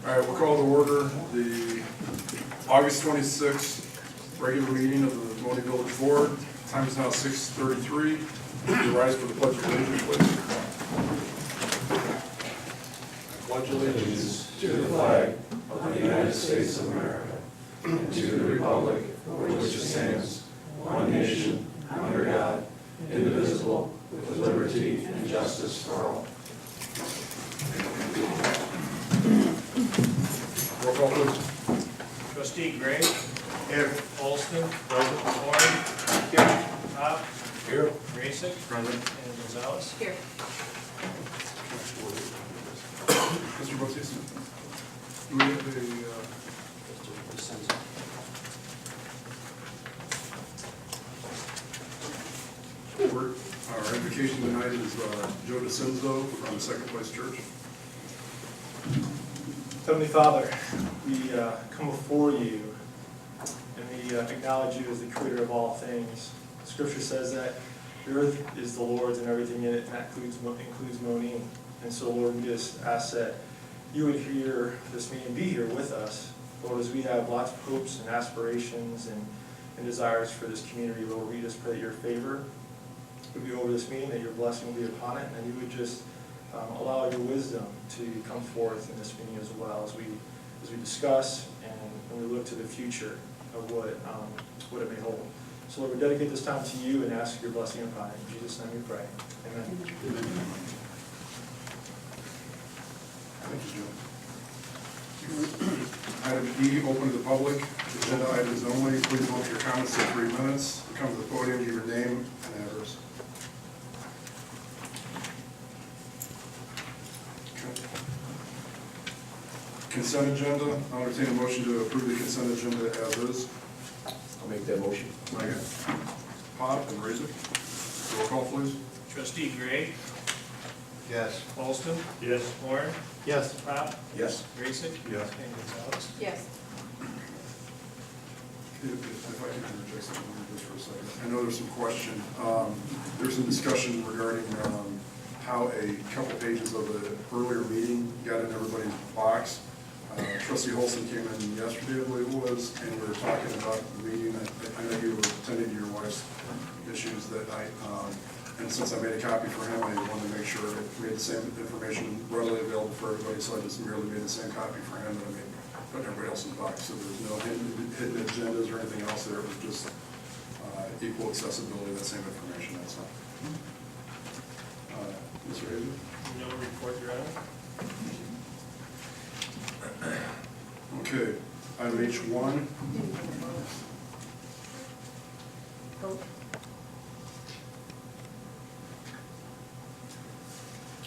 All right, we'll call to order the August 26th regular meeting of the Monee Village Board. Time is now 6:33. We rise for the Pledge of Allegiance, please. I pledge allegiance to the flag of the United States of America and to the republic for which it stands, one nation, under God, indivisible, with liberty and justice for all. Roll call, please. Trustee Gray. Here. Olston. Worden. Here. Pop. Here. Racick. Present. And Gonzalez. Here. Mr. Bautista, do we have our invocation tonight is Joe DeCenzo from Second Place Church. Heavenly Father, we come before you and we acknowledge you as the creator of all things. Scripture says that the earth is the Lord's and everything in it, and that includes Monee. And so, Lord, we just ask that you would hear this meeting and be here with us. Lord, as we have lots of hopes and aspirations and desires for this community, Lord, we just pray that your favor would be over this meeting, that your blessing would be upon it, and that you would just allow your wisdom to come forth in this meeting as well as we discuss and we look to the future of what it may hold. So Lord, we dedicate this time to you and ask your blessing upon it. In Jesus' name we pray. Amen. Thank you, Joe. Item E, open to the public. Agenda items only. Please limit your comments to 3 minutes. Come to the podium, give your name and address. Consent agenda. I'll entertain a motion to approve the consent agenda as is. I'll make that motion. Second. Pop and Raisik. Roll call, please. Trustee Gray. Yes. Olston. Yes. Warren. Yes. Pop. Yes. Racick. Yes. And Gonzalez. Yes. If I can interject something just for a second. I know there's some question. There's some discussion regarding how a couple pages of the earlier meeting got in everybody's box. Trustee Holson came in yesterday, I believe it was, and we were talking about the meeting. I know you were attending to your wife's issues that night. And since I made a copy for him, I wanted to make sure it made the same information readily available for everybody, so I just merely made the same copy for him that I made for everybody else's box. So there's no hidden agendas or anything else there. It was just equal accessibility of that same information, that's all. Mr. Hazen? No report, Your Honor. Okay, item H1.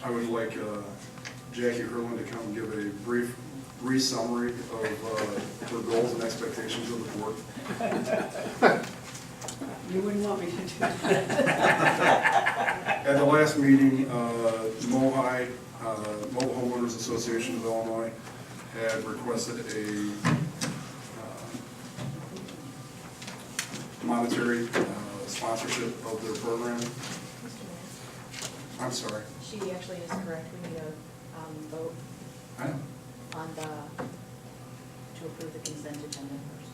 I would like Jackie Herlin to come give a brief re-summary of her goals and expectations of the board. You wouldn't want me to do that. At the last meeting, Monee, Mobile Homeowners Association of Illinois, had requested a monetary sponsorship of their program. I'm sorry. She actually is correct. We need a vote I know. on to approve the consent agenda first.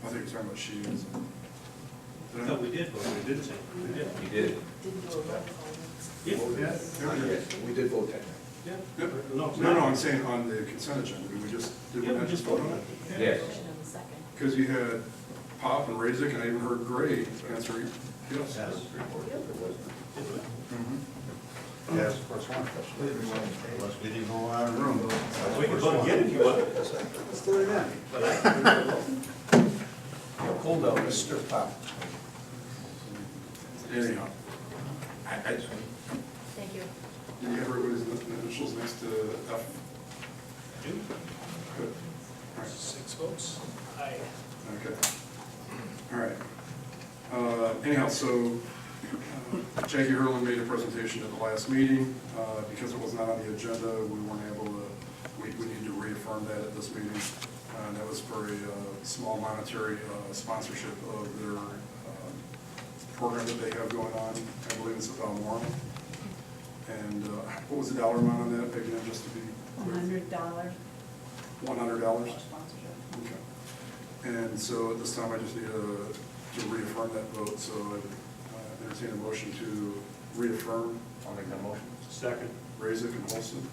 I think you're talking about she is. No, we did vote. We did say. We did. We did. Didn't do a roll call. We did vote that night. No, I'm saying on the consent agenda. Did we not just vote on it? Yes. Motion on the second. Because you had Pop and Raisik, and I even heard Gray answer yes. Yes, of course, one. Unless we didn't go out of the room. We can vote again if you want. Let's do it again. But I Hold on, Mr. Pop. Anyhow, Thank you. do you have everybody's initials next to F? do. Good. All right. 6 votes. Aye. Okay. All right. Anyhow, so Jackie Herlin made a presentation at the last meeting. Because it was not on the agenda, we weren't able to, we need to reaffirm that at this meeting. And that was for a small monetary sponsorship of their program that they have going on. I believe it's about Warren. And what was the dollar amount on that, again, just to be clear? $100. $100? Sponsorship. Okay. And so at this time, I just need to reaffirm that vote, so I entertain a motion to reaffirm. I'll make that motion. Second. Raisik and Holston.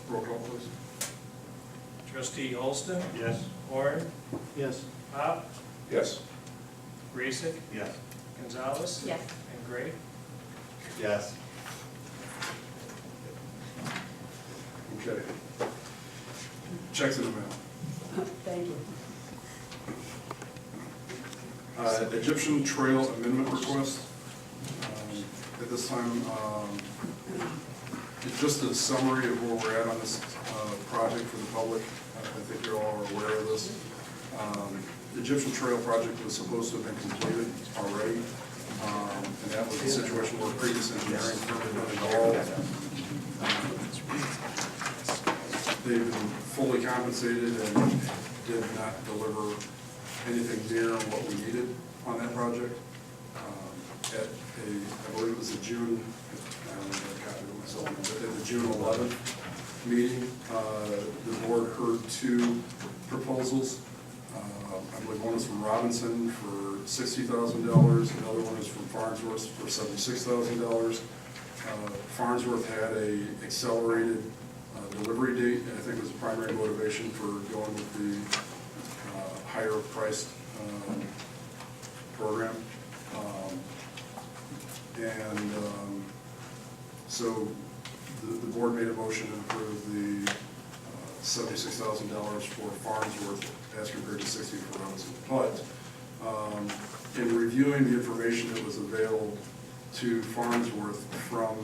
Roll call, please. Trustee Holston? Yes. Warren? Yes. Pop? Yes. Raisik? Yes. Gonzalez? Yes. And Gray? Yes. Okay. Checks in the mail. Thank you. Egyptian Trail Amendment Request. At this time, it's just a summary of where we're at on this project for the public. I think you're all aware of this. The Egyptian Trail project was supposed to have been completed already, and that was a situation where previous engineering firm had been involved. They've been fully compensated and did not deliver anything near what we needed on that project. At I believe it was a June, I don't know if I copied it myself, but at the June 11th meeting, the board heard two proposals. I believe one was from Robinson for $60,000, another one is from Farnsworth for $76,000. Farnsworth had a accelerated delivery date, and I think it was the primary motivation for going with the higher priced program. So the board made a motion to approve the $76,000 for Farnsworth as compared to $60,000 for Robinson. But in reviewing the information that was available to Farnsworth from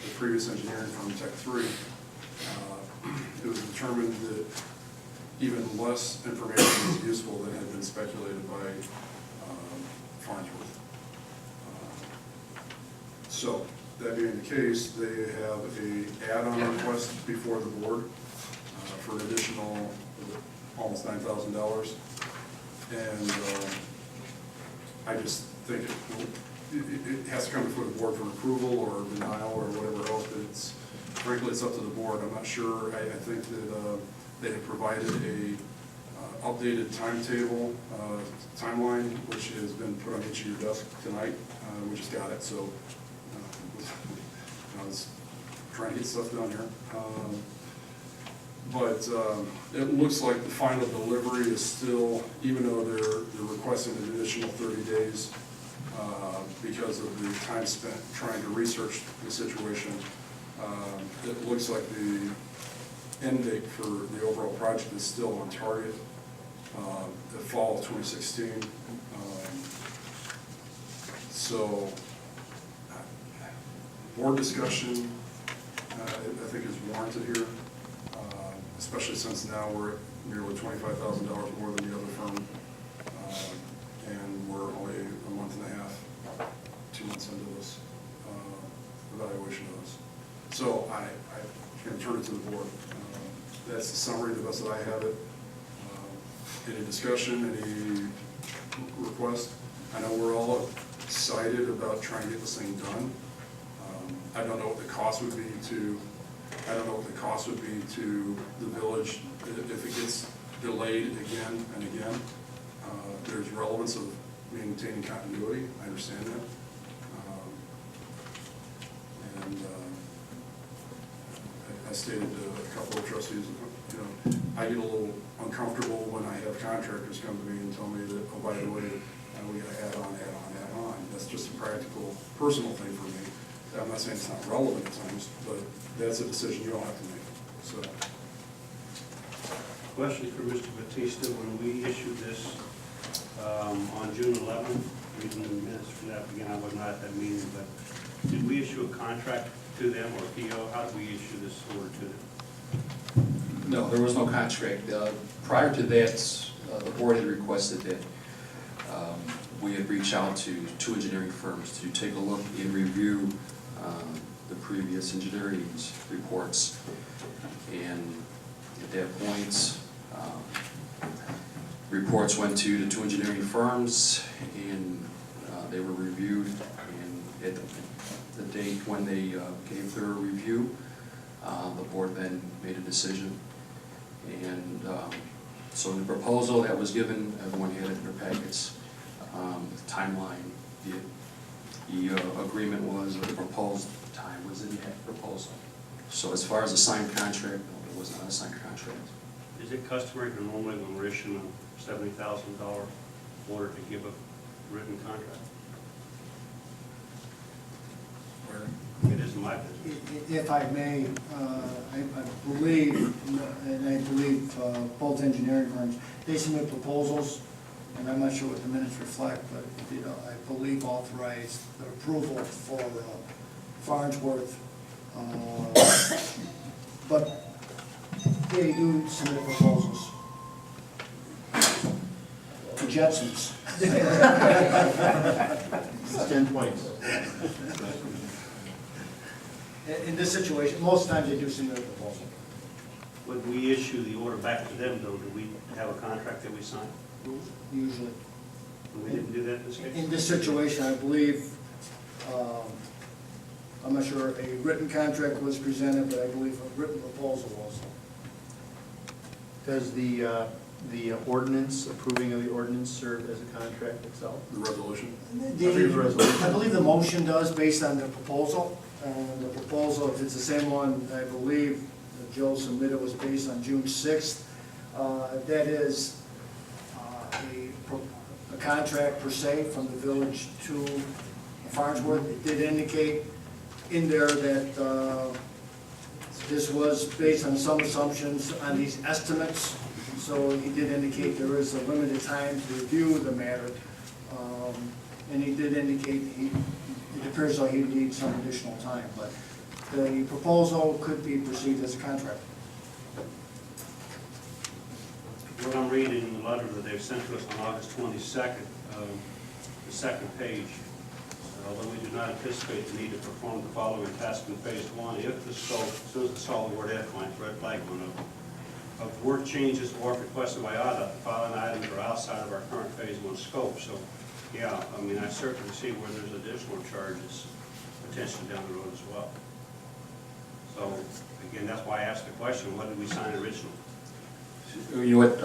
the previous engineering firm, Tech 3, it was determined that even less information was useful than had been speculated by Farnsworth. So, that being the case, they have an add-on request before the board for an additional almost $9,000. And I just think it has to come before the board for approval or denial or whatever else, but it's, frankly, it's up to the board. I'm not sure. I think that they have provided a updated timetable, timeline, which has been put on each of your desk tonight. We just got it, so I was trying to get stuff done here. But it looks like the final delivery is still, even though they're requesting an additional 30 days because of the time spent trying to research the situation, it looks like the end date for the overall project is still on target, the fall of 2016. So board discussion, I think, is warranted here, especially since now we're at nearly $25,000 more than the other firm, and we're only a month and a half, 2 months into this evaluation of this. So I can turn it to the board. That's the summary, the best that I have it. Any discussion, any request? I know we're all excited about trying to get this thing done. I don't know what the cost would be to, the village if it gets delayed again and again. There's relevance of maintaining continuity, I understand that. I stated to a couple of trustees, you know, I get a little uncomfortable when I have contractors come to me and tell me that, oh, by the way, we gotta add on. That's just a practical, personal thing for me. I'm not saying it's not relevant at times, but that's a decision you all have to make, so. Question for Mr. Batista. When we issued this on June 11th, reading the minutes for that, again, I was not at that meeting, but did we issue a contract to them or PO? How did we issue this order to them? No, there was no contract. Prior to that, the board had requested that we had reached out to two engineering firms to take a look and review the previous engineering reports. And at that point, reports went to the two engineering firms, and they were reviewed. And at date when they gave their review. The board then made a decision. And so the proposal that was given, everyone had it in their packets. The timeline, the agreement was, or the proposed time was in that proposal. So as far as a signed contract, no, there was not a signed contract. Is it customary to normally when we're issuing a $70,000 order to give a written contract? It is my business. If I may, I believe, and I believe both engineering firms, they submit proposals, and I'm not sure what the minutes reflect, but I believe authorized the approval for Farnsworth. But they do submit proposals. The Jetsons. It's 10 points. In this situation, most times they do submit a proposal. When we issue the order back to them, though, do we have a contract that we sign? Usually. And we didn't do that in this case? In this situation, I believe, I'm not sure a written contract was presented, but I believe a written proposal was. Does the ordinance, approving of the ordinance serve as a contract itself? The resolution? I believe the motion does based on the proposal. The proposal, if it's the same one, I believe that Joe submitted was based on June 6th. That is a contract per se from the village to Farnsworth. It did indicate in there that this was based on some assumptions on these estimates. So he did indicate there is a limited time to review the matter. And he did indicate it appears like he needs some additional time, but the proposal could be perceived as a contract. What I'm reading in the letter that they've sent to us on August 22nd, the second page, although we do not anticipate the need to perform the following task in phase one, if the scope, as soon as the solid word F line, red flag went up, of work changes or requested by ODOT, the following items are outside of our current phase one scope. So, yeah, I mean, I certainly see where there's additional charges potentially down the road as well. So, again, that's why I asked the question, what did we sign originally? You know what,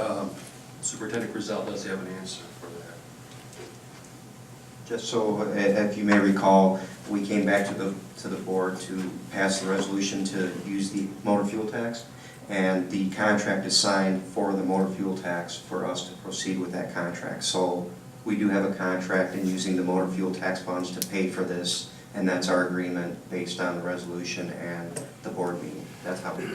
Superintendent Griselle does have an answer for that. Just so, if you may recall, we came back to the board to pass the resolution to use the motor fuel tax, and the contract is signed for the motor fuel tax for us to proceed with that contract. So we do have a contract in using the motor fuel tax funds to pay for this, and that's our agreement based on the resolution and the board meeting. That's how we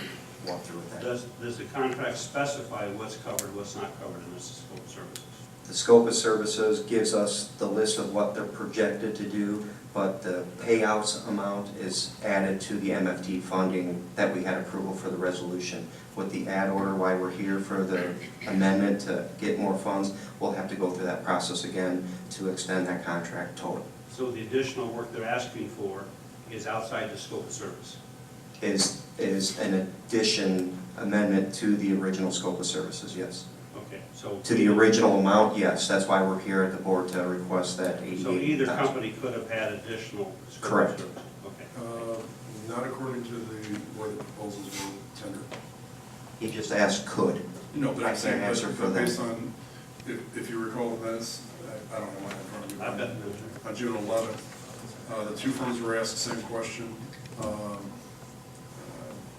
walk through with that. Does the contract specify what's covered, what's not covered in this scope of services? The scope of services gives us the list of what they're projected to do, but the payouts amount is added to the MFT funding that we had approval for the resolution. With the add order, why we're here for the amendment to get more funds, we'll have to go through that process again to extend that contract total. So the additional work they're asking for is outside the scope of service? Is an addition amendment to the original scope of services, yes. Okay, so. To the original amount, yes. That's why we're here at the board to request that $88,000. So either company could have had additional scope of Correct. service? Okay. Not according to the way the proposals were tendered. He just asked could. No, but I I'm saying, can't answer for but that. based on, if you recall the minutes, I don't have mine in front of me. I've got the minutes. On June 11th, the two firms were asked the same question.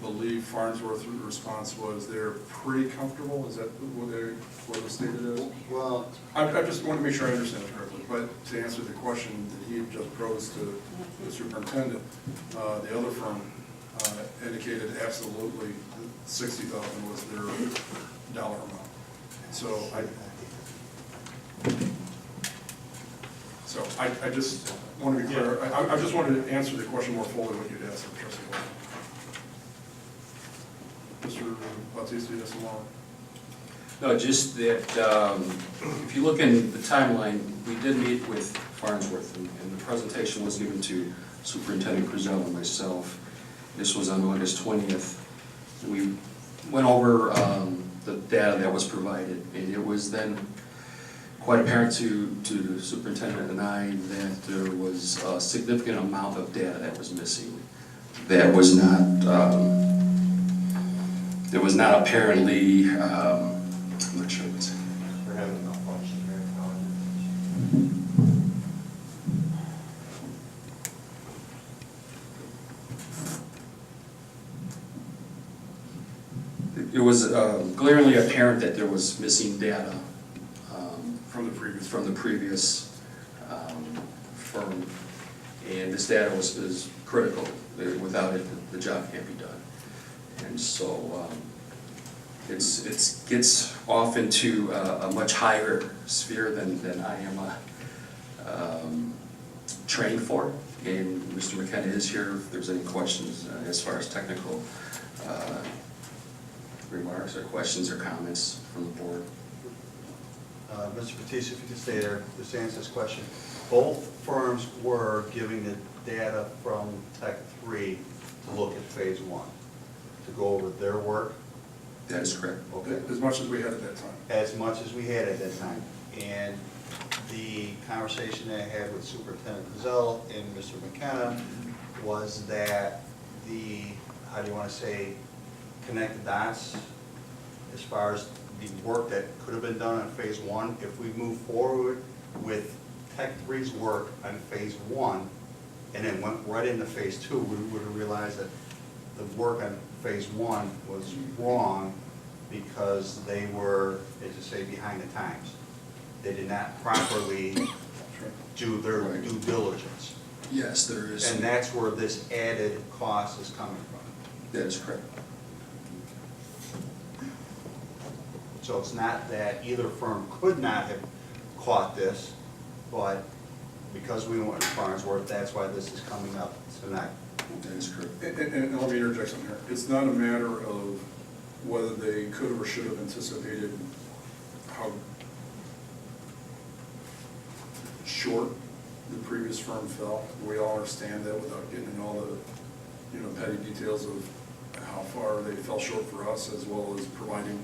I believe Farnsworth's response was they're pretty comfortable. Is that what was stated as? Well, I just want to make sure I understand it correctly, but to answer the question that he just posed to the superintendent, the other firm indicated absolutely $60,000 was their dollar amount. So I just want to be clear. I just wanted to answer the question more fully what you'd asked, Trustee Walker. Mr. Bautista, you have some more? No, just that, if you look in the timeline, we did meet with Farnsworth, and the presentation was given to Superintendent Griselle and myself. This was on August 20th. We went over the data that was provided, and it was then quite apparent to the superintendent and I that there was a significant amount of data that was missing. That was not apparently, I'm not sure what's. We're having a malfunction here. It was glaringly apparent that there was missing data From the previous. from the previous firm, and this data is critical. Without it, the job can't be done. And so it gets off into a much higher sphere than I am trained for. And Mr. McKenna is here if there's any questions as far as technical remarks or questions or comments from the board. Mr. Batiste, if you could stay there, just answer this question. Both firms were giving the data from Tech 3 to look at phase 1, to go over their work. That is correct. Okay. As much as we had at that time. As much as we had at that time. And the conversation that I had with Superintendent Gazelle and Mr. McKenna was that the, how do you want to say, connect the dots as far as the work that could have been done on phase 1. If we move forward with Tech 3's work on phase 1 and then went right into phase 2, we would have realized that the work on phase 1 was wrong because they were, as you say, behind the times. They did not properly do their due diligence. Yes, there is. And that's where this added cost is coming from. That is correct. So it's not that either firm could not have caught this, but because we went in Farnsworth, that's why this is coming up tonight. That is correct. And let me interject something here. It's not a matter of whether they could have or should have anticipated how short the previous firm fell. We all understand that without getting into all the, petty details of how far they fell short for us, as well as providing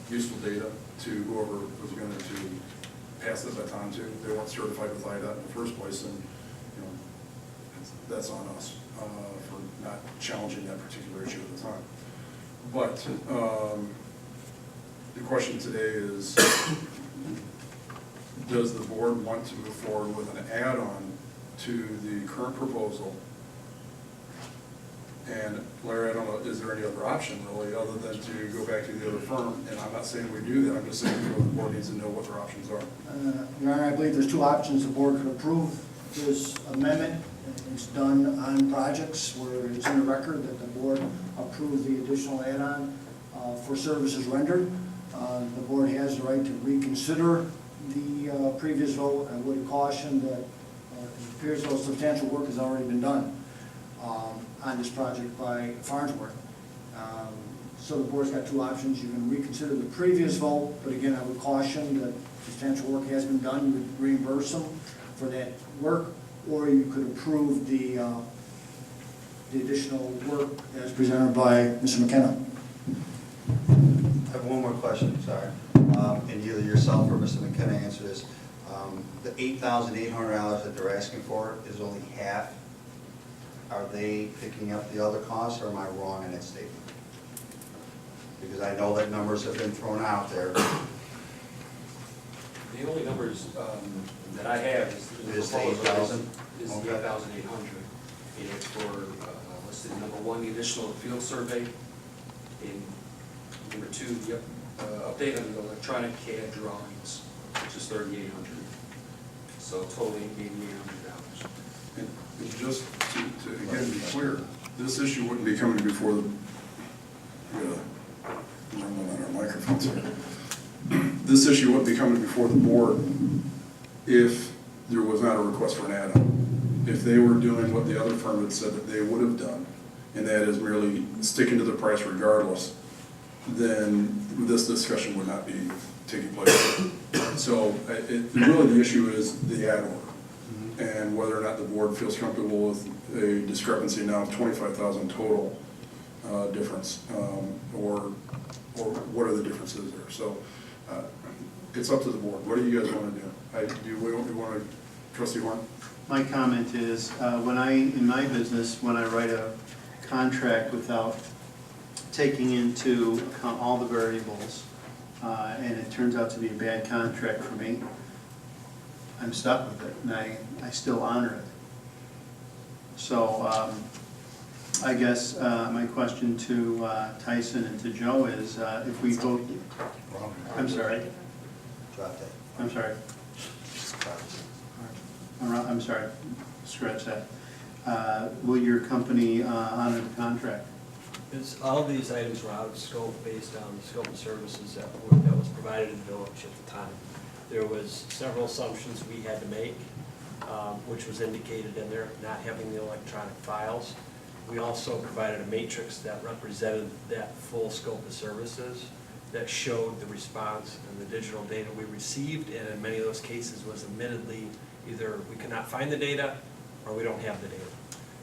useful data to whoever was going to pass the baton to. They weren't certified with IDOT in the first place, and that's on us for not challenging that particular issue at the time. But the question today is, does the board want to move forward with an add-on to the current proposal? And Larry, I don't know, is there any other option really other than to go back to the other firm? And I'm not saying we do that, I'm just saying the board needs to know what their options are. Your Honor, I believe there's two options. The board could approve this amendment. It's done on projects where it's in the record that the board approved the additional add-on for services rendered. The board has the right to reconsider the previous vote. I would caution that it appears though substantial work has already been done on this project by Farnsworth. So the board's got two options. You can reconsider the previous vote, but again, I would caution that substantial work has been done. You would reimburse them for that work, or you could approve the additional work as presented by Mr. McKenna. I have one more question, sorry. And either yourself or Mr. McKenna answer this. The $8,800 that they're asking for is only half. Are they picking up the other costs, or am I wrong in that statement? Because I know that numbers have been thrown out there. The only numbers that I have Is the 8,000? Is Okay. the 8,800. And it's for, listed number one, the additional field survey. And number two, the update on the electronic CAD drawings, which is 3,800. So totally $8,800. And just to again be clear, this issue wouldn't be coming before the, rumbling on our microphones here. This issue wouldn't be coming before the board if there was not a request for an add-on. If they were doing what the other firm had said that they would have done, and that is merely sticking to the price regardless, then this discussion would not be taking place. So really the issue is the add-on, and whether or not the board feels comfortable with a discrepancy now of $25,000 total difference, or what are the differences there. So it's up to the board. What do you guys want to do? We want to, trustee Horn? My comment is, in my business, when I write a contract without taking into account all the variables, and it turns out to be a bad contract for me, I'm stuck with it, and I still honor it. So, I guess my question to Tyson and to Joe is, if we vote, I'm sorry, Drop that. I'm sorry. I'm sorry, scratch that. Will your company honor the contract? All of these items were out of scope based on the scope of services that was provided in the village at the time. There was several assumptions we had to make, which was indicated in there, not having the electronic files. We also provided a matrix that represented that full scope of services that showed the response and the digital data we received, and in many of those cases was admittedly either we cannot find the data or we don't have the data.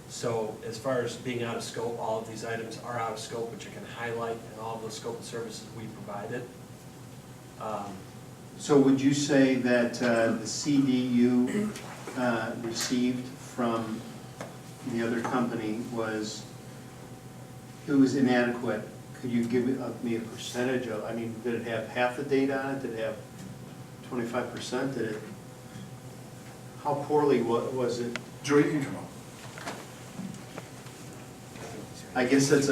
So as far as being out of scope, all of these items are out of scope, which I can highlight in all of the scope of services we provided. So would you say that the CD you received from the other company was inadequate? Could you give me a percentage of, did it have half the data on it? Did it have 25%? Did it, how poorly was it? Joe, you can come up. I guess that's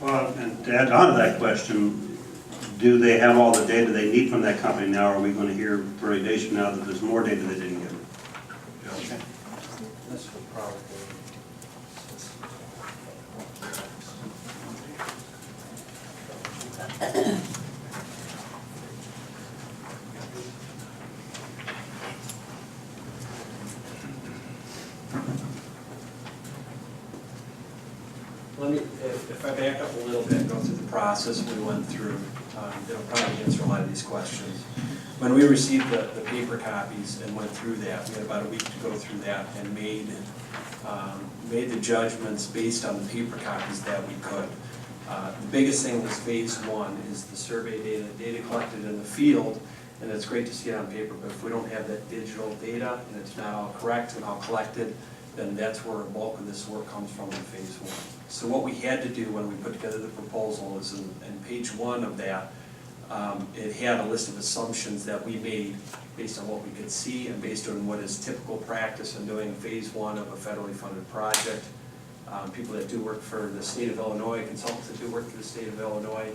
Well, and to add on to that question, do they have all the data they need from that company now, or are we going to hear 30 days from now that there's more data they didn't get? okay. That's probably. If I back up a little bit and go through the process we went through, it'll probably answer a lot of these questions. When we received the paper copies and went through that, we had about a week to go through that and made the judgments based on the paper copies that we could. The biggest thing was phase one is the survey data collected in the field, and it's great to see it on paper, but if we don't have that digital data and it's not all correct and all collected, then that's where a bulk of this work comes from in phase one. So what we had to do when we put together the proposal is in page one of that, it had a list of assumptions that we made based on what we could see and based on what is typical practice in doing phase one of a federally funded project. People that do work for the state of Illinois, consultants that do work for the state of Illinois,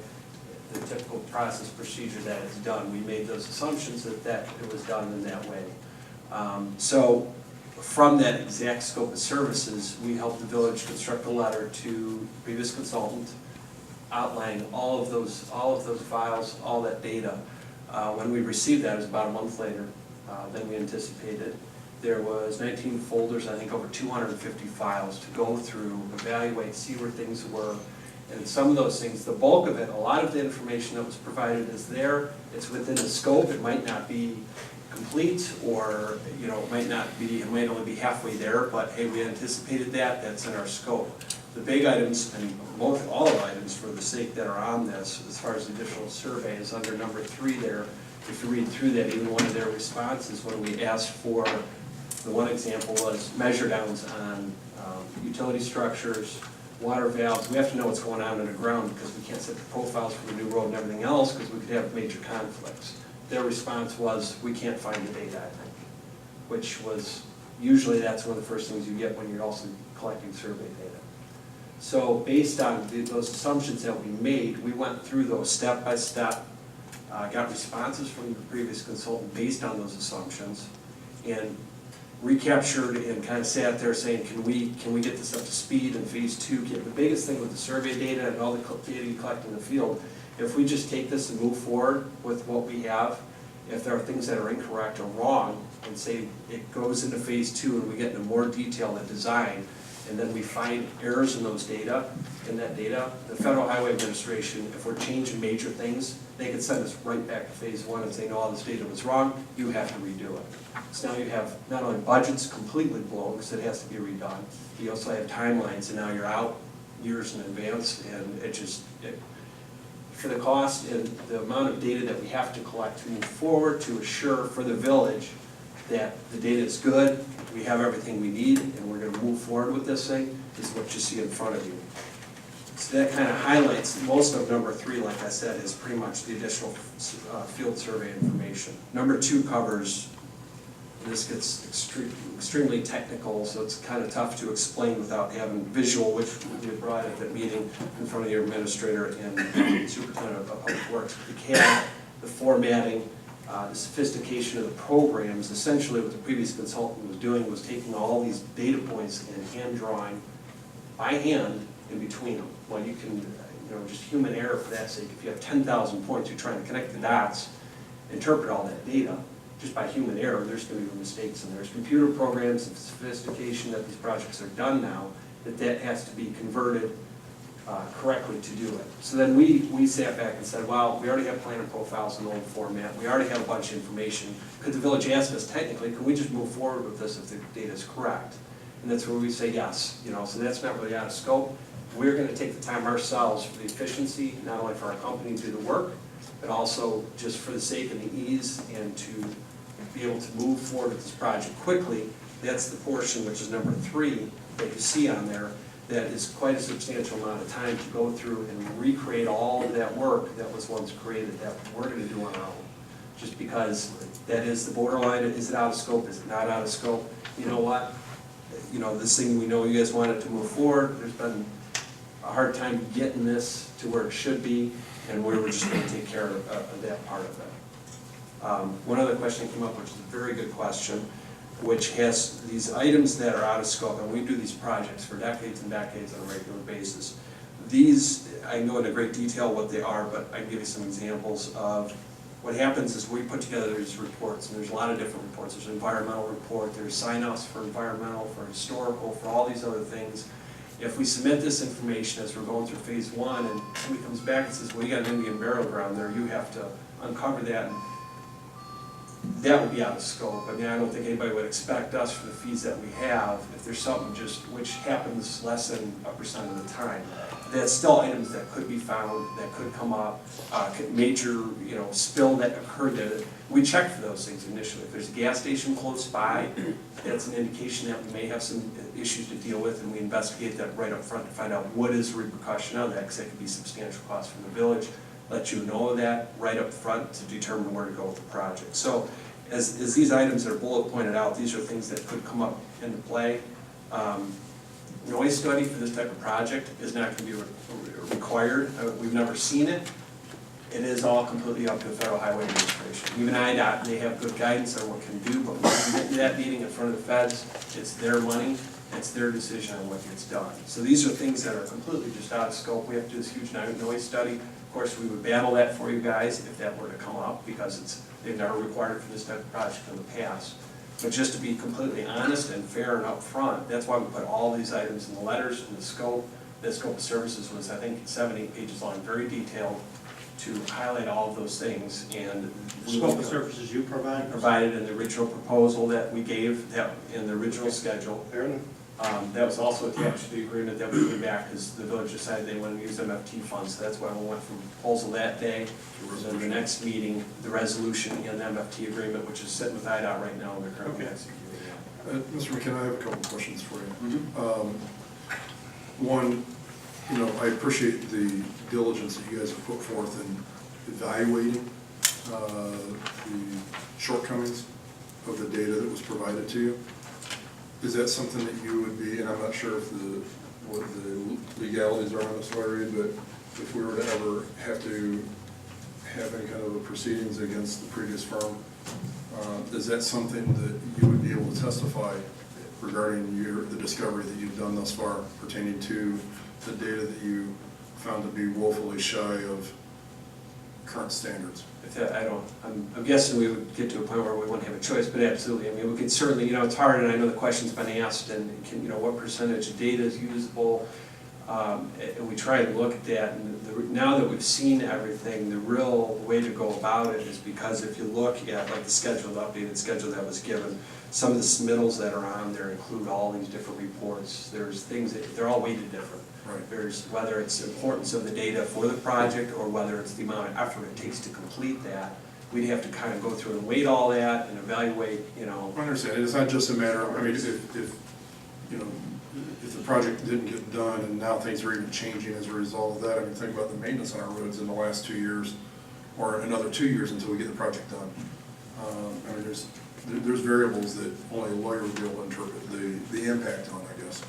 the typical process procedure that is done. We made those assumptions that it was done in that way. So from that exact scope of services, we helped the village construct a letter to previous consultant outlining all of those files, all that data. When we received that, it was about a month later than we anticipated. There was 19 folders, I think over 250 files to go through, evaluate, see where things were. And some of those things, the bulk of it, a lot of the information that was provided is there. It's within the scope. It might not be complete, or it might only be halfway there, but hey, we anticipated that, that's in our scope. The big items, and all of the items for the sake that are on this, as far as the additional survey, is under number 3 there. If you read through that, even one of their responses when we asked for, the one example was measure downs on utility structures, water valves. We have to know what's going on underground because we can't set the profiles for the new road and everything else because we could have major conflicts. Their response was, we can't find the data, I think, which was, usually that's one of the first things you get when you're also collecting survey data. So based on those assumptions that we made, we went through those step by step, got responses from the previous consultant based on those assumptions, and recaptured and kind of sat there saying, can we get this up to speed in phase 2? The biggest thing with the survey data and all the data you collect in the field, if we just take this and move forward with what we have, if there are things that are incorrect or wrong, and say it goes into phase 2 and we get into more detail in design, and then we find errors in that data, the Federal Highway Administration, if we're changing major things, they could send us right back to phase 1 and say, no, all this data was wrong, you have to redo it. So now you have not only budgets completely blown because it has to be redone, you also have timelines, and now you're out years in advance, and for the cost and the amount of data that we have to collect to move forward to assure for the village that the data is good, we have everything we need, and we're gonna move forward with this thing, is what you see in front of you. So that kind of highlights, most of number 3, like I said, is pretty much the additional field survey information. Number 2 covers, this gets extremely technical, so it's kind of tough to explain without having visual, which we brought at that meeting in front of your administrator and superintendent of public works. The CAD, the formatting, the sophistication of the programs. Essentially what the previous consultant was doing was taking all these data points and hand drawing by hand in between them. Well, you can, just human error for that sake. If you have 10,000 points, you're trying to connect the dots, interpret all that data, just by human error, there's going to be mistakes, and there's computer programs and sophistication that these projects are done now, that has to be converted correctly to do it. So then we sat back and said, well, we already have plan and profiles in the old format, we already have a bunch of information. Could the village ask us technically, can we just move forward with this if the data is correct? And that's where we say yes, so that's not really out of scope. We're going to take the time ourselves for the efficiency, not only for our company to do the work, but also just for the sake of the ease and to be able to move forward with this project quickly. That's the portion, which is number 3, that you see on there, that is quite a substantial amount of time to go through and recreate all of that work that was once created that we're going to do on our own. Just because that is the borderline, is it out of scope, is it not out of scope? You know what? This thing, we know you guys want it to move forward. There's been a hard time getting this to where it should be, and we were just going to take care of that part of it. One other question came up, which is a very good question, which has these items that are out of scope, and we do these projects for decades and decades on a regular basis. These, I know in a great detail what they are, but I can give you some examples of what happens is we put together these reports, and there's a lot of different reports. There's an environmental report, there's sign-offs for environmental, for historical, for all these other things. If we submit this information as we're going through phase 1, and somebody comes back and says, well, you got an Indian burial ground there, you have to uncover that, and that would be out of scope. I mean, I don't think anybody would expect us for the fees that we have, if there's something just, which happens less than 1% of the time. That's still items that could be found, that could come up, major, spill that occurred there. We check for those things initially. If there's a gas station close by, that's an indication that we may have some issues to deal with, and we investigate that right up front to find out what is the repercussion of that, because that could be substantial cost from the village. Let you know that right up front to determine where to go with the project. So as these items that are bullet pointed out, these are things that could come up into play. Noise study for this type of project is not going to be required. We've never seen it. It is all completely up to the Federal Highway Administration. Even IDOT, they have good guidance on what can do, but when we get to that meeting in front of the feds, it's their money, it's their decision on what gets done. So these are things that are completely just out of scope. We have to do this huge noise study. Of course, we would battle that for you guys if that were to come up, because they've never required it for this type of project in the past. But just to be completely honest and fair and upfront, that's why we put all these items in the letters and the scope. The scope of services was, I think, 7-8 pages long, very detailed, to highlight all of those things. And Scope of services you provide? Provided in the original proposal that we gave, that in the original schedule. Fair enough. That was also attached to the agreement that we came back, because the village decided they wanted to use MFT funds. So that's why we went from proposal that day to then the next meeting, the resolution and the MFT agreement, which is sitting with IDOT right now, and they're currently executing. Mr. McKenna, I have a couple of questions for you. Mm-hmm. One, I appreciate the diligence that you guys have put forth in evaluating the shortcomings of the data that was provided to you. Is that something that you would be, and I'm not sure if what the legalities are on this, Larry, but if we were to ever have to have any kind of a proceedings against the previous firm, is that something that you would be able to testify regarding the discovery that you've done thus far pertaining to the data that you found to be woefully shy of current standards? I'm guessing we would get to a point where we wouldn't have a choice, but absolutely. I mean, we could certainly, it's hard, and I know the question's been asked, and what percentage of data is usable, and we try and look at that. And now that we've seen everything, the real way to go about it is, because if you look at like the schedule, the updated schedule that was given, some of the submittals that are on there include all these different reports. There's things that they're all weighted different. Right. There's, whether it's importance of the data for the project, or whether it's the amount of effort it takes to complete that, we'd have to kind of go through and weight all that and evaluate, you know. I understand, it's not just a matter of, I mean, if you know, if the project didn't get done and now things are even changing as a result of that, I mean, think about the maintenance on our roads in the last 2 years, or another 2 years until we get the project done. I mean, there's variables that only a lawyer would be able to interpret the impact on, I guess.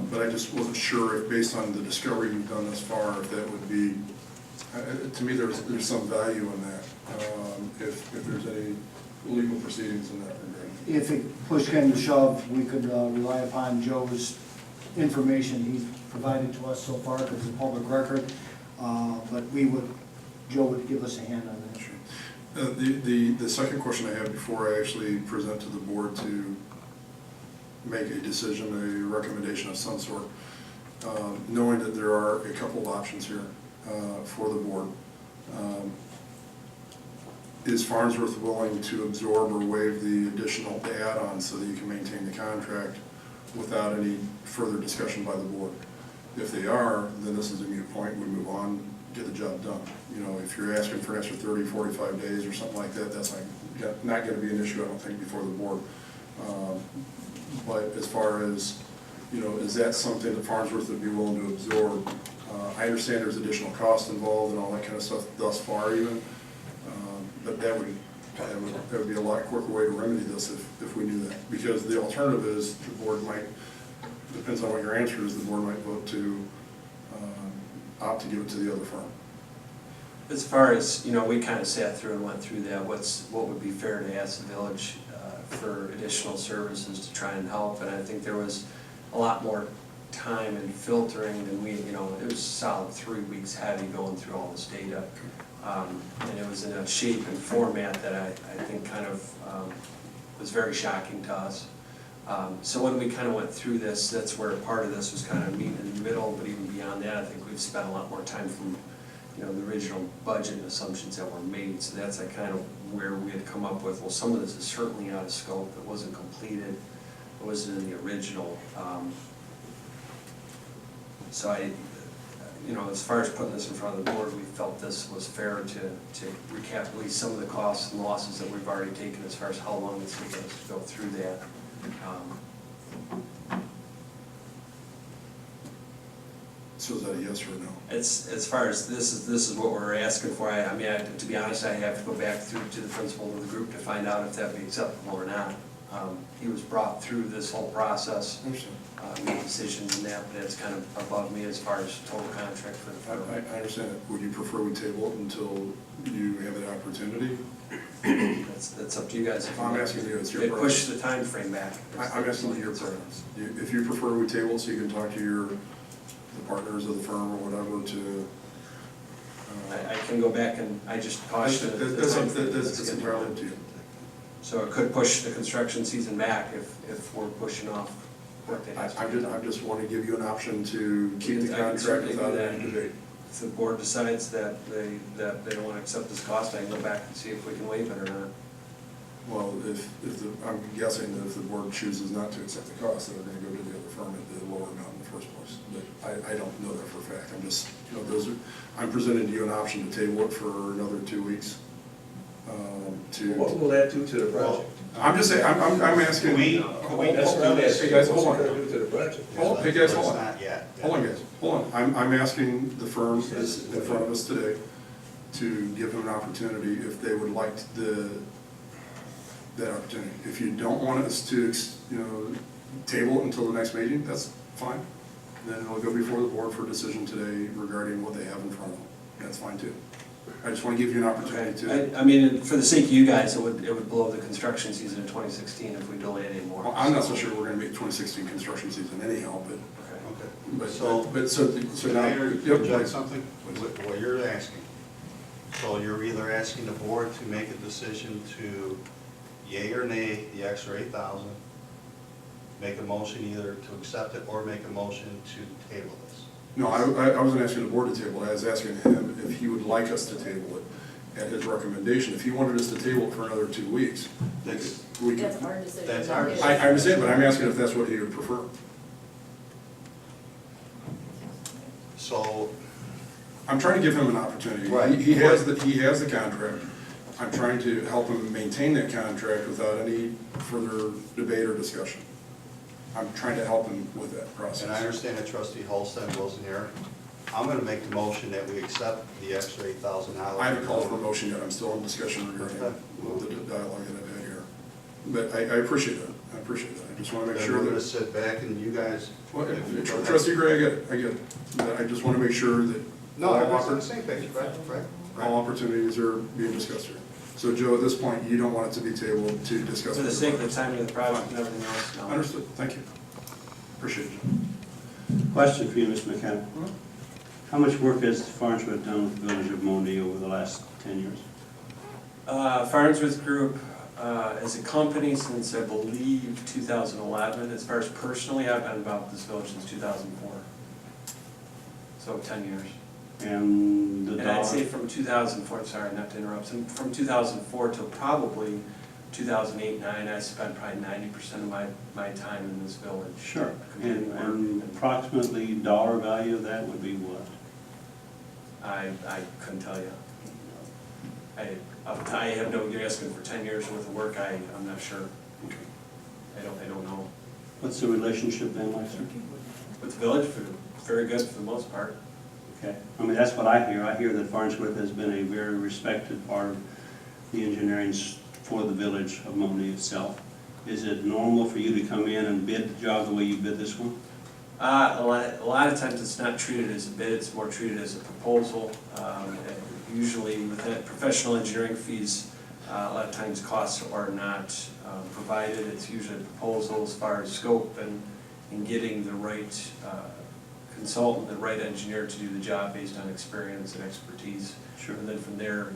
But I just wasn't sure if, based on the discovery you've done thus far, if that would be, to me, there's some value in that, if there's any legal proceedings in that regard. If it push came to shove, we could rely upon Joe's information he's provided to us so far, because it's a public record, but Joe would give us a hand on that. Sure. The second question I have before I actually present to the board to make a decision, a recommendation of some sort, knowing that there are a couple of options here for the board. Is Farnsworth willing to absorb or waive the additional add-ons so that you can maintain the contract without any further discussion by the board? If they are, then this is a moot point, we move on, get the job done. You know, if you're asking for an extra 30, 45 days or something like that, that's not gonna be an issue, I don't think, before the board. But as far as, you know, is that something that Farnsworth would be willing to absorb? I understand there's additional costs involved and all that kind of stuff thus far even, but that would be a lot quicker way to remedy this if we knew that. Because the alternative is the board might, depends on what your answer is, the board might vote to opt to give it to the other firm. As far as, you know, we kind of sat through and went through that, what would be fair to ask the village for additional services to try and help, and I think there was a lot more time and filtering than we, you know, it was a solid 3 weeks heavy going through all this data. And it was in a shape and format that I think kind of was very shocking to us. So when we kind of went through this, that's where part of this was kind of meeting in the middle, but even beyond that, I think we've spent a lot more time from, you know, the original budget assumptions that were made. So that's kind of where we had come up with, well, some of this is certainly out of scope, it wasn't completed, it wasn't in the original. So you know, as far as putting this in front of the board, we felt this was fair to recap at least some of the costs and losses that we've already taken as far as how long it's taken us to go through that. So is that a yes or a no? It's, as far as this is what we're asking for. I mean, to be honest, I have to go back through to the principal of the group to find out if that would be acceptable or not. He was brought through this whole process, made decisions and that, but it's kind of above me as far as total contract for the firm. I understand it. Would you prefer we table it until you have the opportunity? That's up to you guys. I'm asking you, it's your They preference. push the time frame back. I'm asking you your preference. If you prefer we table so you can talk to the partners of the firm or whatever to. I can go back and I just caution. That's entirely up to you. So it could push the construction season back if we're pushing off work that has to be done. I just want to give you an option to keep the I can contract certainly without do that. any debate. If the board decides that they don't want to accept this cost, I can go back and see if we can waive it or not. Well, I'm guessing that if the board chooses not to accept the cost, then they're going to go to the other firm at the lower amount in the first place. But I don't know that for a fact. I'm just, you know, I'm presenting to you an option to table it for another 2 weeks. What will that do to the project? I'm just saying, I'm asking. That's what I'm asking. Hey guys, What's hold it on. gonna do to the project? Hey guys, hold on. Not yet. Hold on, guys, hold on. I'm asking the firm that's in front of us today to give them an opportunity if they would like that opportunity. If you don't want us to, you know, table it until the next meeting, that's fine. Then it'll go before the board for a decision today regarding what they have in front of them. That's fine too. I just want to give you an opportunity to. I mean, for the sake of you guys, it would blow the construction season in 2016 if we delayed it anymore. Well, I'm not so sure we're going to make 2016 construction season anyhow, but. Okay. So Can now. I Yep, interject something? What you're asking. So you're either asking the board to make a decision to yea or nay the extra 8,000, make a motion either to accept it or make a motion to table this. No, I wasn't asking the board to table it, I was asking him if he would like us to table it at his recommendation. If he wanted us to table it for another 2 weeks, we That's could. our decision. That's our I understand, but I'm asking if that's what he would prefer. So, I'm trying to give him an opportunity. Right. He has the contract. I'm trying to help him maintain that contract without any further debate or discussion. I'm trying to help him with that process. and I understand that trustee Holstein wasn't here. I'm gonna make the motion that we accept the extra $8,000. I haven't called for a motion yet, I'm still in discussion regarding the dialogue that I've had here. But I appreciate that, I just want to make Then sure we're gonna that, sit back and you guys. well, Trustee Gray, I get it. But I just want to make sure that No, all I'm on the same page, right? all opportunities are being discussed here. So Joe, at this point, you don't want it to be tabled to discuss. For the sake of the timing of the project and everything else, no. Understood, thank you. Appreciate it. Question for you, Mr. McKenna. How much work has Farnsworth done with the village of Monee over the last 10 years? Farnsworth Group, as a company since, I believe, 2011. As far as personally, I've been involved with this village since 2004. So 10 years. And the And I'd say dollar, from 2004, sorry, not to interrupt, from 2004 till probably 2008, 9, I spent probably 90% of my time in this village. sure, completing work. and approximately dollar value of that would be what? I couldn't tell you. I have no, you're asking for 10 years worth of work, I'm not sure. I don't know. What's the relationship then like, sir? With the village, very good for the most part. Okay, I mean, that's what I hear. I hear that Farnsworth has been a very respected part of the engineering for the village of Monee itself. Is it normal for you to come in and bid the job the way you bid this one? A lot of times it's not treated as a bid, it's more treated as a proposal. Usually with that professional engineering fees, a lot of times costs are not provided. It's usually a proposal as far as scope and getting the right consultant, the right engineer to do the job based on experience and expertise. Sure. And then from there,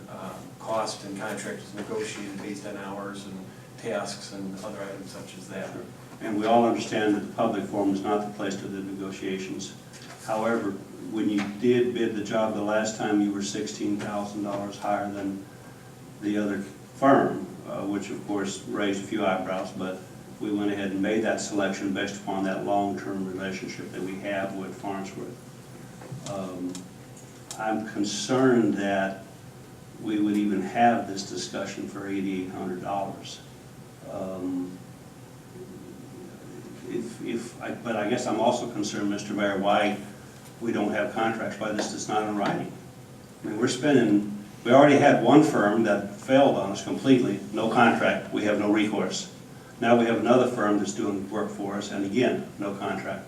cost and contract is negotiated based on hours and tasks and other items such as that. And we all understand that the public forum is not the place to do negotiations. However, when you did bid the job the last time, you were $16,000 higher than the other firm, which of course raised a few eyebrows, but we went ahead and made that selection based upon that long-term relationship that we have with Farnsworth. I'm concerned that we would even have this discussion for $8,800. But I guess I'm also concerned, Mr. Mayor, why we don't have contracts, why this is not in writing. I mean, we already had one firm that failed on us completely, no contract, we have no recourse. Now we have another firm that's doing work for us, and again, no contract.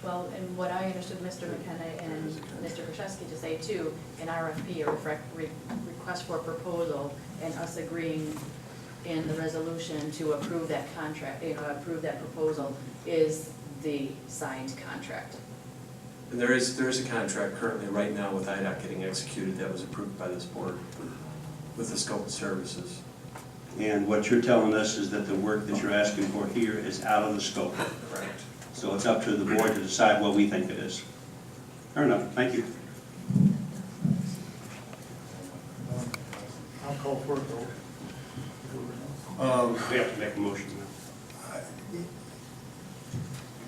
Well, and what I understood Mr. McKenna and Mr. Kraszewski to say too, an RFP, a request for proposal, and us agreeing in the resolution to approve that contract, approve that proposal, is the signed contract. And there is a contract currently right now with IDOT getting executed that was approved by this board with the scope of services. And what you're telling us is that the work that you're asking for here is out of the scope. Correct. So it's up to the board to decide what we think it is. Fair enough, thank you. I'll call for it though. We have to make a motion now.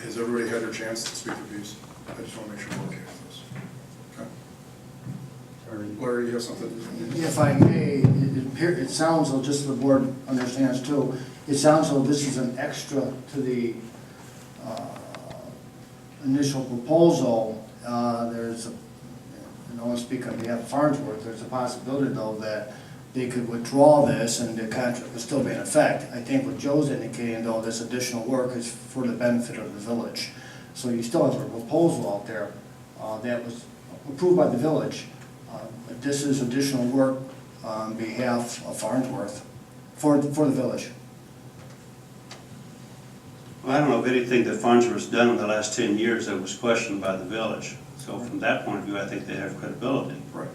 Has everybody had their chance to speak their piece? I just want to make sure we're okay with this. Okay. Larry, you have something? If I may, it sounds, though, just so the board understands too, it sounds like this is an extra to the initial proposal. There's, I want to speak on behalf of Farnsworth, there's a possibility though that they could withdraw this and the contract would still be in effect. I think what Joe's indicating though, this additional work is for the benefit of the village. So you still have a proposal out there that was approved by the village. But this is additional work on behalf of Farnsworth for the village. Well, I don't know of anything that Farnsworth's done in the last 10 years that was questioned by the village. So from that point of view, I think they have credibility. Right.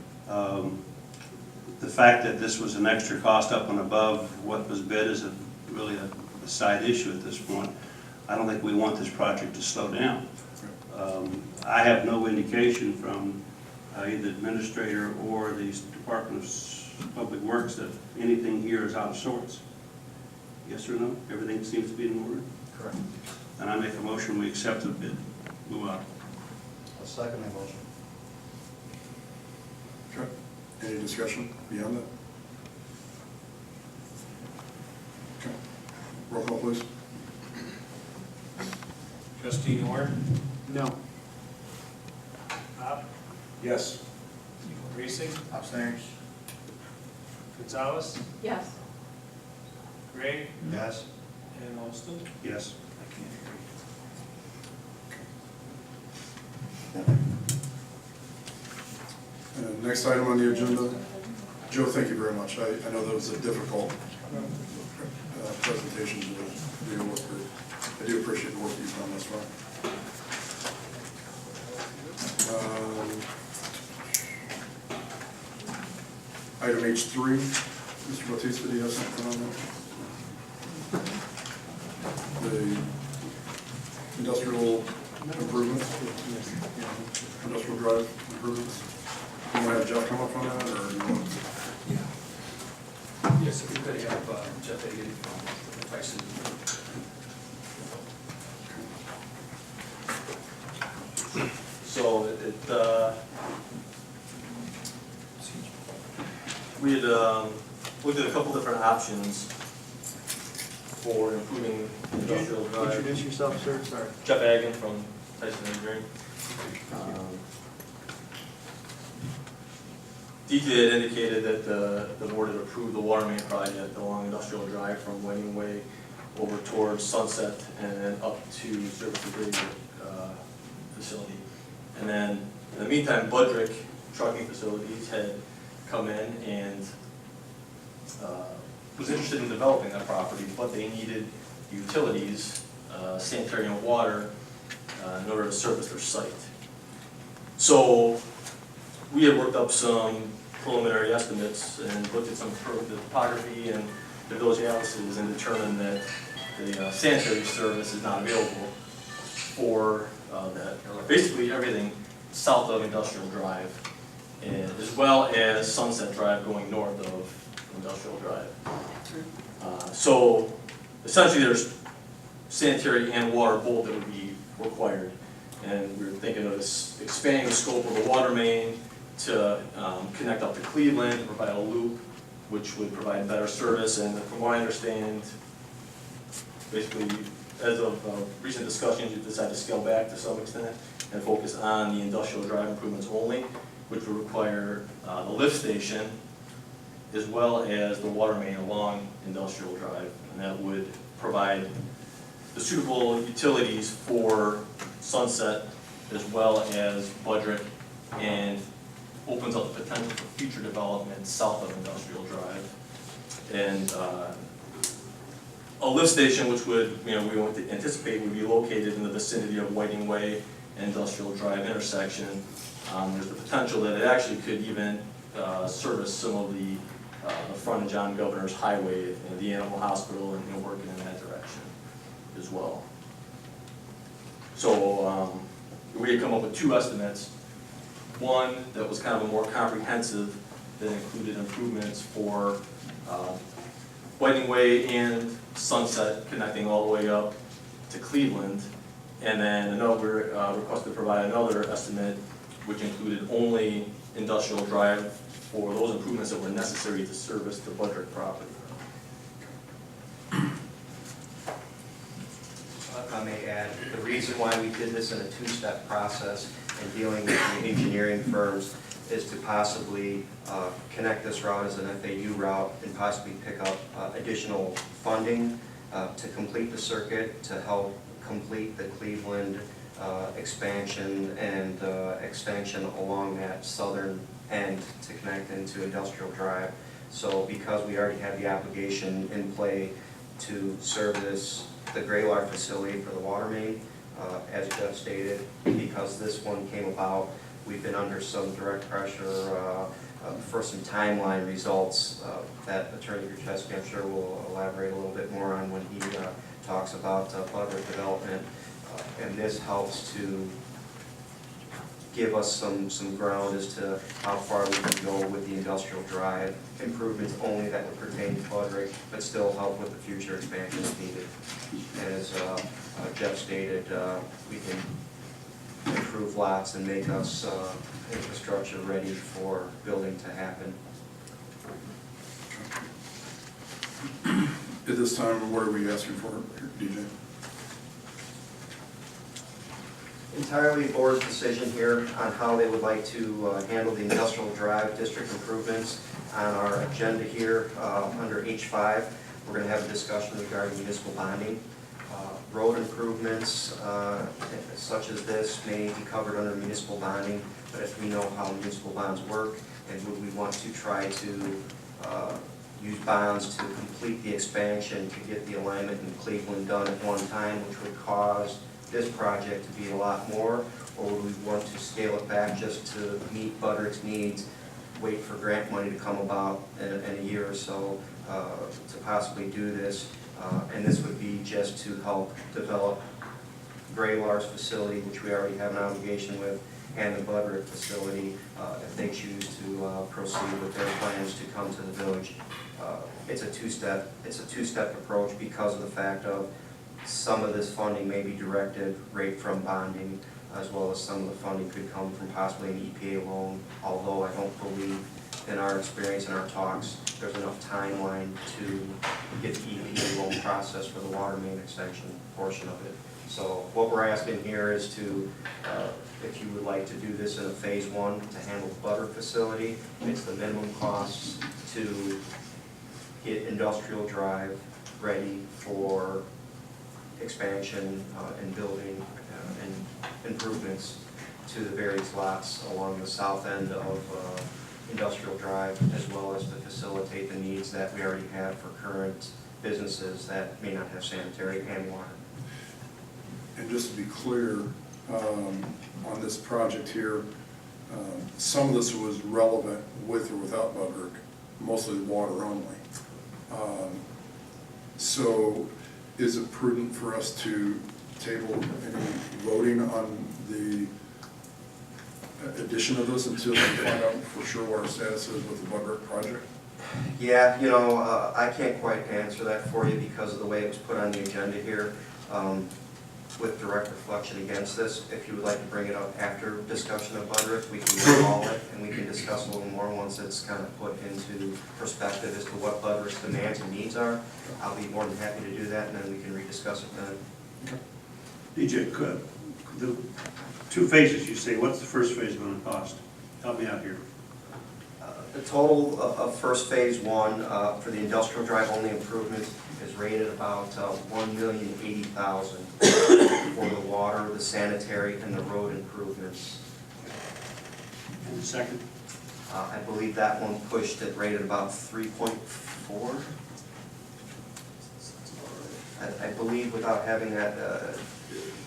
The fact that this was an extra cost up and above what was bid is really a side issue at this point. I don't think we want this project to slow down. I have no indication from either the administrator or the Department of Public Works that anything here is out of sorts. Yes or no? Everything seems to be in order? Correct. And I make a motion, we accept the bid. Move on. I'll second that motion. Okay. Any discussion beyond that? Okay. Roll call, please. Trustee Horn, No. Pop, Yes. Raisik, Abstain. Gonzalez, Yes. Gray, Yes? and Olston. Yes. Next item on the agenda. Joe, thank you very much. I know that was a difficult presentation to deal with, but I do appreciate the work you've done thus far. Item H3, Mr. Bautista, do you have something on that? The industrial improvements, industrial drive improvements. You want to have Jeff come up on that, or you want? Yes, if we could have Jeff Hagan from Tyson. So we had looked at a couple different options for improving industrial drive. Introduce yourself, sir, sorry. Jeff Hagan from Tyson Engineering. DT had indicated that the board had approved the water main project along Industrial Drive from Whiting Way over towards Sunset and then up to Service Agreement facility. And then in the meantime, Budrick Trucking Facilities had come in and was interested in developing that property, but they needed utilities, sanitary and water, in order to service their site. So we had worked up some preliminary estimates and looked at some of the topography and the village atlases and determined that the sanitary service is not available for basically everything south of Industrial Drive, and as well as Sunset Drive going north of Industrial Drive. So essentially there's sanitary and water both that would be required. And we were thinking of expanding the scope of the water main to connect up to Cleveland, to provide a loop, which would provide better service. And from what I understand, basically, as of recent discussions, you decided to scale back to some extent and focus on the Industrial Drive improvements only, which would require the lift station as well as the water main along Industrial Drive. And that would provide the suitable utilities for Sunset as well as Budrick, and opens up the potential for future development south of Industrial Drive. And a lift station which would, we would anticipate would be located in the vicinity of Whiting Way and Industrial Drive intersection. There's the potential that it actually could even service some of the frontage on Governor's Highway and the Animal Hospital, and working in that direction as well. So we had come up with two estimates. One that was kind of a more comprehensive, that included improvements for Whiting Way and Sunset, connecting all the way up to Cleveland. And then another request to provide another estimate, which included only Industrial Drive for those improvements that were necessary to service the Budrick property. If I may add, the reason why we did this in a two-step process in dealing with the engineering firms is to possibly connect this route as an FAU route and possibly pick up additional funding to complete the circuit, to help complete the Cleveland expansion and extension along that southern end to connect into Industrial Drive. So because we already have the application in play to service the Graylar facility for the water main, as Jeff stated, because this one came about, we've been under some direct pressure for some timeline results that Attorney Gruszewski, I'm sure, will elaborate a little bit more on when he talks about Budrick development. And this helps to give us some ground as to how far we can go with the Industrial Drive improvements only that would pertain to Budrick, but still help with the future expansion if needed. As Jeff stated, we can improve lots and make us infrastructure ready for building to happen. At this time, what are we asking for, DJ? Entirely board's decision here on how they would like to handle the industrial drive district improvements. On our agenda here, under H5, we're going to have a discussion regarding municipal bonding. Road improvements such as this may be covered under municipal bonding, but if we know how municipal bonds work, and would we want to try to use bonds to complete the expansion to get the alignment in Cleveland done at one time, which would cause this project to be a lot more, or would we want to scale it back just to meet Butterick's needs, wait for grant money to come about in a year or so to possibly do this? And this would be just to help develop Graylar's facility, which we already have an obligation with, and the Butterick facility, if they choose to proceed with their plans to come to the village. It's a two-step approach because of the fact of some of this funding may be directed right from bonding, as well as some of the funding could come from possibly an EPA loan, although I don't believe, in our experience in our talks, there's enough timeline to get the EPA loan process for the water main extension portion of it. So what we're asking here is to, if you would like to do this in a phase one to handle the butter facility, it's the minimum costs to get industrial drive ready for expansion and building and improvements to the various lots along the south end of Industrial Drive, as well as to facilitate the needs that we already have for current businesses that may not have sanitary and water. And just to be clear, on this project here, some of this was relevant with or without Butterick, mostly water only. So is it prudent for us to table any voting on the addition of this until we find out for sure what our status is with the Butterick project? Yeah, you know, I can't quite answer that for you because of the way it was put on the agenda here. With direct reflection against this, if you would like to bring it up after discussion of Butterick, we can recall it and we can discuss a little more once it's kind of put into perspective as to what Butterick's demands and needs are. I'll be more than happy to do that, and then we can rediscuss it then. DJ, could the two phases you say, what's the first phase going to cost? Help me out here. The total of first phase one for the industrial drive only improvements is rated about $1,080,000 for the water, the sanitary, and the road improvements. And the second? I believe that one pushed it rated about 3.4. I believe without having that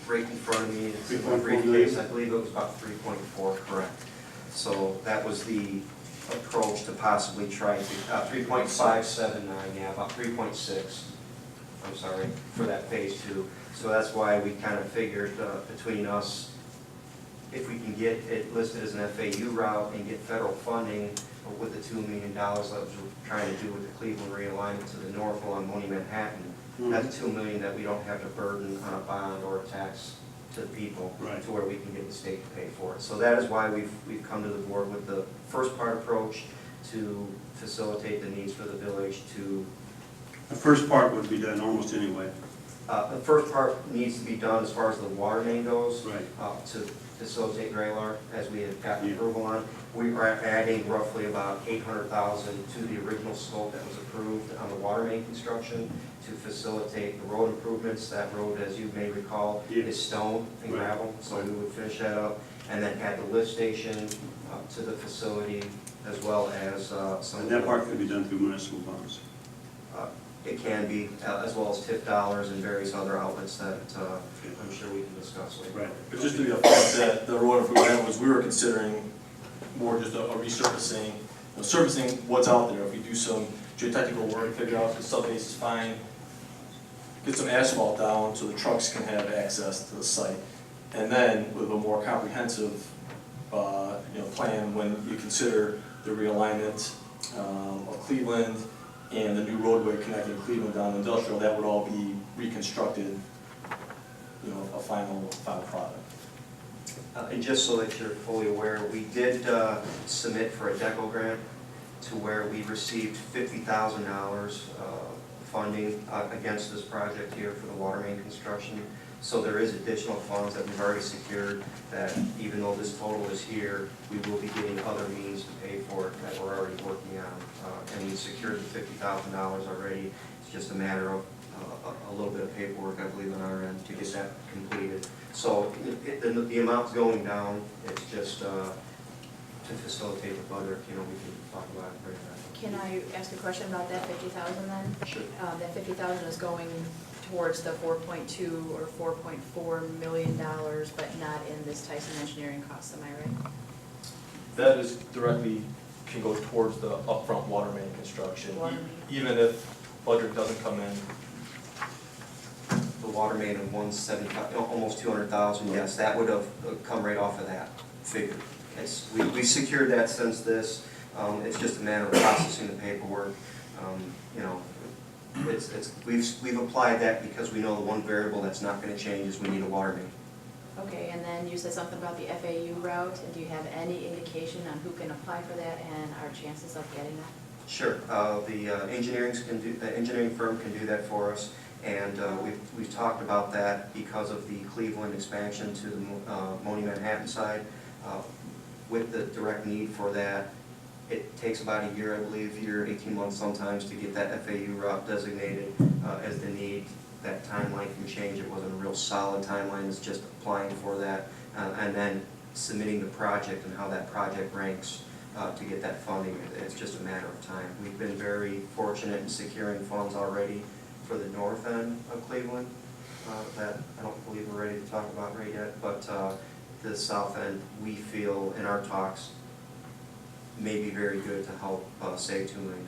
rate in front of me, it's in my briefcase, I believe it was about 3.4, correct. So that was the approach to possibly try to, 3.579, yeah, about 3.6, I'm sorry, for that phase two. So that's why we kind of figured between us, if we can get it listed as an FAU route and get federal funding with the $2 million that we're trying to do with the Cleveland realignment to the north along Monee, Manhattan, that's $2 million that we don't have to burden on a bond or a tax to the people, right, to where we can get the state to pay for it. So that is why we've come to the board with the first part approach to facilitate the needs for the village to... The first part would be done almost anyway. The first part needs to be done as far as the water main goes, right, to facilitate Graylar, as we had gotten approval on. We are adding roughly about $800,000 to the original scope that was approved on the water main construction to facilitate the road improvements. That road, as you may recall, is stone and gravel, so we would finish that up and then add the lift station to the facility, as well as some. And that part could be done through municipal bonds. It can be, as well as TIF dollars and various other outlets that I'm sure we can discuss later. Right. But just to be upfront, that the road improvement was, we were considering more just a resurfacing, surfacing what's out there. If we do some geotechnical work, figure out if the subbase is fine, get some asphalt down so the trucks can have access to the site. And then with a more comprehensive plan when you consider the realignment of Cleveland and the new roadway connecting Cleveland down to Industrial, that would all be reconstructed, a final product. And just so that you're fully aware, we did submit for a DECO grant to where we received $50,000 funding against this project here for the water main construction. So there is additional funds that we've already secured that even though this total is here, we will be getting other means to pay for it that we're already working on. And we secured the $50,000 already. It's just a matter of a little bit of paperwork, I believe, on our end to get that completed. So the amount's going down, it's just to facilitate the budget, you know, we can talk about it right now. Can I ask a question about that 50,000 then? Sure. That 50,000 is going towards the 4.2 or 4.4 million dollars, but not in this Tyson engineering cost, am I right? That is directly, can go towards the upfront water main construction. Water main. Even if budget doesn't come in. The water main of 175, almost 200,000, yes, that would have come right off of that figure. We secured that since this, it's just a matter of processing the paperwork. You know, we've applied that because we know the one variable that's not going to change is we need a water main. Okay, and then you said something about the FAU route, and do you have any indication on who can apply for that and our chances of getting that? Sure, the engineering firm can do that for us, and we've talked about that because of the Cleveland expansion to the Monee Manhattan side. With the direct need for that, it takes about a year, I believe, 18 months sometimes to get that FAU route designated as the need. That timeline can change. It wasn't a real solid timeline, it's just applying for that and then submitting the project and how that project ranks to get that funding. It's just a matter of time. We've been very fortunate in securing funds already for the north end of Cleveland that I don't believe we're ready to talk about right yet, but the south end, we feel in our talks may be very good to help save $2 million.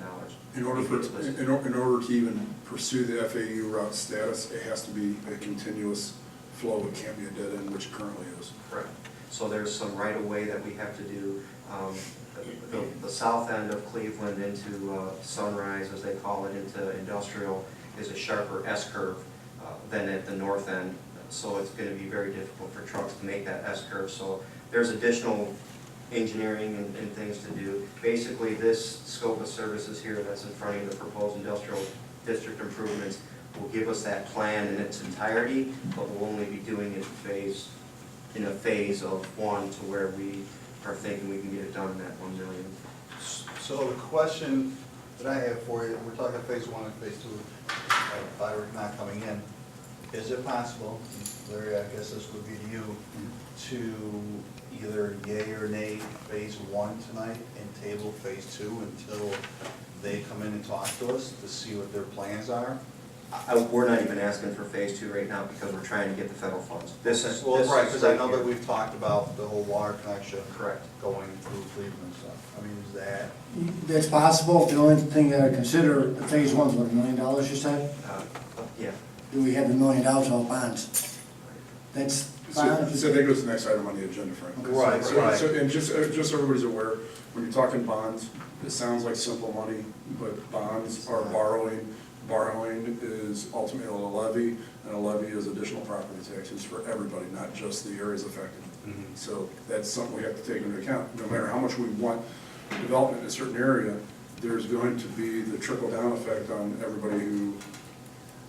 In order to even pursue the FAU route status, it has to be a continuous flow. It can't be a dead end, which it currently is. Correct. So there's some right of way that we have to do. The south end of Cleveland into Sunrise, as they call it, into industrial, is a sharper S-curve than at the north end. So it's going to be very difficult for trucks to make that S-curve. So there's additional engineering and things to do. Basically, this scope of services here that's in front of you, the proposed industrial district improvements, will give us that plan in its entirety, but we'll only be doing it in a phase of one to where we are thinking we can get it done in that 1 million. So the question that I have for you, we're talking phase one and phase two, fiber not coming in. Is it possible, Larry, I guess this would be to you, to either yay or nay phase one tonight and table phase two until they come in and talk to us to see what their plans are? We're not even asking for phase two right now because we're trying to get the federal funds. Well, right, because I know that we've talked about the whole water connection. Correct. Going through Cleveland and stuff. I mean, is that? That's possible. The only thing that I consider, phase one's what, $1 million you said? Yeah. Do we have $1 million on bonds? That's So that goes to the next item on the agenda, Frank. Right, right. So, and just so everybody's aware, when you're talking bonds, it sounds like simple money, but bonds are borrowing. Borrowing is ultimately a levy, and a levy is additional property taxes for everybody, not just the areas affected. So that's something we have to take into account. No matter how much we want development in a certain area, there's going to be the trickle-down effect on everybody who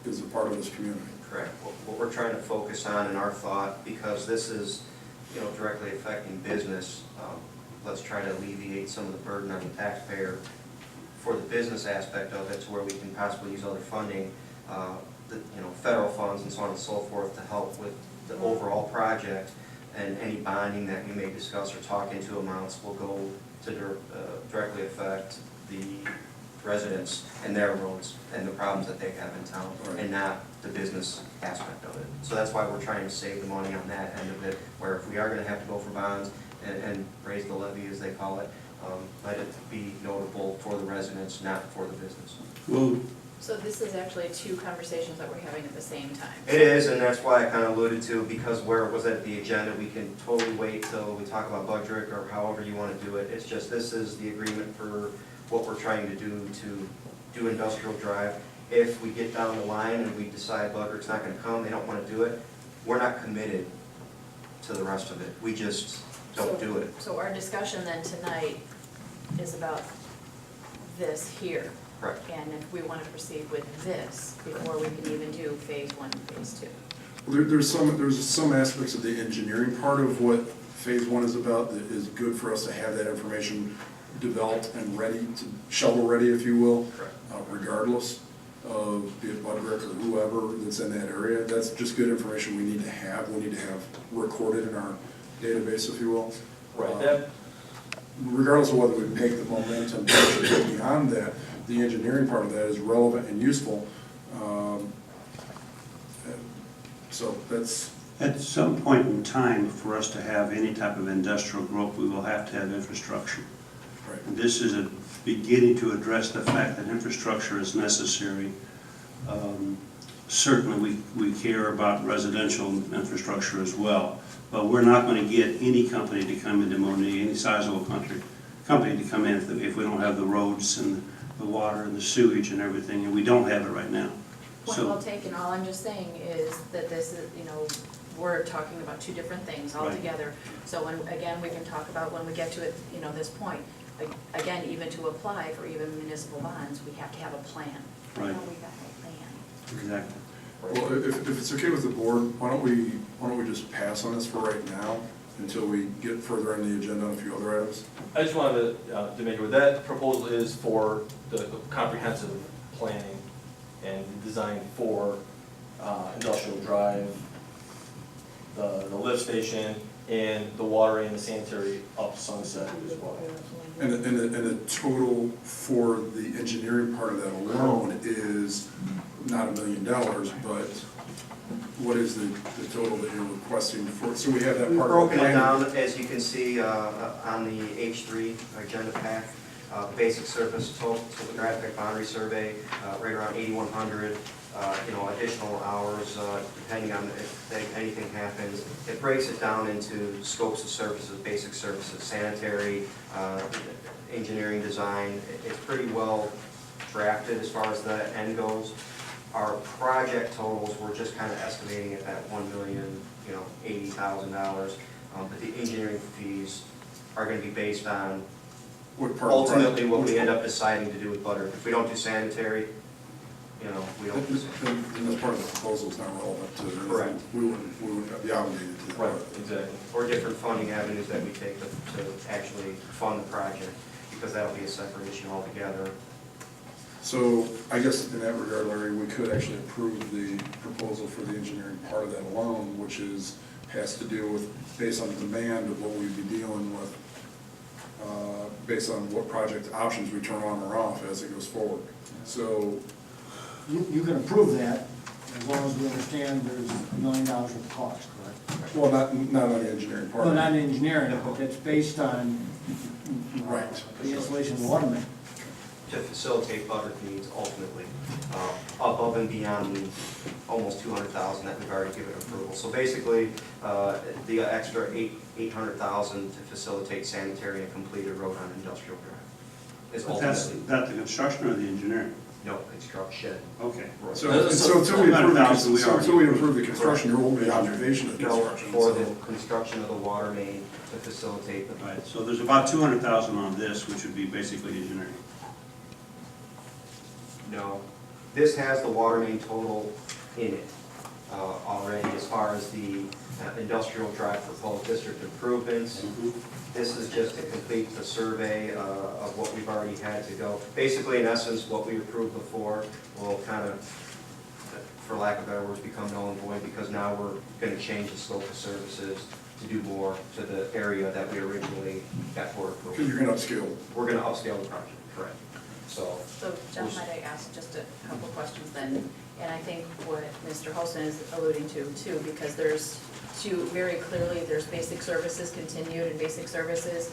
is a part of this community. Correct. What we're trying to focus on in our thought, because this is, you know, directly affecting business, let's try to alleviate some of the burden on the taxpayer for the business aspect of it, to where we can possibly use other funding, federal funds and so on and so forth to help with the overall project, and any bonding that we may discuss or talk into amounts will go to directly affect the residents and their roads and the problems that they have in town, and not the business aspect of it. So that's why we're trying to save the money on that end of it, where if we are going to have to go for bonds and raise the levy, as they call it, let it be notable for the residents, not for the business. Well, So this is actually two conversations that we're having at the same time. It is, and that's why I kind of alluded to, because where it was at the agenda, we can totally wait till we talk about budget or however you want to do it. It's just, this is the agreement for what we're trying to do industrial drive. If we get down the line and we decide Budrick's not going to come, they don't want to do it, we're not committed to the rest of it. We just don't do it. So our discussion then tonight is about this here. Correct. And if we want to proceed with this before we can even do phase one and phase two. Well, there's some aspects of the engineering part of what phase one is about that is good for us to have that information developed and ready, to shovel ready, if you will. Correct. Regardless of, be it Budrick or whoever that's in that area. That's just good information we need to have. We need to have recorded in our database, if you will. Right, that, Regardless of whether we make the momentum push it beyond that, the engineering part of that is relevant and useful. So that's, At some point in time, for us to have any type of industrial growth, we will have to have infrastructure. right. And this is a beginning to address the fact that infrastructure is necessary. Certainly, we care about residential infrastructure as well, but we're not going to get any company to come into Monee, any sizable company to come in if we don't have the roads and the water and the sewage and everything, and we don't have it right now. Point So, well taken. All I'm just saying is that this is, we're talking about two different things Right. altogether. So when, again, we can talk about when we get to it, this point. Again, even to apply for even municipal bonds, we have to have a plan. Right. No, we got no plan. exactly. Well, if it's okay with the board, why don't we just pass on this for right now until we get further on the agenda on a few other items? I just wanted to make it, that proposal is for the comprehensive planning and design for industrial drive, the lift station, and the water and the sanitary up Sunset as well. And the total for the engineering part of that alone is not $1 million, but what is the total that you're requesting for, so we have that We've part of broken the it plan? down, as you can see, on the H3 agenda pack. Basic surface topographic boundary survey, right around 8,100. Additional hours, depending on if anything happens. It breaks it down into scopes of services, basic services, sanitary, engineering design. It's pretty well drafted as far as the end goes. Our project totals, we're just kind of estimating at that $1,080,000. But the engineering fees are going to be based on What part of the ultimately project? what we end up deciding to do with Butter. If we don't do sanitary, we don't do sanitary. Then this part of the proposal is not relevant to. Correct. We wouldn't be obligated to that. Right, exactly. Or different funding avenues that we take to actually fund the project, because that'll be a separate issue altogether. So I guess in that regard, Larry, we could actually approve the proposal for the engineering part of that alone, which has to do with, based on the demand of what we'd be dealing with, based on what project options we turn on or off as it goes forward. So, You can approve that as long as we understand there's $1 million worth of cost, correct? well, not on the engineering part. Well, not engineering, but it's based on Right. the installation of the water main. To facilitate Butter needs ultimately, above and beyond the almost $200,000 that we've already given approval. So basically, the extra $800,000 to facilitate sanitary and completed road on Industrial Drive is But that's ultimately, not the construction or the engineering? no, construction. Okay. So until we About approve, 1,000 we already until we approve the construction, there won't be observation of No, construction. for so- the construction of the water main to facilitate the, Right, so there's about 200,000 on this, which would be basically engineering. no. This has the water main total in it already as far as the Industrial Drive proposed district improvements. This is just to complete the survey of what we've already had to go. Basically, in essence, what we approved before will kind of, for lack of better words, become null and void, because now we're going to change the scope of services to do more to the area that we originally got for approval. Because you're gonna upscale. We're going to upscale the project, correct. So, So, Jeff, might I ask just a couple questions then? And I think what Mr. Holston is alluding to too, because there's very clearly, there's basic services continued and basic services,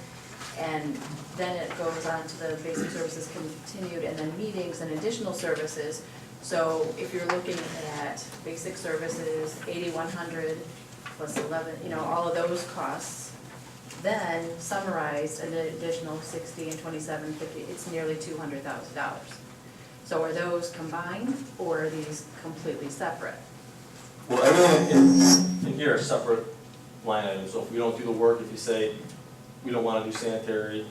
and then it goes on to the basic services continued, and then meetings and additional services. So if you're looking at basic services, 8,100 plus 11, all of those costs, then summarized an additional 60 and 2750, it's nearly $200,000. So are those combined, or are these completely separate? Well, everything in here are separate line item. So if we don't do the work, if you say, we don't want to do sanitary,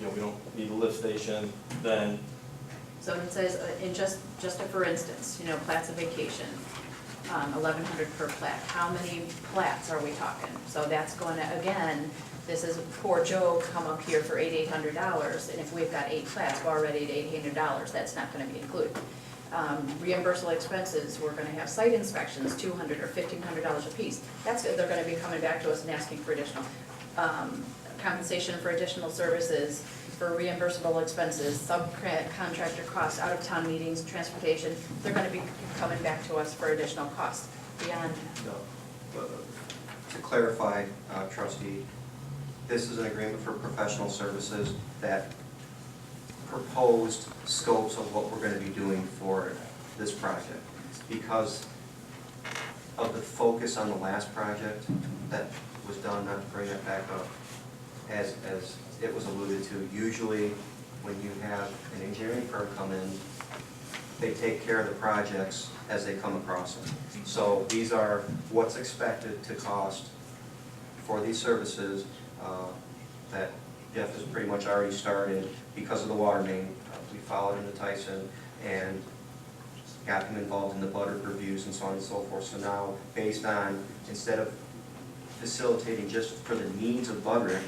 we don't need a lift station, then So it says, in just a for instance, plats of vacation, 1,100 per plat. How many plats are we talking? So that's going to, again, this is poor Joe come up here for $8,800, and if we've got 8 plats, we're already at $800, that's not going to be included. Reimbursable expenses, we're going to have site inspections, $200 or $1,500 a piece. They're going to be coming back to us and asking for additional compensation for additional services, for reimbursable expenses, subcontractor costs, out-of-town meetings, transportation. They're going to be coming back to us for additional costs beyond. To clarify, trustee, this is an agreement for professional services that proposed scopes of what we're going to be doing for this project. Because of the focus on the last project that was done, not to bring that back up, as it was alluded to, usually when you have an engineering firm come in, they take care of the projects as they come across them. So these are what's expected to cost for these services that Jeff has pretty much already started because of the water main. We followed into Tyson and got him involved in the budget reviews and so on and so forth. So now, based on, instead of facilitating just for the needs of Budrick,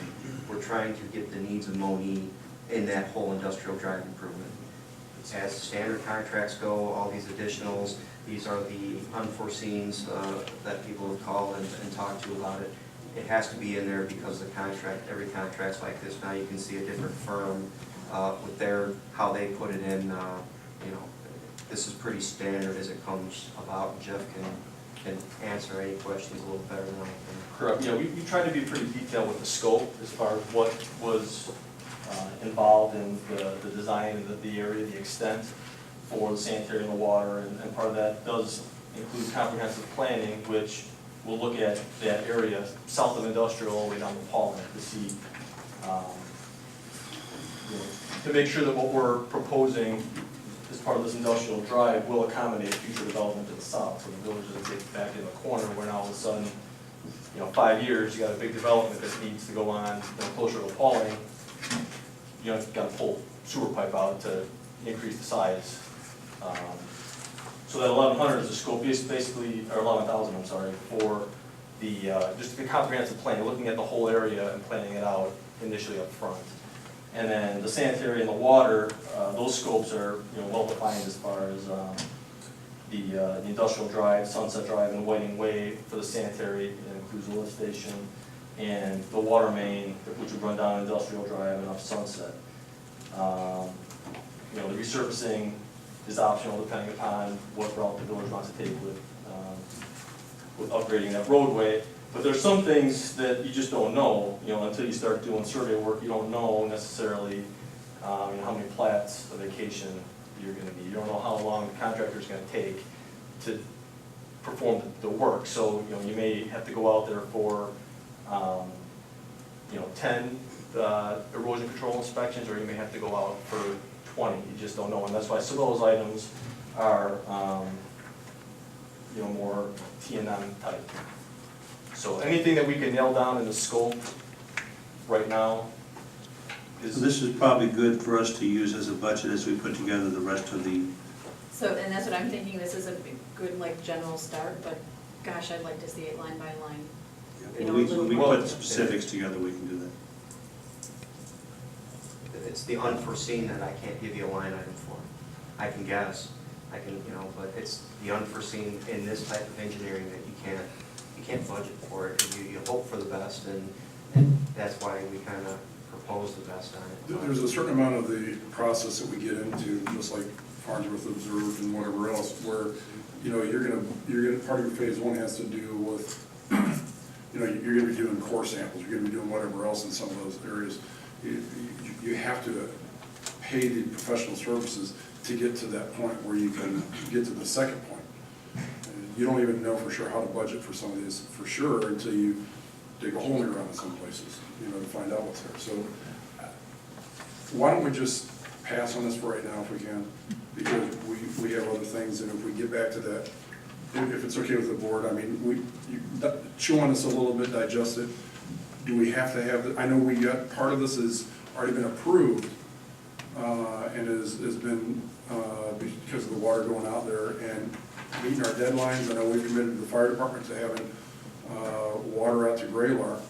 we're trying to get the needs of Monee in that whole industrial drive improvement. As standard contracts go, all these additionals, these are the unforeseens that people have called and talked to about it. It has to be in there because the contract, every contract's like this. Now you can see a different firm with how they put it in. This is pretty standard as it comes about. Jeff can answer any questions a little better than I can. correct. We tried to be pretty detailed with the scope as far as what was involved in the design of the area, the extent for the sanitary and the water, and part of that does include comprehensive planning, which will look at that area south of industrial all the way down to Paulding to see, to make sure that what we're proposing as part of this industrial drive will accommodate future development to the south. So the village doesn't get back in the corner where now all of a sudden, 5 years, you got a big development that needs to go on closer to Paulding. You've got to pull sewer pipe out to increase the size. So that 1,100 is the scope, basically, or 11,000, I'm sorry, for the just the comprehensive plan, looking at the whole area and planning it out initially up front. And then the sanitary and the water, those scopes are well defined as far as the industrial drive, Sunset Drive, and Whiting Way for the sanitary. It includes the lift station and the water main, which would run down Industrial Drive and up Sunset. The resurfacing is optional depending upon what route the village wants to take with upgrading that roadway. But there's some things that you just don't know, until you start doing survey work. You don't know necessarily how many plats of vacation you're going to need. You don't know how long the contractor's going to take to perform the work. So you may have to go out there for 10 erosion control inspections, or you may have to go out for 20. You just don't know, and that's why some of those items are more T&M type. So anything that we can nail down in the scope right now is. So this is probably good for us to use as a budget as we put together the rest of the. So, and that's what I'm thinking, this is a good, general start, but gosh, I'd like to see it line by line. When we put specifics together, we can do that. It's the unforeseen that I can't give you a line item for. I can guess, but it's the unforeseen in this type of engineering that you can't budget for it. You hope for the best, and that's why we kind of propose the best on it. There's a certain amount of the process that we get into, just like Farnsworth Observed and whatever else, where, you're gonna, part of your phase one has to do with, you're gonna be doing core samples, you're gonna be doing whatever else in some of those areas. You have to pay the professional services to get to that point where you can get to the second point. You don't even know for sure how to budget for some of these for sure until you dig a hole in the ground in some places, to find out what's there. So why don't we just pass on this for right now if we can? Because we have other things, and if we get back to that if it's okay with the board, I mean, chew on this a little bit, digest it. Do we have to have, I know we got, part of this has already been approved, and has been, because of the water going out there and meeting our deadlines. I know we've committed to the fire department to having, water out to Graylar.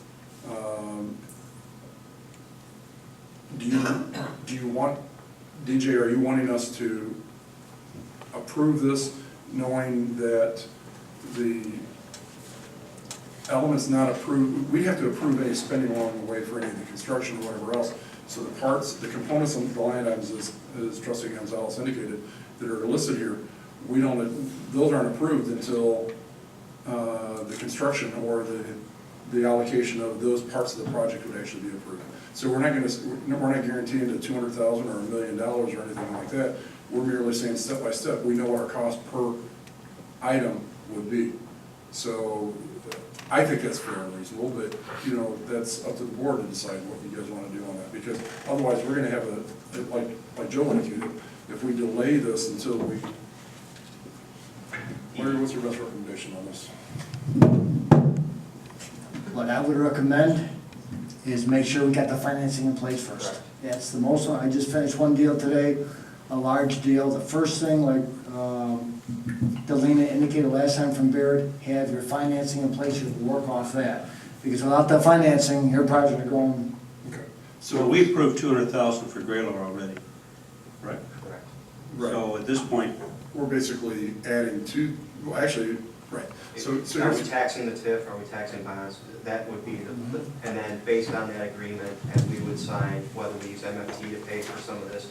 Do you want, DJ, are you wanting us to approve this knowing that the elements not approved, we have to approve any spending along the way for any of the construction or whatever else. So the parts, the components on the line items, as Trustee Gonzalez indicated, that are listed here, we don't, those aren't approved until the construction or the allocation of those parts of the project would actually be approved. So we're not guaranteeing the $200,000 or $1 million or anything like that. We're merely saying step by step, we know what our cost per item would be. So I think that's fair and reasonable, but, you know, that's up to the board to decide what you guys want to do on that, because otherwise we're gonna have like Joe indicated, if we delay this until we, Larry, what's your best recommendation on this? What I would recommend is make sure we got the financing in place first. That's the most, I just finished one deal today, a large deal. The first thing, like Delina indicated last time from Baird, have your financing in place, you work off that. Because without the financing, your project are going. Okay. So we approved 200,000 for Graylar already, right? Correct. Right. So at this point, We're basically adding to, well, actually, right. So Are we here's, taxing the TIF, are we taxing bonds? That would be the, and then based on that agreement, and we would sign, whether we use MFT to pay for some of this,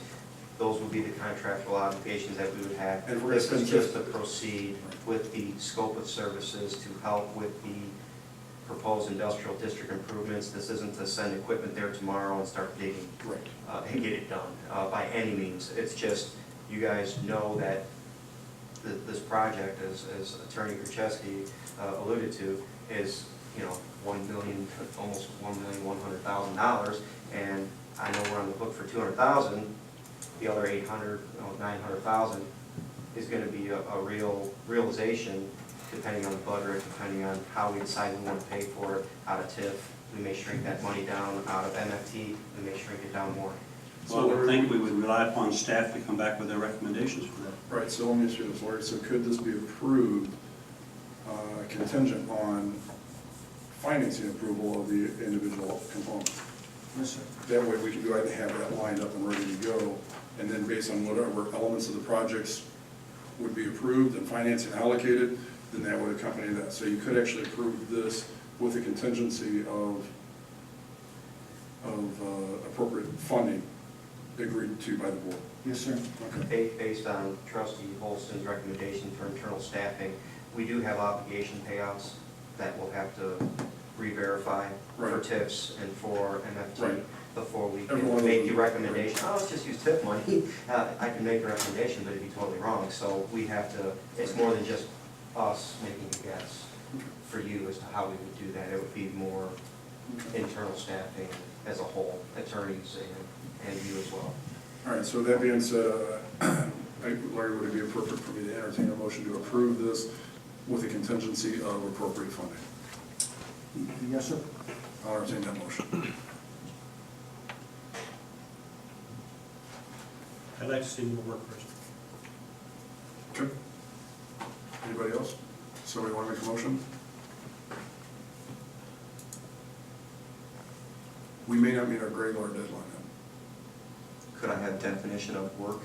those would be the contractual obligations that we would have. And we're gonna This spend is just to proceed with the scope of services to help with the proposed industrial district improvements. This isn't to send equipment there tomorrow and start digging right. and get it done by any means. It's just, you guys know that this project, as Attorney Krzyzewski alluded to, is, you know, $1 million, almost $1,100,000, and I know we're on the hook for $200,000. The other 800, 900,000 is going to be a real realization, depending on the budget, depending on how we decide we want to pay for it. Out of TIF, we may shrink that money down. Out of MFT, we may shrink it down more. well, I would think we would rely upon staff to come back with their recommendations for that. Right, so let me ask you this, Larry, so could this be approved contingent on financing approval of the individual components? Yes, sir. That way we can go ahead and have that lined up and ready to go, and then based on whatever elements of the projects would be approved and financing allocated, then that would accompany that. So you could actually approve this with a contingency of appropriate funding agreed to by the board. Yes, sir. Okay. Based on Trustee Holston's recommendation for internal staffing, we do have obligation payouts that we'll have to re-verify for Right. TIFs and for MFT Right. before we Everyone can make will- the recommendation. Oh, let's just use TIF money. I can make a recommendation, but it'd be totally wrong. So we have to, it's more than just us making a guess for you as to how we would do that. It would be more internal staffing as a whole, attorneys and you as well. All right, so that being said, Larry, would it be appropriate for me to entertain a motion to approve this with a contingency of appropriate funding? Yes, sir. I'll entertain that motion. I'd like to see more work first. Okay. Anybody else? Somebody want to make a motion? We may not meet our Graylar deadline then. Could I have definition of work?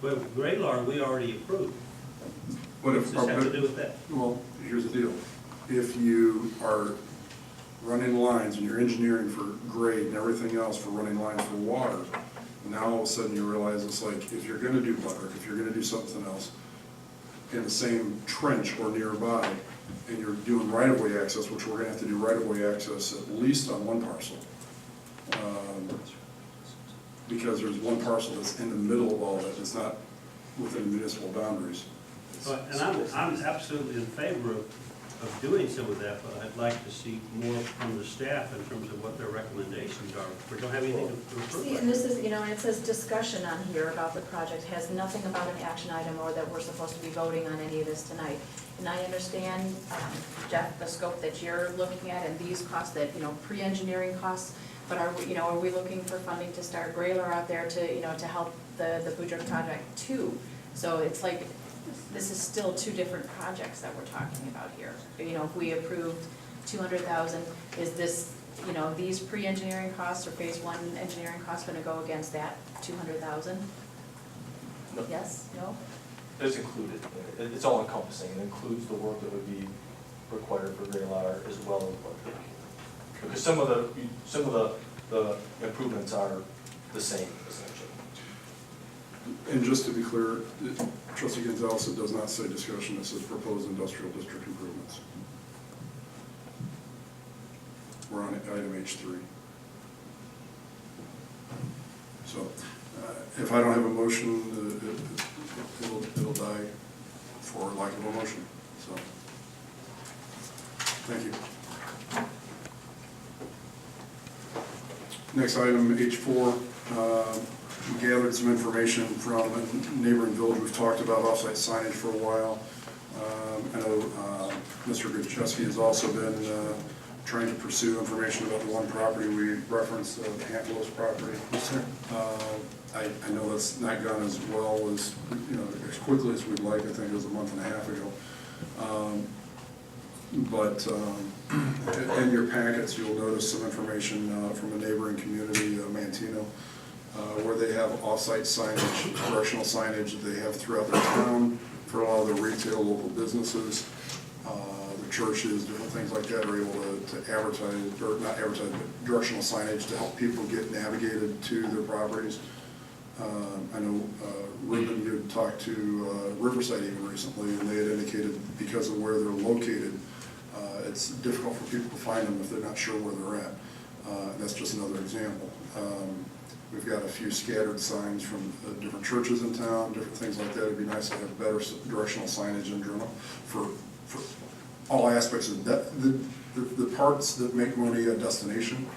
Well, Graylar, we already approved. What What's if, this have to do with that? well, here's the deal. If you are running lines and you're engineering for grade and everything else for running lines for water, now all of a sudden you realize it's like, if you're gonna do Buttrick, if you're gonna do something else in the same trench or nearby, and you're doing right-of-way access, which we're gonna have to do right-of-way access at least on one parcel. Because there's one parcel that's in the middle of all that, it's not within the municipal boundaries. And I'm absolutely in favor of of doing some of that, but I'd like to see more from the staff in terms of what their recommendations are. We don't have anything to approve. See, and this is, you know, and it says discussion on here about the project, has nothing about an action item or that we're supposed to be voting on any of this tonight. And I understand, Jeff, the scope that you're looking at and these costs that, you know, pre-engineering costs, but are we, you know, are we looking for funding to start Grayler out there to, you know, to help the Boudreaux project too? So it's like, this is still two different projects that we're talking about here. You know, if we approved 200,000, is this, you know, these pre-engineering costs or phase one engineering costs gonna go against that 200,000? No. Yes, no? It's included, it's all encompassing, it includes the work that would be required for Graylar as well as what they because some of the improvements are the same essentially. And just to be clear, trustee Gonzalez, it does not say discussion, it says proposed industrial district improvements. We're on item H3. So, if I don't have a motion, it'll die for lack of a motion, so. Thank you. Next item, H4, we gathered some information from a neighboring village. We've talked about offsite signage for a while. I know Mr. Gutschewski has also been trying to pursue information about the one property we referenced, the Hamplos property. I know that's not gone as well as, you know, as quickly as we'd like. I think it was a month and a half ago. But in your packets, you'll notice some information from a neighboring community, Mantino, where they have off-site signage, directional signage that they have throughout their town for a lot of the retail, local businesses, the churches, different things like that are able to advertise, or not advertise, but directional signage to help people get navigated to their properties. I know Ruben, you had talked to Riverside even recently, and they had indicated because of where they're located, it's difficult for people to find them if they're not sure where they're at. That's just another example. We've got a few scattered signs from different churches in town, different things like that. It'd be nice to have better directional signage in general for all aspects of that. The parts that make Monee a destination,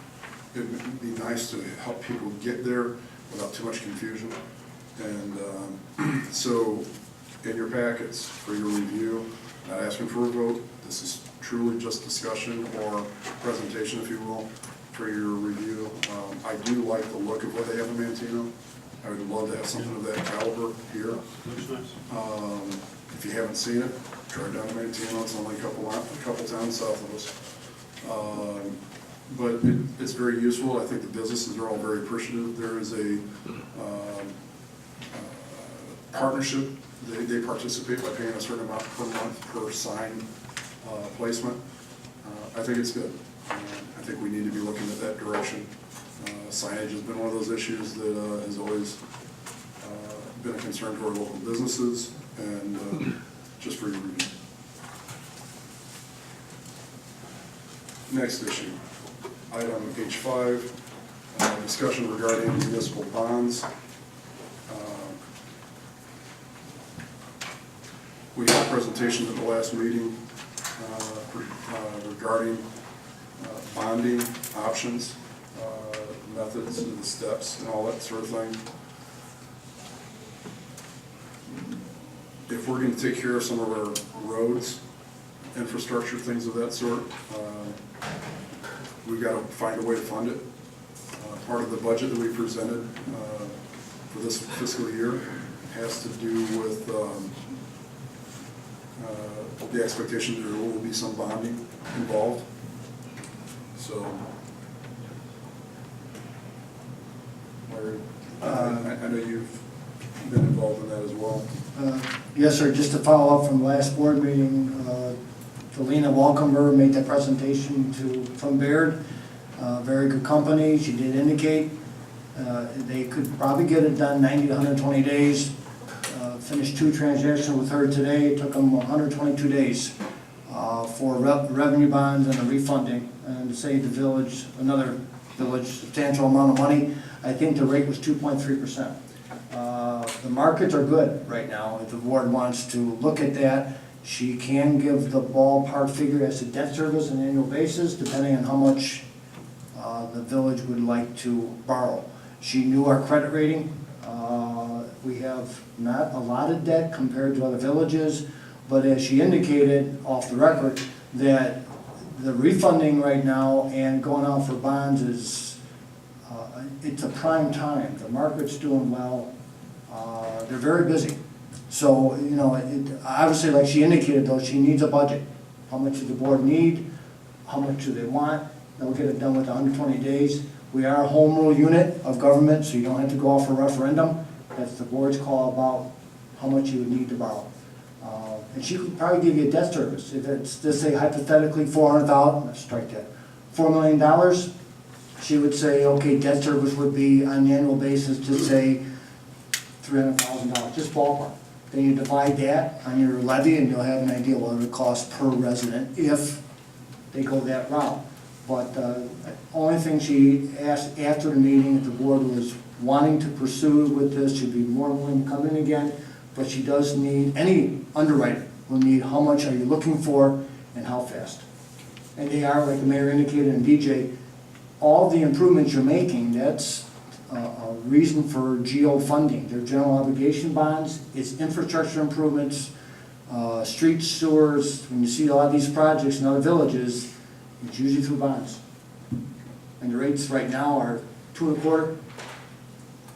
it'd be nice to help people get there without too much confusion. And so in your packets for your review, not asking for a vote, this is truly just discussion or presentation, if you will, for your review. I do like the look of what they have in Mantino. I would love to have something of that caliber here. Looks nice. If you haven't seen it, drive down to Mantino, it's only a couple towns south of us. But it's very useful. I think the businesses are all very appreciative. There is a partnership. They participate by paying a certain amount per month per sign placement. I think it's good. I think we need to be looking at that direction. Signage has been one of those issues that has always been a concern to our local businesses, and just for your review. Next issue, item H5, discussion regarding municipal bonds. We had a presentation at the last meeting regarding bonding options, methods, and the steps, and all that sort of thing. If we're going to take care of some of our roads, infrastructure, things of that sort, we've got to find a way to fund it. Part of the budget that we presented for this fiscal year has to do with the expectation that there will be some bonding involved. So, Larry, I know you've been involved in that as well. Yes, sir, just to follow up from the last board meeting, Felina Walkenberg made that presentation from Baird. Very good company. She did indicate they could probably get it done 90 to 120 days. Finished 2 transactions with her today. It took them 122 days for revenue bonds and a refunding, and to save the village, another village, substantial amount of money. I think the rate was 2.3%. The markets are good right now. If the board wants to look at that, She can give the ballpark figure as to debt service on an annual basis, depending on how much the village would like to borrow. She knew our credit rating. We have not a lot of debt compared to other villages, but as she indicated off the record, that the refunding right now and going out for bonds is, it's a prime time. The market's doing well. They're very busy. So, you know, obviously, like she indicated though, she needs a budget. How much does the board need? How much do they want? They'll get it done within 120 days. We are a home rule unit of government, so you don't have to go out for a referendum. That's the board's call about how much you would need to borrow. And she could probably give you a debt service. If it's, let's say hypothetically, $400,000, let's strike that, $4 million, she would say, okay, debt service would be on an annual basis, just say $300,000, just ballpark. Then you divide that on your levy and you'll have an idea what it would cost per resident if they go that route. But the only thing she asked after the meeting, if the board was wanting to pursue with this, she'd be more willing to come in again, but she does need, any underwriter will need how much are you looking for and how fast. And they are, like the mayor indicated and DJ, all the improvements you're making, that's a reason for GO funding. They're general obligation bonds, it's infrastructure improvements, streets, sewers. When you see a lot of these projects in other villages, it's usually through bonds. And the rates right now are 2 1/4.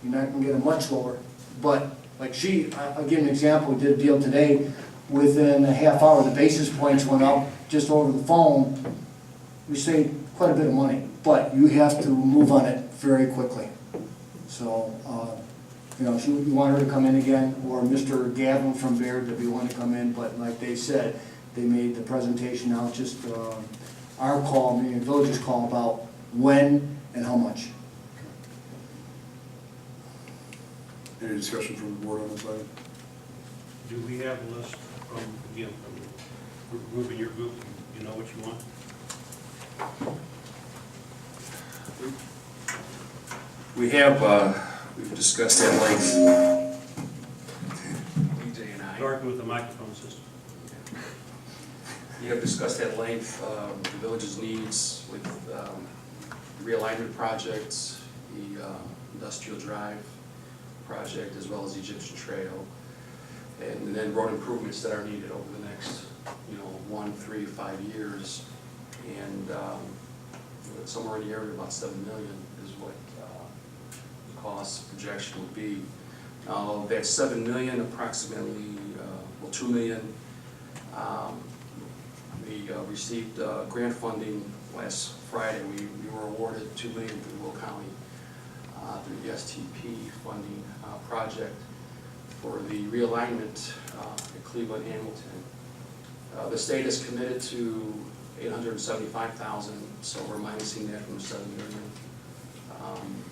You're not gonna get them much lower. But like I'll give an example, we did a deal today, within a half hour, the basis points went up just over the phone. We saved quite a bit of money, but you have to move on it very quickly. So, you know, you want her to come in again, or Mr. Gavin from Baird, if you want to come in, but like they said, they made the presentation now, it's just our call, meaning the village's call about when and how much. Any discussion from the board on this item? Do we have a list from, again, from the group in your group, you know what you want? We have, we've discussed at length, DJ and I. Starting with the microphone system. We have discussed at length the village's needs with realignment projects, the industrial drive project, as well as Egyptian Trail, and then road improvements that are needed over the next, 1, 3, 5 years. And somewhere in the area of about $7 million is what the cost projection would be. Now, that $7 million, approximately, $2 million. We received grant funding last Friday. We were awarded $2 million through Will County through the STP funding project for the realignment at Cleveland Hamilton. The state is committed to $875,000, so we're minusing that from the $7 million.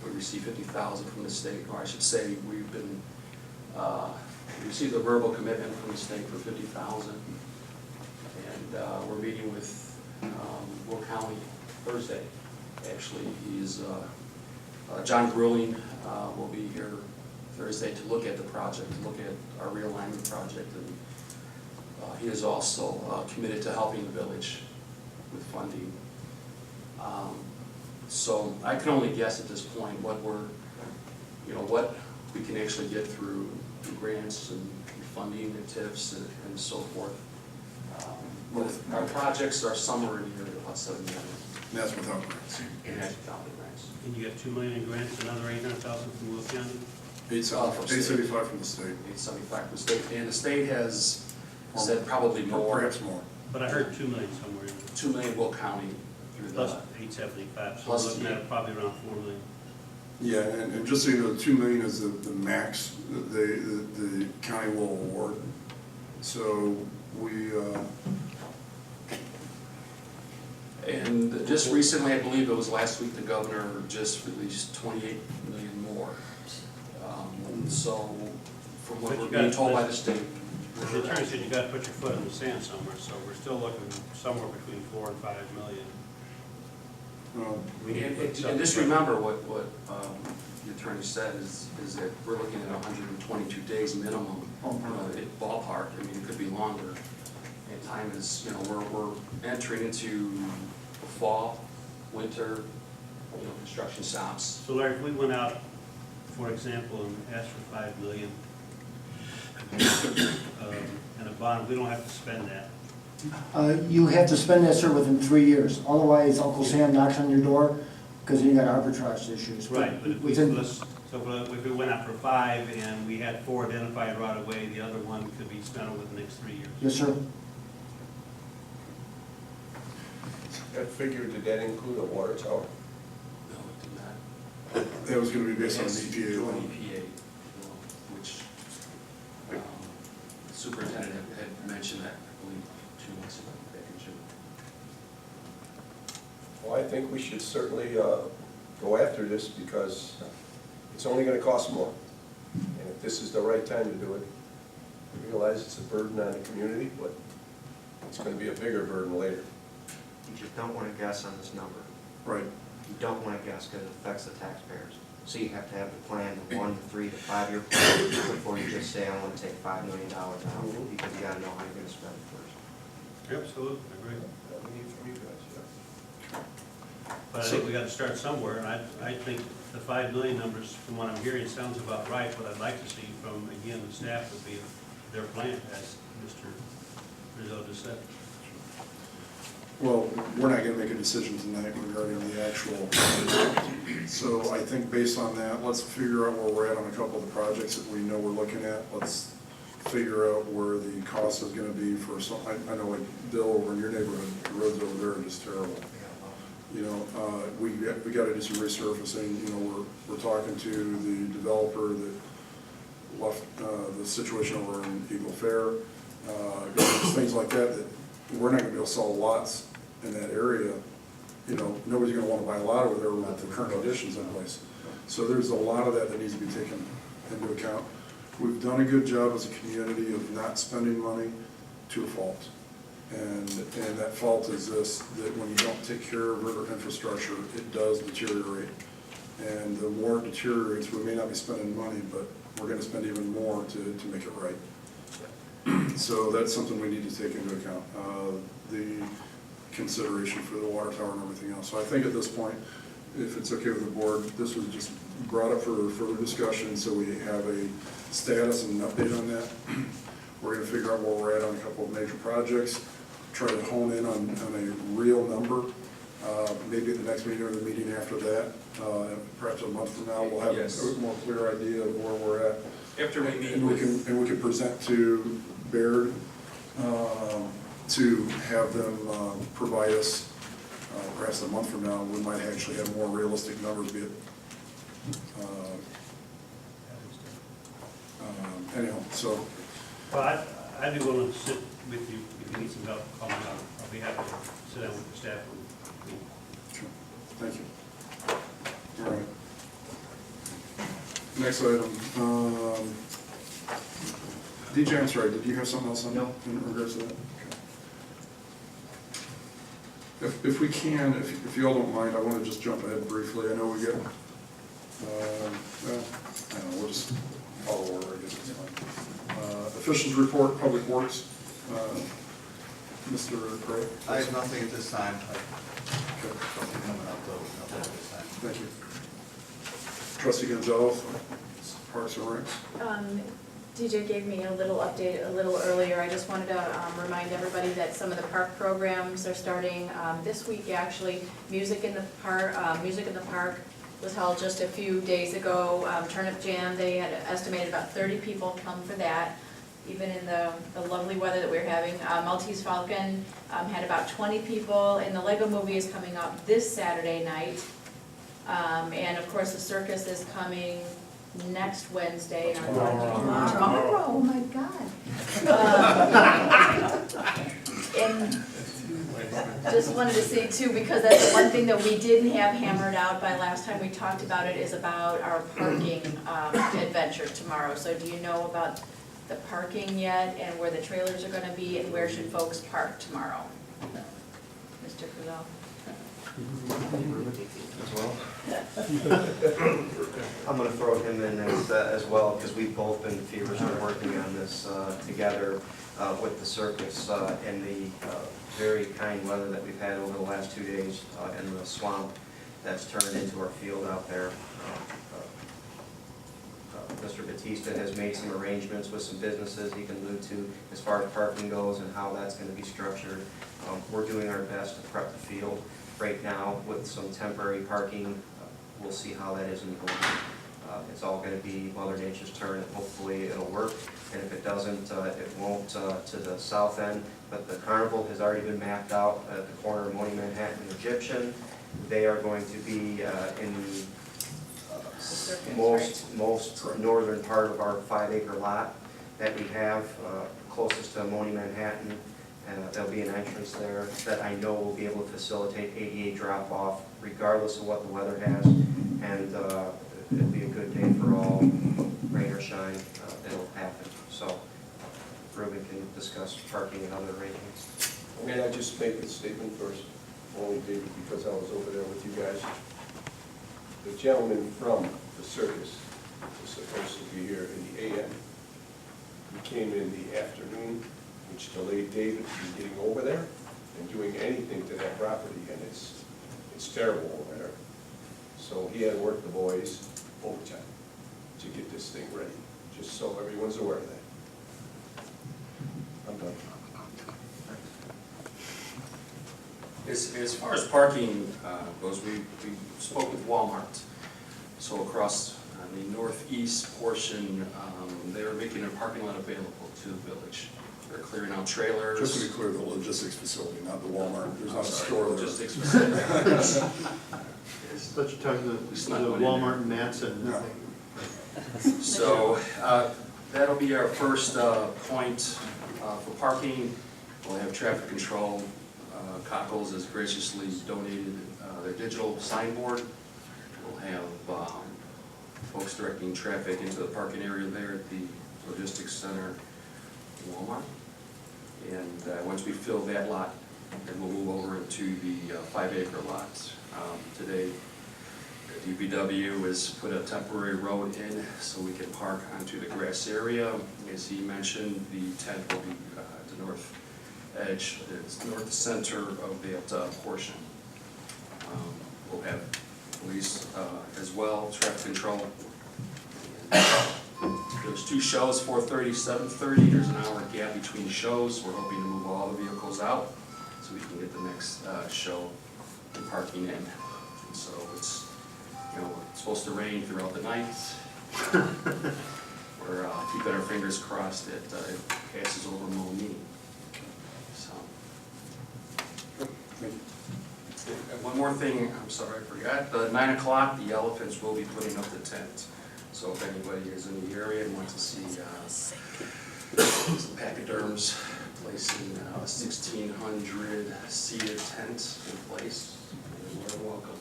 We received $50,000 from the state, or I should say, we received a verbal commitment from the state for $50,000, and we're meeting with Will County Thursday. Actually, John Grilling will be here Thursday to look at the project, to look at our realignment project, and he is also committed to helping the village with funding. So I can only guess at this point what what we can actually get through grants and funding and TIFs and so forth. Our projects are somewhere in here about $7 million. And that's without grants. And that's without the grants. And you got $2 million in grants, another $800,000 from Will County? 875 from the state. 875 from the state, and the state has said probably more. Perhaps more. But I heard $2 million somewhere. 2 million Will County through the. Plus 875, so we're Plus looking at probably around $4 million. Yeah, and just so you know, 2 million is the max that the county will award. So we, And just recently, I believe it was last week, the governor just released 28 million more. So from what we're being told by the state. The attorney said you gotta put your foot in the sand somewhere, so we're still looking somewhere between 4 and 5 million. We need to put And something just together. remember what the attorney said is that we're looking at 122 days minimum, ballpark. I mean, it could be longer. And time is, we're entering into fall, winter, construction stops. So Larry, if we went out, for example, and asked for $5 million, and a bond, we don't have to spend that. You have to spend that, sir, within 3 years. Otherwise, Uncle Sam knocks on your door, because then you got arbitrage issues. Right, but if we, within- if we went out for 5 and we had 4 identified right away, the other one could be spent over the next 3 years. Yes, sir. That figure, did that include a water tower? No, it did not. That was gonna be based on the It's EPA through loan. EPA, which the superintendent had mentioned that, I believe, 2 months ago, back in June. Well, I think we should certainly go after this because it's only gonna cost more. And if this is the right time to do it, I realize it's a burden on the community, but it's gonna be a bigger burden later. You just don't want to guess on this number. Right. You don't want to guess because it affects the taxpayers. So you have to have the plan, the 1 to 3 to 5 year plan, before you just say, I want to take $5 million out, because you got to know how you're going to spend it first. Absolutely, I agree. That we need from you guys, yeah. But I think we got to start somewhere, and I think the 5 million numbers, from what I'm hearing, sounds about right. What I'd like to see from, again, the staff would be their plan, as Mr. Rizzo just said. Well, we're not gonna make a decision tonight regarding the actual, so I think based on that, let's figure out where we're at on a couple of the projects that we know we're looking at. Let's figure out where the cost is gonna be for some, I know like Dill over in your neighborhood, the roads over there are just terrible. We gotta do some resurfacing, we're talking to the developer that left, the situation over in Eagle Fair, things like that, that we're not gonna be able to sell lots in that area. Nobody's gonna wanna buy a lot over there with the current conditions in place. So there's a lot of that that needs to be taken into account. We've done a good job as a community of not spending money to a fault. And that fault is this, that when you don't take care of river infrastructure, it does deteriorate. And the more it deteriorates, we may not be spending money, but we're gonna spend even more to make it right. So that's something we need to take into account, the consideration for the water tower and everything else. So I think at this point, if it's okay with the board, this was just brought up for further discussion, so we have a status and an update on that. We're gonna figure out where we're at on a couple of major projects, try to hone in on a real number. Maybe at the next meeting or the meeting after that, perhaps a month from now, we'll have a more clear idea of where we're at. After we meet And we can present to Baird to have them provide us, perhaps a month from now, we might actually have more realistic numbers, be it. Anyhow, so. Well, I'd be willing to sit with you if you need some help, call me out. I'll be happy to sit down with the staff. Sure. Thank you. All right. Next item. DJ, I'm sorry, did you have something else on that in regards to that? Okay. If we can, if you all don't mind, I want to just jump ahead briefly. I know we get, I don't know, we'll just follow order, I guess it's fine. Officials report, Public Works, Mr. Gray. I have nothing at this time. Okay. Something coming up, though, nothing at this time. Thank you. Trustee Gonzalez, Parks and Recs. DJ gave me a little update a little earlier. I just wanted to remind everybody that some of the park programs are starting this week, actually. Music in the Park was held just a few days ago. Turnip Jam, they had estimated about 30 people come for that, even in the lovely weather that we're having. Maltese Falcon had about 20 people, and the Lego Movie is coming up this Saturday night. And of course, the circus is coming next Wednesday. Tomorrow, oh my God. And just wanted to say too, because that's the one thing that we didn't have hammered out by last time we talked about it, is about our parking adventure tomorrow. So do you know about the parking yet, and where the trailers are gonna be, and where should folks park tomorrow? Mr. Cruzell? As well? I'm gonna throw him in as well, because we've both been feverishly working on this together with the circus and the very kind weather that we've had over the last 2 days in the swamp that's turned into our field out there. Mr. Batista has made some arrangements with some businesses he can allude to as far as parking goes and how that's going to be structured. We're doing our best to prep the field right now with some temporary parking. We'll see how that is in the morning. It's all going to be Mother Nature's turn, and hopefully it'll work. And if it doesn't, it won't to the south end. But the carnival has already been mapped out at the corner of Monee, Manhattan, and Egyptian. They are going to be in the most northern part of our 5-acre lot that we have, closest to Monee, Manhattan. There'll be an entrance there that I know will be able to facilitate ADA drop-off regardless of what the weather has. And it'll be a good day for all, rain or shine, it'll happen. So Ruben can discuss parking and other arrangements. May I just make a statement first? Only David, because I was over there with you guys. The gentleman from the circus was supposed to be here in the AM. He came in the afternoon, which delayed David from getting over there and doing anything to that property, and it's terrible over there. So he had worked the boys overtime to get this thing ready, just so everyone's aware of that. I'm done. As far as parking goes, we spoke with Walmart. So across the northeast portion, they're making a parking lot available to the village. They're clearing out trailers. Just to be clear, the logistics facility, not the Walmart. There's not a store there. Logistics facility. But you're talking the Walmart in Matson. No. So that'll be our first point for parking. We'll have traffic control. Cockles has graciously donated their digital signboard. We'll have folks directing traffic into the parking area there at the logistics center in Walmart. And once we fill that lot, then we'll move over into the 5-acre lots. Today, DPW has put a temporary road in so we can park onto the grass area. As he mentioned, the tent will be at the north edge, it's north center of that portion. We'll have police as well, traffic control. There's 2 shows, 4:30, 7:30. There's an hour gap between shows. We're hoping to move all the vehicles out so we can get the next show and parking in. And so it's, it's supposed to rain throughout the night. We're keeping our fingers crossed that it passes over Monee. And one more thing, I'm sorry, I forgot. The 9 o'clock, the Elephants will be putting up the tent. So if anybody is in the area and wants to see some pachyderms placing a 1,600 seated tent in place, you're more than welcome.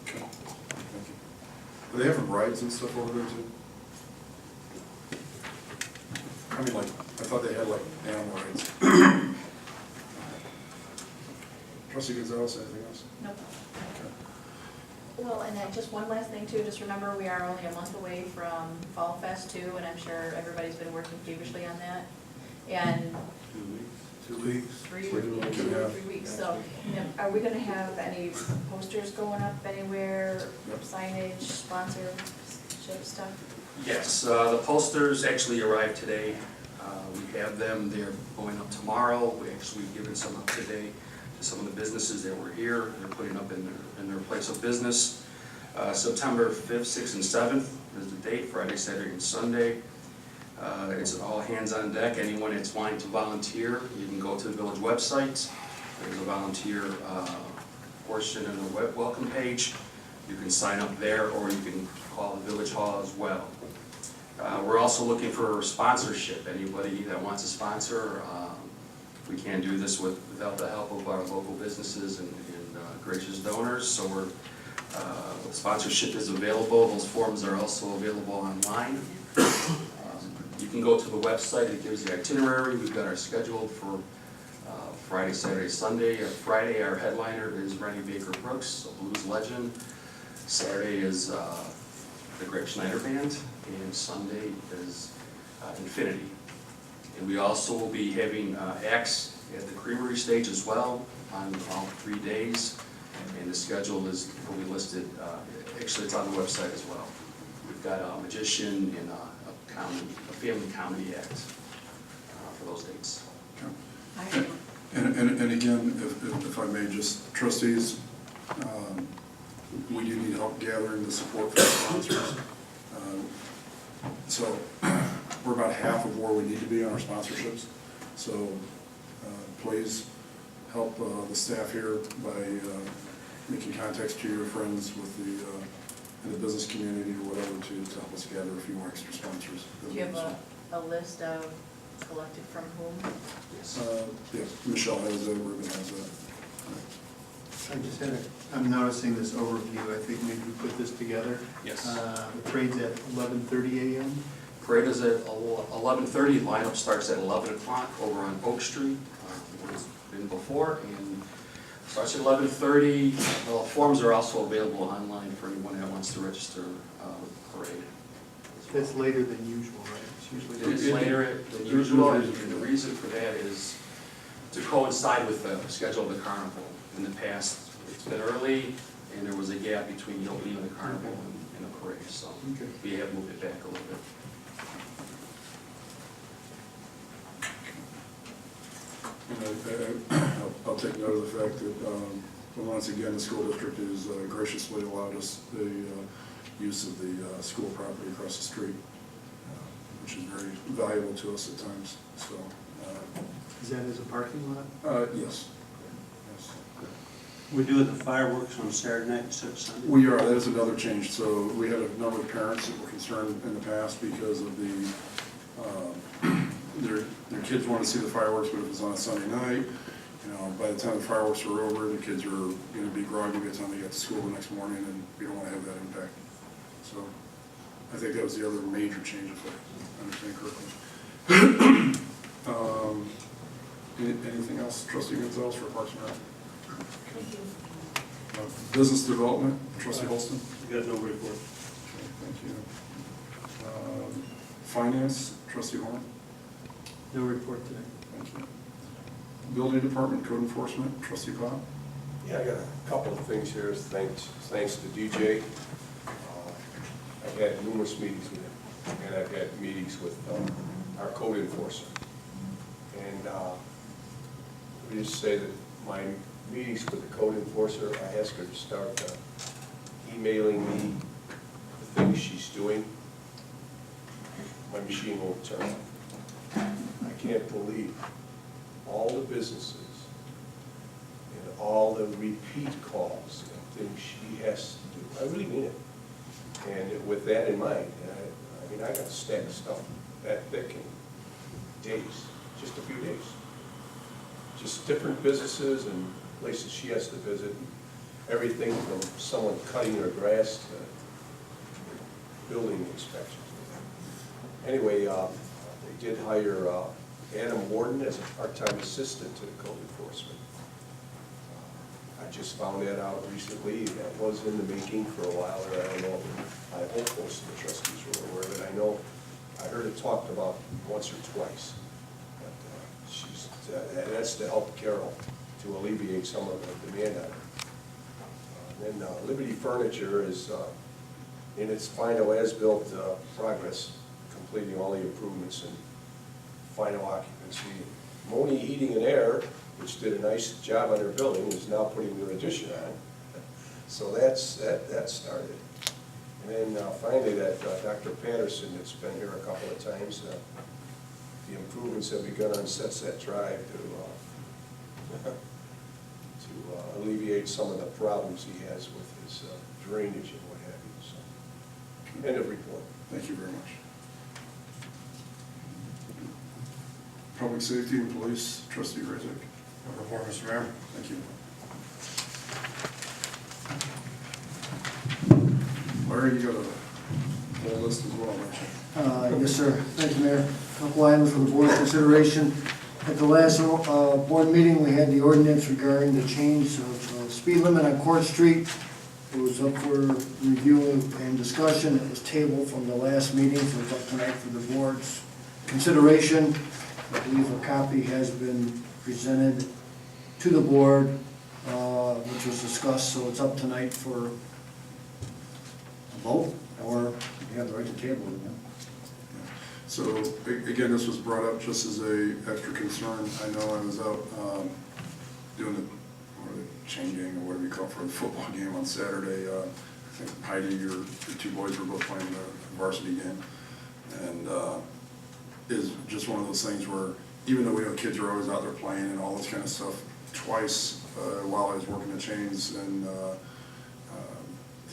Thank you. Do they have rides and stuff over there too? I mean, like, I thought they had like animal rides. Trustee Gonzalez, anything else? Nope. Okay. Well, and then just one last thing too, just remember we are only a month away from Fall Fest too, and I'm sure everybody's been working feverishly on that. And 2 weeks. 3 2 weeks, Yeah. 3 weeks, so, are we gonna have any posters going up anywhere, Yep. signage, sponsorship stuff? Yes, the posters actually arrived today. We have them, they're going up tomorrow. We've given some up today to some of the businesses that were here. They're putting up in their place of business. September 5th, 6th, and 7th is the date, Friday, Saturday, and Sunday. It's all hands on deck. Anyone that's wanting to volunteer, you can go to the village website. There's a volunteer portion in the web welcome page. You can sign up there, or you can call the village hall as well. We're also looking for sponsorship. Anybody that wants to sponsor, we can't do this without the help of our local businesses and gracious donors. So sponsorship is available. Those forms are also available online. You can go to the website. It gives the itinerary. We've got our schedule for Friday, Saturday, Sunday. Friday, our headliner is Rennie Baker Brooks, a blues legend. Saturday is the Greg Schneider Band, and Sunday is Infinity. And we also will be having acts at the Creamery stage as well on all 3 days. And the schedule will be listed, actually it's on the website as well. We've got a magician and a family comedy act for those dates. Okay. And again, if I may, just trustees, we do need help gathering the support for the sponsors. So we're about half of where we need to be on our sponsorships. So please help the staff here by making contacts to your friends with in the business community or whatever to help us gather a few more extra sponsors. Do you have a list of collected from whom? Yeah, Michelle has that, Ruben has that. I just had I'm noticing this overview, I think maybe we put this together. Yes. The parade's at 11:30 a.m. Parade is at 11:30, lineup starts at 11 o'clock over on Oak Street, where it's been before, and starts at 11:30. Forms are also available online for anyone that wants to register with the parade. That's later than usual, right? It's usually. It's later than usual, and the reason for that is to coincide with the schedule of the carnival. In the past, it's been early, and there was a gap between the opening of the carnival and the parade, so we have moved it back a little bit. And I'll take note of the fact that, once again, the school district has graciously allowed us the use of the school property across the street, which is very valuable to us at times, so. Is that as a parking lot? Yes. We're doing the fireworks on Saturday night instead of Sunday? We are, that is another change. So we had a number of parents that were concerned in the past because of their kids wanted to see the fireworks, but if it was on a Sunday night, by the time the fireworks are over, the kids are going to be groggy by the time they get to school the next morning, and we don't want to have that impact. So I think that was the other major change, if I understand correctly. Anything else, Trustee Gonzalez for Parks and Rec? Business Development, Trustee Holston? You got no report. Okay, thank you. Finance, Trustee Horn? No report today. Thank you. Building Department, Code Enforcement, Trustee Pop? Yeah, I got a couple of things here, thanks to DJ. I've had numerous meetings with him, and I've had meetings with our code enforcer. And let me just say that my meetings with the code enforcer, I asked her to start emailing me the things she's doing. My machine won't turn. I can't believe all the businesses and all the repeat calls and things she has to do. I really mean it. And with that in mind, I got a stack of stuff that can, days, just a few days. Just different businesses and places she has to visit. Everything from someone cutting her grass to building inspections. Anyway, they did hire Adam Worden as a part-time assistant to the code enforcement. I just found that out recently. That was in the making for a while, or I don't know. I hope most of the trustees were aware of it. I know, I heard it talked about once or twice. But that's to help Carol, to alleviate some of the demand on her. Then Liberty Furniture is in its final as-built progress, completing all the improvements and final occupancy. Monee Heating and Air, which did a nice job on their building, is now putting their addition on. So that started. And then finally, that Dr. Patterson that's been here a couple of times, the improvements have begun on Sunset Drive to alleviate some of the problems he has with his drainage and what have you. So, end of report. Thank you very much. Public Safety and Police, Trustee Razik. No report, Mr. Mayor. Thank you. Larry, you got a whole list as well, don't you? Yes, sir. Thank you, Mayor. A couple items for the board's consideration. At the last board meeting, we had the ordinance regarding the change of speed limit on Court Street. It was up for review and discussion. It was tabled from the last meeting, so it's up tonight for the board's consideration. I believe a copy has been presented to the board, which was discussed, so it's up tonight for a vote, or you have the right to table it. So, again, this was brought up just as a extra concern. I know I was out doing the chain gang or whatever you call it for the football game on Saturday. I think Heidi, your two boys were both playing the varsity game. And is just one of those things where, even though we know kids are always out there playing and all this kind of stuff, twice while I was working the chains, and the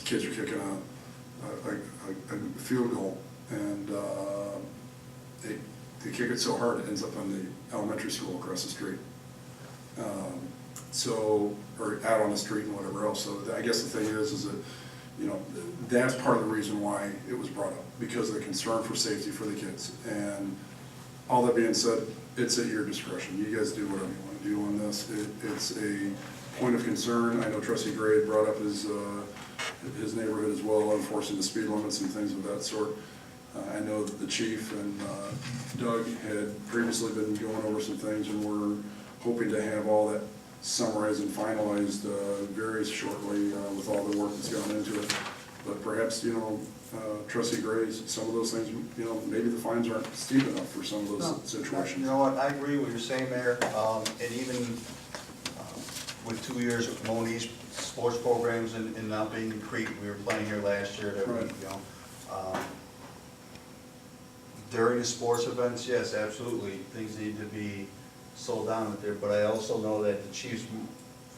kids are kicking a field goal, and they kick it so hard it ends up on the elementary school across the street. Or out on the street and whatever else. So I guess the thing is that, you know, that's part of the reason why it was brought up, because of the concern for safety for the kids. And all that being said, it's at your discretion. You guys do whatever you want to do on this. It's a point of concern. I know Trustee Gray had brought up his neighborhood as well, enforcing the speed limits and things of that sort. I know that the chief and Doug had previously been going over some things, and we're hoping to have all that summarized and finalized very shortly with all the work that's gone into it. But perhaps, you know, Trustee Gray, some of those things, you know, maybe the fines aren't steep enough for some of those situations. You know what, I agree with what you're saying, Mayor, and even with 2 years of Monee's sports programs and now being in Crete, we were playing here last year, that we, you know, during the sports events, yes, absolutely, things need to be slowed down out there, but I also know that the chief's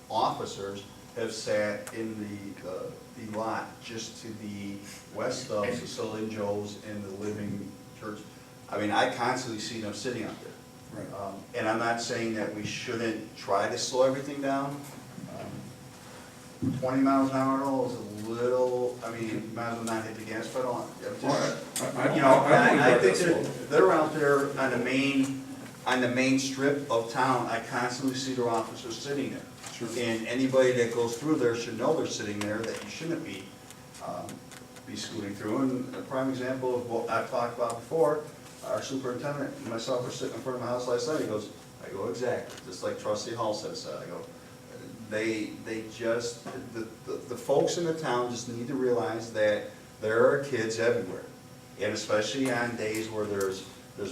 officers have sat in the lot just to the west of Cecilia and Joe's and the Living Church. I mean, I constantly see them sitting out there. Right. And I'm not saying that we shouldn't try to slow everything down. 20 miles an hour though is a little, I mean, you might as well not hit the gas pedal. I think they're out there on the main strip of town. I constantly see their officers sitting there. Sure. And anybody that goes through there should know they're sitting there, that you shouldn't be scooting through. And a prime example of what I've talked about before, our superintendent and myself were sitting in front of my house last night. He goes, I go, exactly, just like Trustee Hall says. I go, they just, the folks in the town just need to realize that there are kids everywhere. And especially on days where there's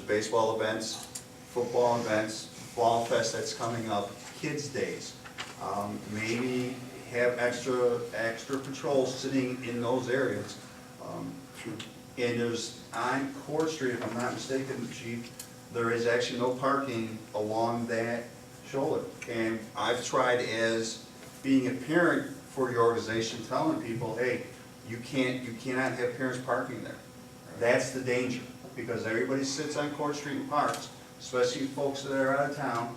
baseball events, football events, fall fest that's coming up, kids' days. Maybe have extra patrols sitting in those areas. Sure. And there's, on Court Street, if I'm not mistaken, Chief, there is actually no parking along that shoulder. And I've tried, as being a parent for your organization, telling people, hey, you cannot have parents parking there. That's the danger, because everybody sits on Court Street and parks, especially folks that are out of town,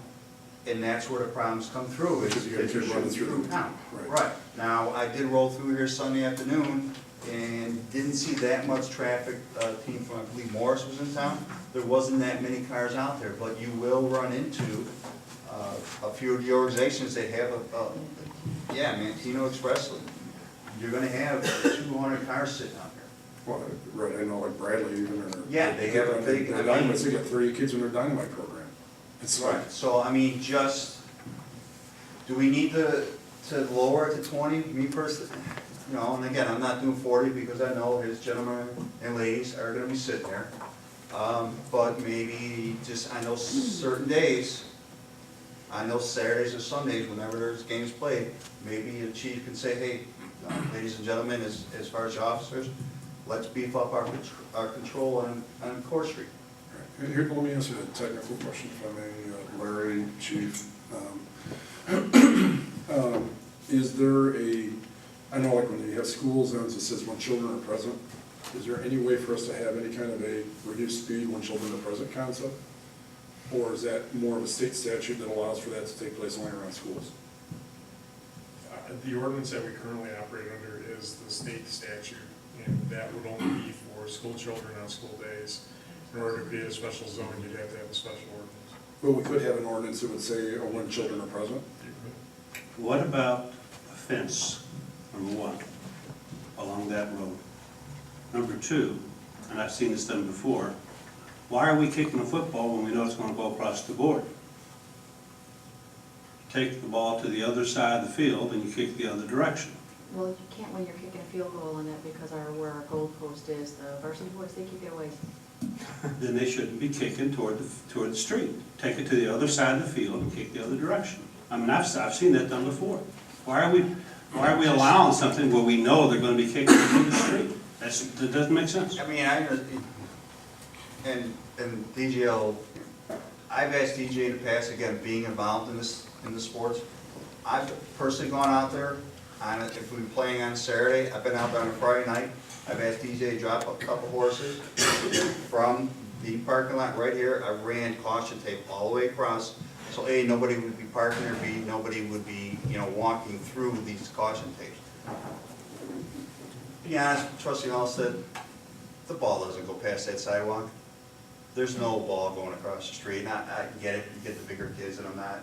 and that's where the problems come through, is Because you got kids running through town. Right. Right. Now, I did roll through here Sunday afternoon, and didn't see that much traffic. Team from, I believe Morris was in town. There wasn't that many cars out there, but you will run into a few of the organizations that have Mantino Expressly. You're gonna have 200 cars sitting out there. Well, right, I know, like Bradley even, or. Yeah, they have a big, The Dynamites, they got 30 kids in their Dynamite program. It's like, Right, so I mean, just, do we need to lower it to 20? Me personally, you know, and again, I'm not doing 40 because I know his gentlemen and ladies are gonna be sitting there. But maybe just, I know certain days, I know Saturdays or Sundays, whenever there's games played, maybe the chief can say, hey, ladies and gentlemen, as far as the officers, let's beef up our control on Court Street. right. And here, let me ask you a technical question, if I may, Larry, Chief. Is there I know like when you have school zones, it says when children are present, is there any way for us to have any kind of a reduced speed when children are present concept? Or is that more of a state statute that allows for that to take place only around schools? The ordinance that we currently operate under is the state statute, and that would only be for school children on school days. In order to create a special zone, you'd have to have a special ordinance. But we could have an ordinance that would say when children are present. What about a fence, number one, along that road? Number two, and I've seen this done before, why are we kicking a football when we know it's gonna go across the board? Take the ball to the other side of the field and you kick the other direction. Well, you can't when you're kicking a field goal on that because where our goal post is, the varsity boys, they kick it away. Then they shouldn't be kicking toward the street. Take it to the other side of the field and kick the other direction. I mean, I've seen that done before. Why are we allowing something where we know they're gonna be kicking it to the street? That doesn't make sense. I mean, and DGL, I've asked DJ in the past, again, being involved in the sports, I've personally gone out there, if we're playing on Saturday, I've been out there on a Friday night, I've asked DJ to drop a couple horses from the parking lot right here, I ran caution tape all the way across, so A, nobody would be parking there, B, nobody would be, walking through these caution tapes. To be honest, Trustee Hall said, the ball doesn't go past that sidewalk. There's no ball going across the street. And I get it, you get the bigger kids, and I'm not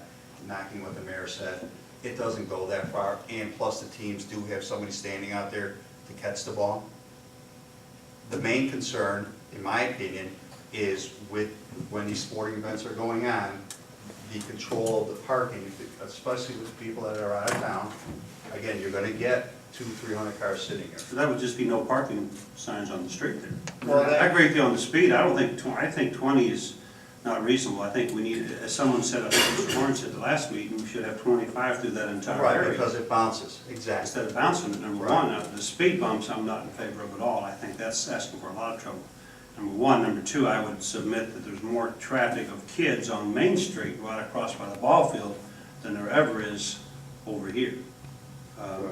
knocking what the mayor said. It doesn't go that far, and plus the teams do have somebody standing out there to catch the ball. The main concern, in my opinion, is when these sporting events are going on, the control of the parking, especially with people that are out of town. Again, you're gonna get 200-300 cars sitting here. So that would just be no parking signs on the street there. Well, I agree with you on the speed. I think 20 is not reasonable. I think we need, as someone said, I think Mr. Warren said the last meeting, we should have 25 through that entire Right, area. because it bounces, exactly. Instead of bouncing it, number Right. one. Now, the speed bumps, I'm not in favor of at all. I think that's asking for a lot of trouble. Number one. Number two, I would submit that there's more traffic of kids on Main Street right across by the ball field than there ever is over here.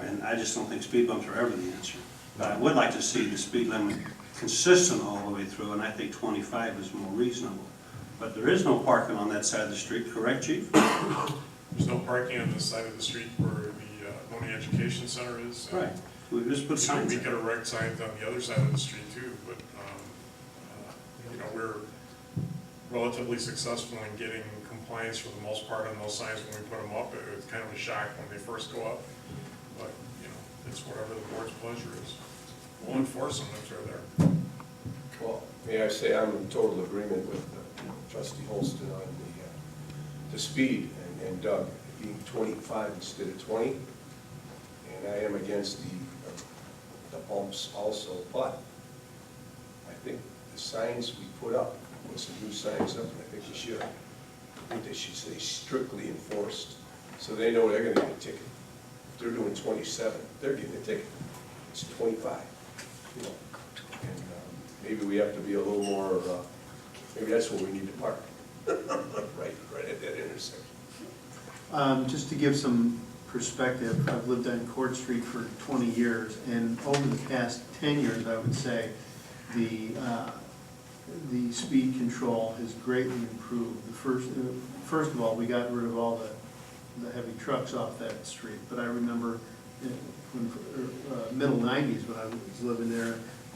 And I just don't think speed bumps are ever the answer. But I would like to see the speed limit consistent all the way through, and I think 25 is more reasonable. But there is no parking on that side of the street, correct, Chief? There's no parking on this side of the street where the Monee Education Center is. Right. We just put signs We in. could erect signs on the other side of the street too, but, we're relatively successful in getting compliance for the most part on those signs when we put them up. It was kind of a shock when they first go up, but, it's whatever the board's pleasure is. We'll enforce them if they're there. Well, may I say, I'm in total agreement with Trustee Holston on the speed and Doug being 25 instead of 20. And I am against the bumps also, but I think the signs we put up, put some new signs up, and I think they should say strictly enforced, so they know they're gonna get a ticket. If they're doing 27, they're getting a ticket. It's 25, And maybe we have to be a little more, maybe that's where we need to park, right at that intersection. Just to give some perspective, I've lived on Court Street for 20 years, and over the past 10 years, I would say, the speed control has greatly improved. First of all, we got rid of all the heavy trucks off that street, but I remember when middle 90s when I was living there,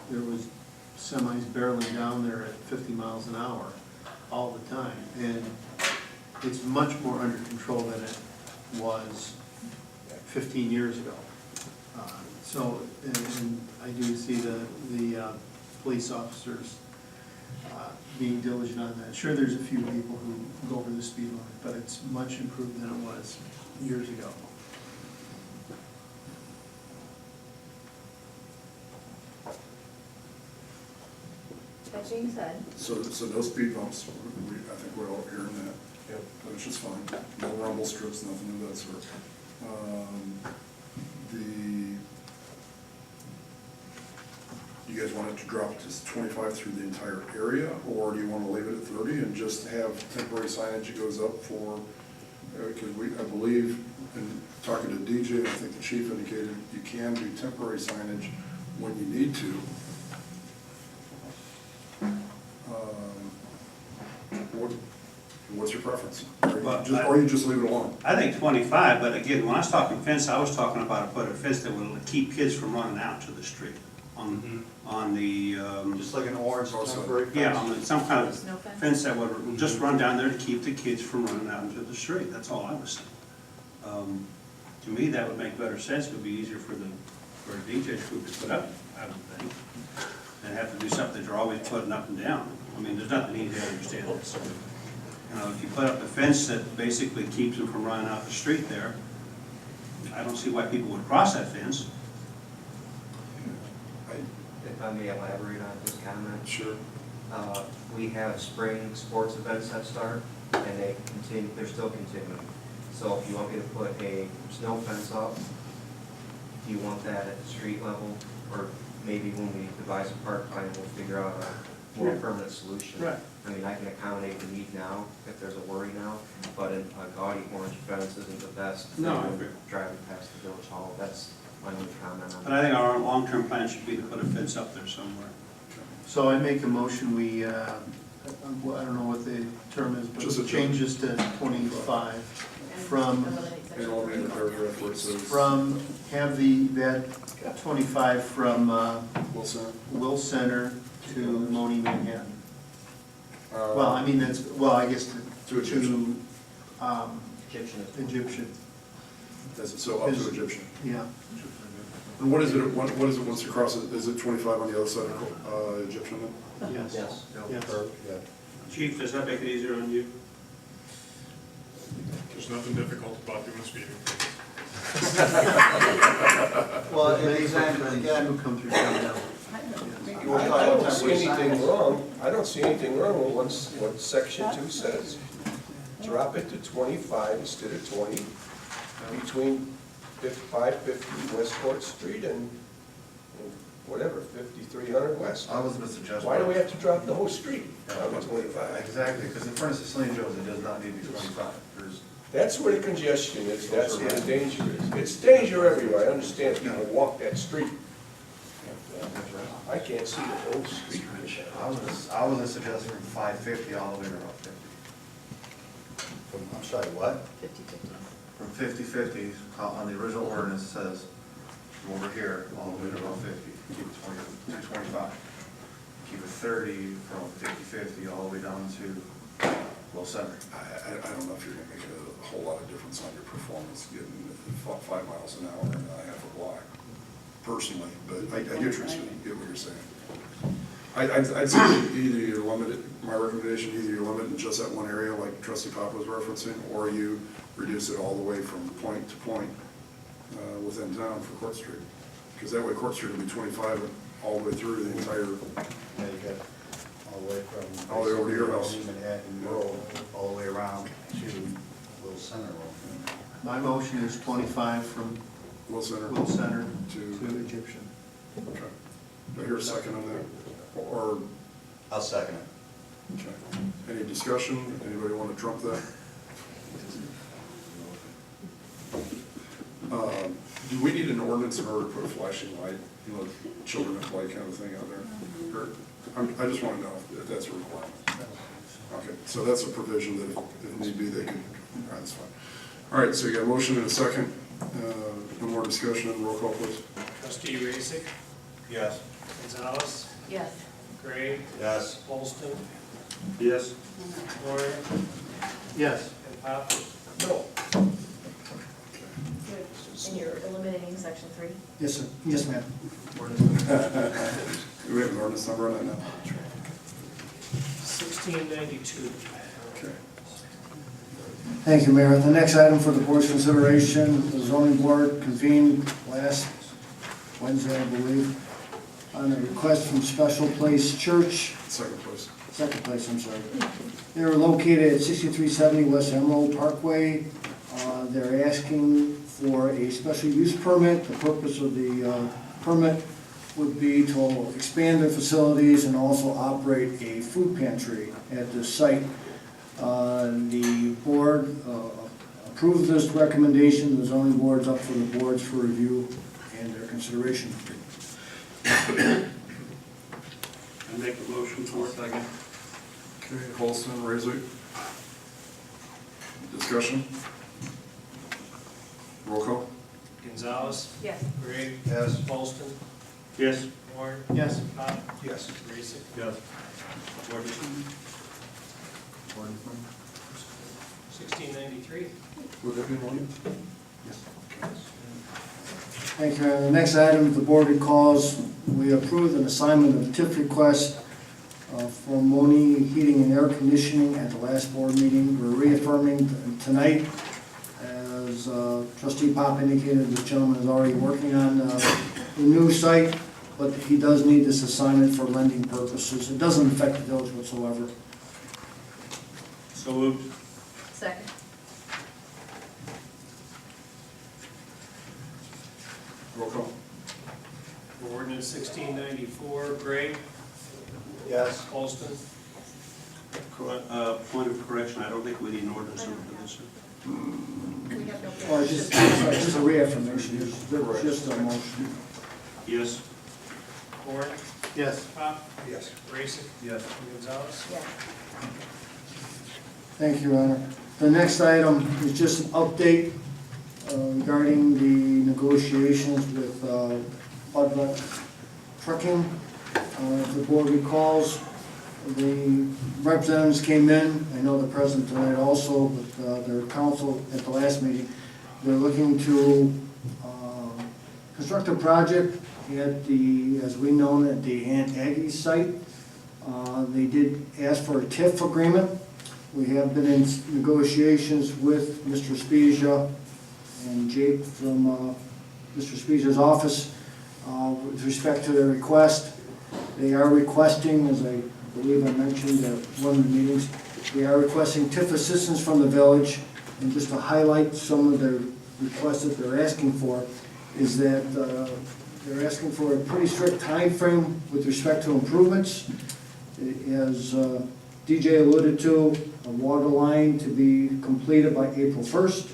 there was semis barreling down there at 50 miles an hour all the time, and it's much more under control than it was 15 years ago. And I do see the police officers being diligent on that. Sure, there's a few people who go over the speed limit, but it's much improved than it was years ago. That being said, So no speed bumps, I think we're all hearing that. Yep. Which is fine. No rumble strips, nothing of that sort. You guys want it to drop to 25 through the entire area, or do you want to leave it at 30 and just have temporary signage that goes up for, because I believe, in talking to DJ, and I think the chief indicated, you can do temporary signage when you need to. What's your preference? Or you just leave it alone? I think 25, but again, when I was talking fence, I was talking about put a fence that will keep kids from running out to the street on the, Just like an orange temporary fence? yeah, on some kind of Snow fence? fence that would just run down there to keep the kids from running out into the street, that's all I was saying. To me, that would make better sense, it would be easier for a DJ group to put up, I would think, and have to do something that they're always putting up and down. I mean, there's nothing easy to understand this. You know, if you put up a fence that basically keeps them from running out the street there, I don't see why people would cross that fence. If I may elaborate on this comment. Sure. We have spring sports events that start, and they're still continuing. So if you want me to put a snow fence up, do you want that at the street level? Or maybe when we devise a park plan, we'll figure out a more permanent solution. Right. I mean, I can accommodate the need now, if there's a worry now, but a gaudy orange fence isn't the best. No, I agree. Driving past the village hall, that's my only comment on But that. I think our long-term plan should be to put a fence up there somewhere. So I make a motion, we, I don't know what the term is, Just a but changes to 25 And from, eliminate And section eliminate the 3. paragraph where it says. from, have that 25 from Wilson. Will Center to Monee, Manhattan. Uh, Well, I mean, that's, well, I guess To Egyptian. Egyptian. Egyptian, That's it, so up to Egyptian. yeah. And what is it, what is it once you cross it, is it 25 on the other side of Egyptian then? Yes. Yes. Yes. Yeah. Chief, does that make it easier on you? There's nothing difficult about doing speeding. Well, in these again, Who come through town. we're talking I about don't see temporary anything signs. wrong, I don't see anything wrong with what section 2 says. Drop it to 25 instead of 20, between 550 West Court Street and whatever, 5300 West. I was gonna suggest. Why do we have to drop the whole street down to 25? Exactly, because in front of Cecilia Joe's, it does not need to be 25. There's, That's where the congestion is, that's where the danger is. It's danger everywhere, I understand people walk that street. I can't see the whole street. I was gonna suggest from 550 all the way to Route 50. I'm sorry, what? 50/50. From 50/50, on the original ordinance, it says, from over here, all the way to Route 50, keep it 225. Keep it 30 from 50/50 all the way down to Will Center. I don't know if you're gonna make a whole lot of difference on your performance getting 5 miles an hour and a half a block, personally, but I get what you're saying. I'd say either you limit it, my recommendation, either you limit it in just that one area, like Trustee Papa was referencing, or you reduce it all the way from point to point within town for Court Street. Because that way Court Street will be 25 all the way through the entire, Yeah, you got all the way from. All the way over to your house. Manhattan Road, all the way around to Will Center Road. My motion is 25 from Will Center. Will Center To, to Egyptian. okay. Do I hear a second on that? Or, I'll second it. okay. Any discussion? Anybody want to trump that? Do we need an ordinance in order to put a flashing light, you know, children at play kind of thing out there? Or, I just want to know if that's a requirement. Okay, so that's a provision that if need be, they can, all right, that's fine. All right, so you got a motion and a second. No more discussion, roll call please. Trustee Racick, Yes. Gonzalez, Yes. Gray, Yes. Holston, Yes. Warren, Yes. and Pop. No, Good. And you're eliminating section 3? Yes, sir. Yes, ma'am. Do we have an ordinance number on that now? 1692. Okay. Thank you, Mayor. The next item for the board's consideration, the zoning board convened last Wednesday, I believe, on a request from Special Place Church, Second place. I'm sorry. They're located at 6370 West Emerald Parkway. They're asking for a special use permit. The purpose of the permit would be to expand their facilities and also operate a food pantry at the site. The board approved this recommendation. The zoning board's up for the boards for review and their consideration. I make a motion for it. Second. Okay, Holston, Raisik. Discussion? Roll call? Gonzalez, Yes. Gray, Yes. Holston, Yes. Warren, Yes. Pop, Yes. Raisik. Yes. Gordon? 1693. Would that be Monee? Thank you. The next item, the board recalls, we approved an assignment of TIF request for Monee Heating and Air Conditioning at the last board meeting. We're reaffirming tonight, as trustee Pop indicated, this gentleman is already working on the new site, but he does need this assignment for lending purposes. It doesn't affect the village whatsoever. So moved. Second. Roll call. For ordinance 1694, Gray, Yes. Olston, Point of correction, I don't think we need an ordinance number for this. We have no. Well, it's just a reaffirmation, it's just a motion. Yes. Warren, Yes. Pop, Yes. Raisik, Yes. Gonzalez. Yeah. Thank you, Your Honor. The next item is just an update regarding the negotiations with Bud Trucking. If the board recalls, the representatives came in, I know the president tonight also, but their counsel at the last meeting, they're looking to construct a project at the, as we know, at the Aunt Aggie's site. They did ask for a TIF agreement. We have been in negotiations with Mr. Spezia and Jake from Mr. Spezia's office with respect to their request. They are requesting, as I believe I mentioned at one of the meetings, they are requesting TIF assistance from the village. And just to highlight some of the requests that they're asking for, is that they're asking for a pretty strict time frame with respect to improvements. As DJ alluded to, a water line to be completed by April 1st,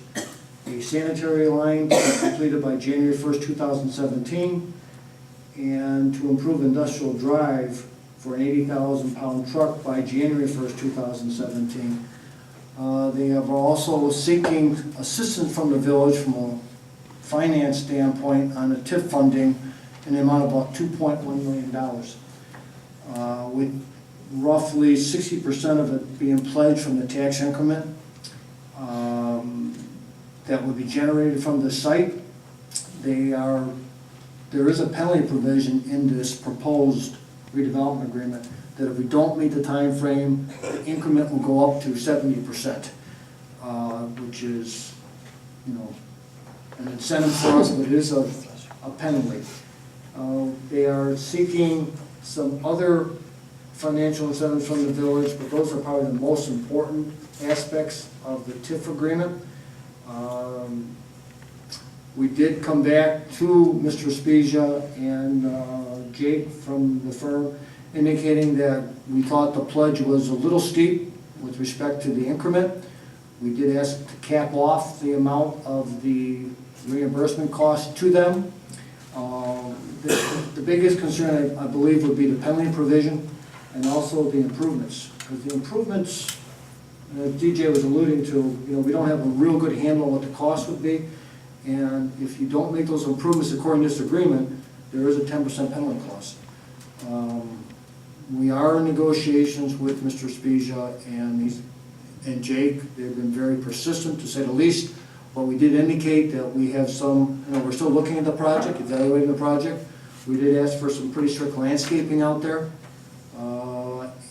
a sanitary line to be completed by January 1st, 2017, and to improve Industrial Drive for an 80,000-pound truck by January 1st, 2017. They are also seeking assistance from the village from a finance standpoint on the TIF funding in the amount of about $2.1 million. With roughly 60% of it being pledged from the tax increment that would be generated from the site. There is a penalty provision in this proposed redevelopment agreement that if we don't meet the time frame, the increment will go up to 70%, which is, you know, an incentive for us, but it is a penalty. They are seeking some other financial incentives from the village, but those are probably the most important aspects of the TIF agreement. We did come back to Mr. Spezia and Jake from the firm, indicating that we thought the pledge was a little steep with respect to the increment. We did ask to cap off the amount of the reimbursement cost to them. The biggest concern, I believe, would be the penalty provision and also the improvements. Because the improvements, DJ was alluding to, you know, we don't have a real good handle on what the cost would be. And if you don't make those improvements according to this agreement, there is a 10% penalty cost. We are in negotiations with Mr. Spezia and Jake. They've been very persistent, to say the least. But we did indicate that we have some, you know, we're still looking at the project, evaluating the project. We did ask for some pretty strict landscaping out there.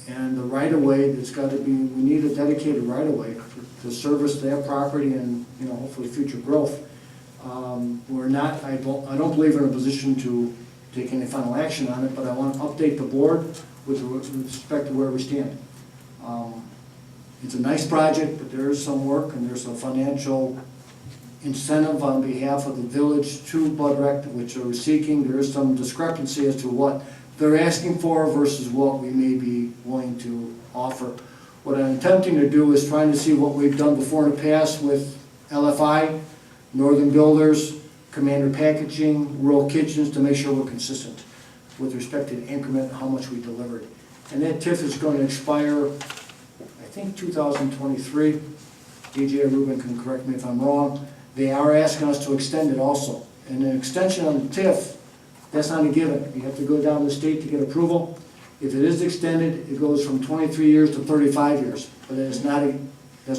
And the right-of-way, that's got to be, we need a dedicated right-of-way to service their property and, you know, hopefully future growth. We're not, I don't believe we're in a position to take any final action on it, but I want to update the board with respect to where we stand. It's a nice project, but there is some work and there's a financial incentive on behalf of the village to Bud Rec, which are seeking. There is some discrepancy as to what they're asking for versus what we may be willing to offer. What I'm attempting to do is trying to see what we've done before in the past with LFI, Northern Builders, Commander Packaging, Rural Kitchens, to make sure we're consistent with respect to the increment, how much we delivered. And that TIF is going to expire, I think, 2023. DJ Rubin can correct me if I'm wrong. They are asking us to extend it also. And an extension on the TIF That's not a given. You have to go down to the state to get approval. If it is extended, it goes from 23 years to 35 years, but that's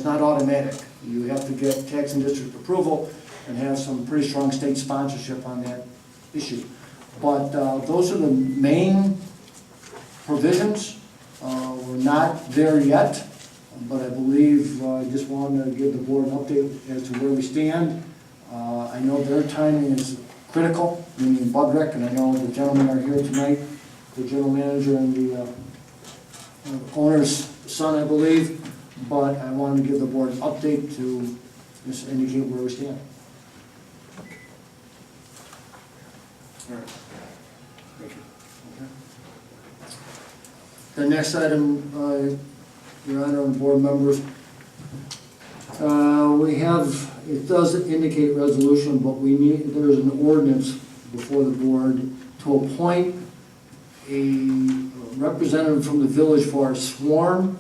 not automatic. You have to get tax and district approval and have some pretty strong state sponsorship on that issue. But those are the main provisions. We're not there yet, but I believe I just wanted to give the board an update as to where we stand. I know their timing is critical, meaning Budrick, and I know the gentlemen are here tonight, the general manager and the owner's son, I believe, but I wanted to give the board an update to just indicate where we stand. All right. Thank you. The next item, Your Honor and board members, we have, it does indicate resolution, but we need, there's an ordinance before the board to appoint a representative from the village for our swarm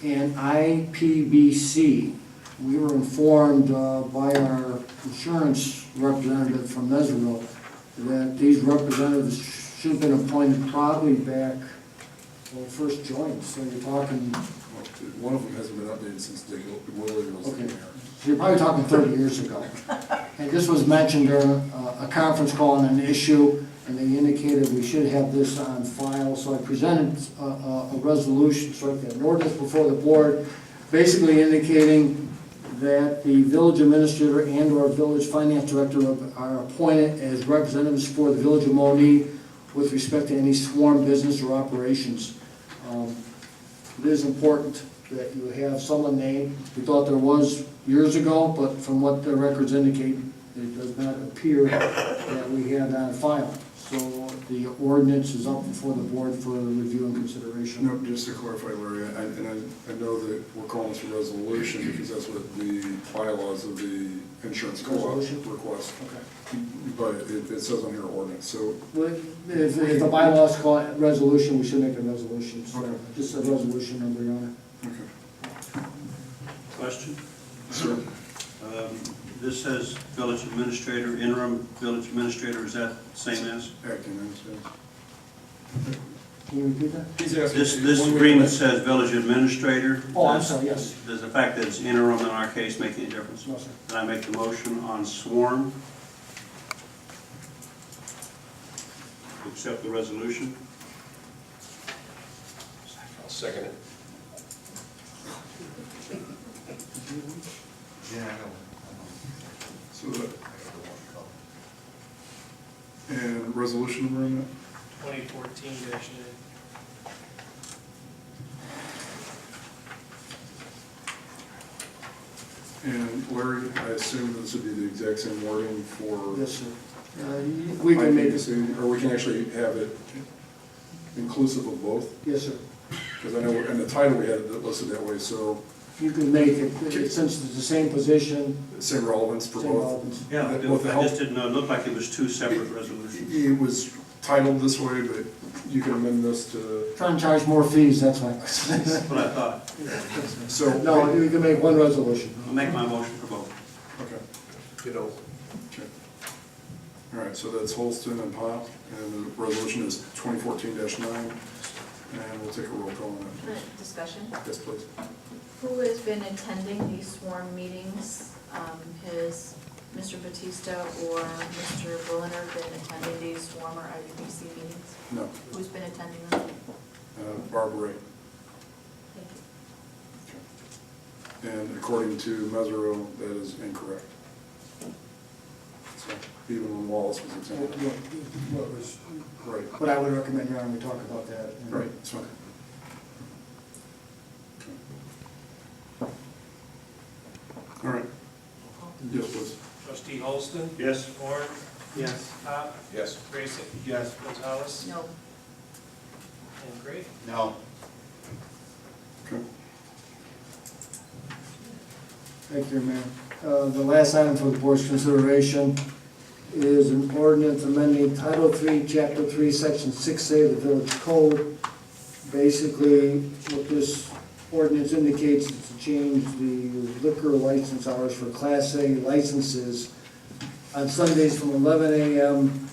and IPBC. We were informed by our insurance representative from Meserville that these representatives should have been appointed probably back when we first joined, so you're talking. One of them hasn't been updated since Dick Willie was Okay. there. So you're probably talking 30 years ago. And this was mentioned during a conference call on an issue, and they indicated we should have this on file. So I presented a resolution, an ordinance before the board, basically indicating that the village administrator and/or village finance director are appointed as representatives for the village of Monee with respect to any swarm business or operations. It is important that you have someone named. We thought there was years ago, but from what the records indicate, it does not appear that we have that on file. So the ordinance is up before the board for review and consideration. No, just to clarify, Larry, I know that we're calling this a resolution because that's what the bylaws of the insurance co-op Resolution? request. Okay. But it says on here ordinance, so. If the bylaws call it resolution, we should make a resolution. So Okay. just a resolution number, Your Honor. Okay. Question? Sir? This says village administrator, interim village administrator, is that the same as? Acting as. Can you repeat that? He's asking. This agreement says village administrator. Oh, I'm sorry, yes. Does the fact that it's interim in our case make any difference? No, sir. Then I make the motion on swarm. Accept the resolution. I'll second it. Yeah, I know. So that, and resolution number in that? 2014-9. And Larry, I assume this would be the exact same wording for. Yes, sir. We can make it. IPBC, or we can actually have it inclusive of both? Yes, sir. Because I know in the title we had it listed that way, so You can make it, since it's the same position, same relevance for same both. relevance. Yeah, With the I help- just didn't know, it looked like it was two separate resolutions. It was titled this way, but you can amend this to, Trying to charge more fees, that's why. That's what I thought. so. No, you can make one resolution. I'll make my motion for both. Okay. You know, Okay. All right, so that's Holston and Pyle, and the resolution is 2014-9, and we'll take a roll call on that. Discussion. Yes, please. Who has been attending these swarm meetings? Has Mr. Batista or Mr. Bulliner been attending these swarm or IUPC meetings? No, Who's been attending them? Barbara Ray. Thank you. And according to Mesereau, that is incorrect. So even when Wallace was attending. What was, Right, but I would recommend, Your Honor, we talk about that. right, it's fine. Okay. All right. Yes, please. Trustee Holston? Yes. Horn? Yes. Pop? yes. Grayson? Yes. Gonzalez? No. And Gray? No. Okay. Thank you, Mayor. The last item for the board's consideration is an ordinance amending Title III, Chapter 3, Section 6A of the Village Code. Basically, what this ordinance indicates is to change the liquor license hours for Class A licenses on Sundays from 11 a.m.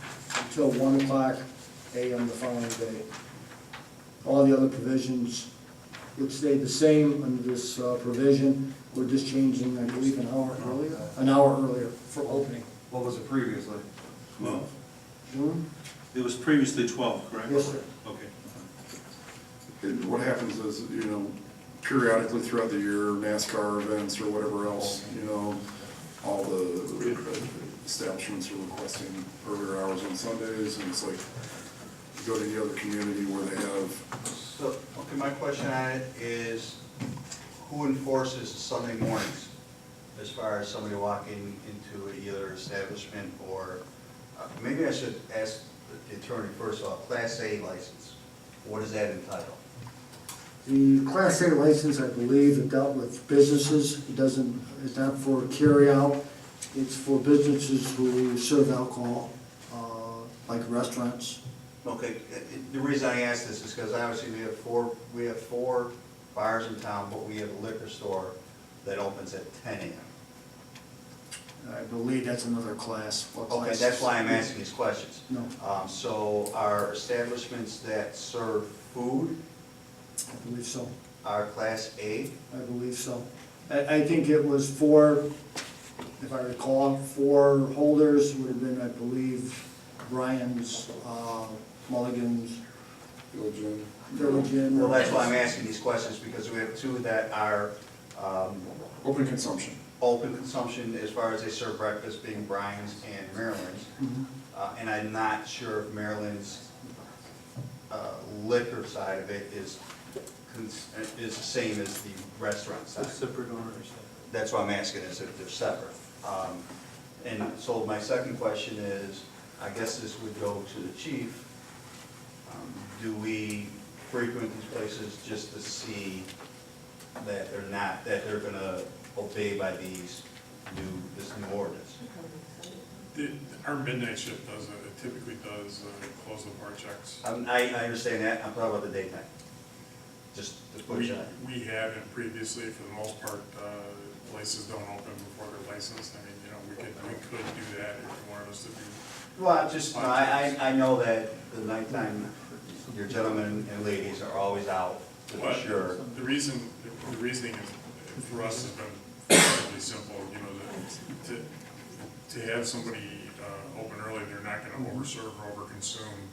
till 1 o'clock AM the following day. All the other provisions would stay the same under this provision. We're just changing, I believe, an hour earlier for opening. What was it previously? 12? June? It was previously 12, correct? Yes, sir. Okay. What happens is, periodically throughout the year, NASCAR events or whatever else, all the establishments are requesting earlier hours on Sundays, and it's like, you go to any other community where they have. So, okay, my question on it is, who enforces Sunday mornings? As far as somebody walking into either establishment or, maybe I should ask the attorney first of all, Class A license, what is that entitled? The Class A license, I believe, it dealt with businesses. It's not for carry-out. It's for businesses who serve alcohol, like restaurants. Okay, the reason I ask this is because obviously we have four bars in town, but we have a liquor store that opens at 10 a.m. I believe that's another class. What Okay, class? that's why I'm asking these questions. No, So are establishments that serve food, I believe so. are Class A? I believe so. I think it was four, if I recall, 4 holders would have been, I believe, Brian's, Mulligan's, Village Inn. Well, that's why I'm asking these questions, because we have 2 that are Open consumption. open consumption as far as they serve breakfast, being Brian's and Maryland's. Mhm. And I'm not sure if Maryland's liquor side of it is the same as the restaurant side. Separate owners. That's why I'm asking, is if they're separate. And so my second question is, I guess this would go to the chief. Do we frequent these places just to see that they're gonna obey by this new ordinance? Our midnight shift typically does close the bar checks. I understand that, I'm talking about the daytime. Just to put it on. We haven't previously, for the most part, places don't open before they're licensed. I mean, we could do that if you wanted us to do. Well, I know that the nighttime, your gentlemen and ladies are always out, to be sure. The reasoning for us has been fairly simple, to have somebody open early, they're not gonna overserve or overconsume.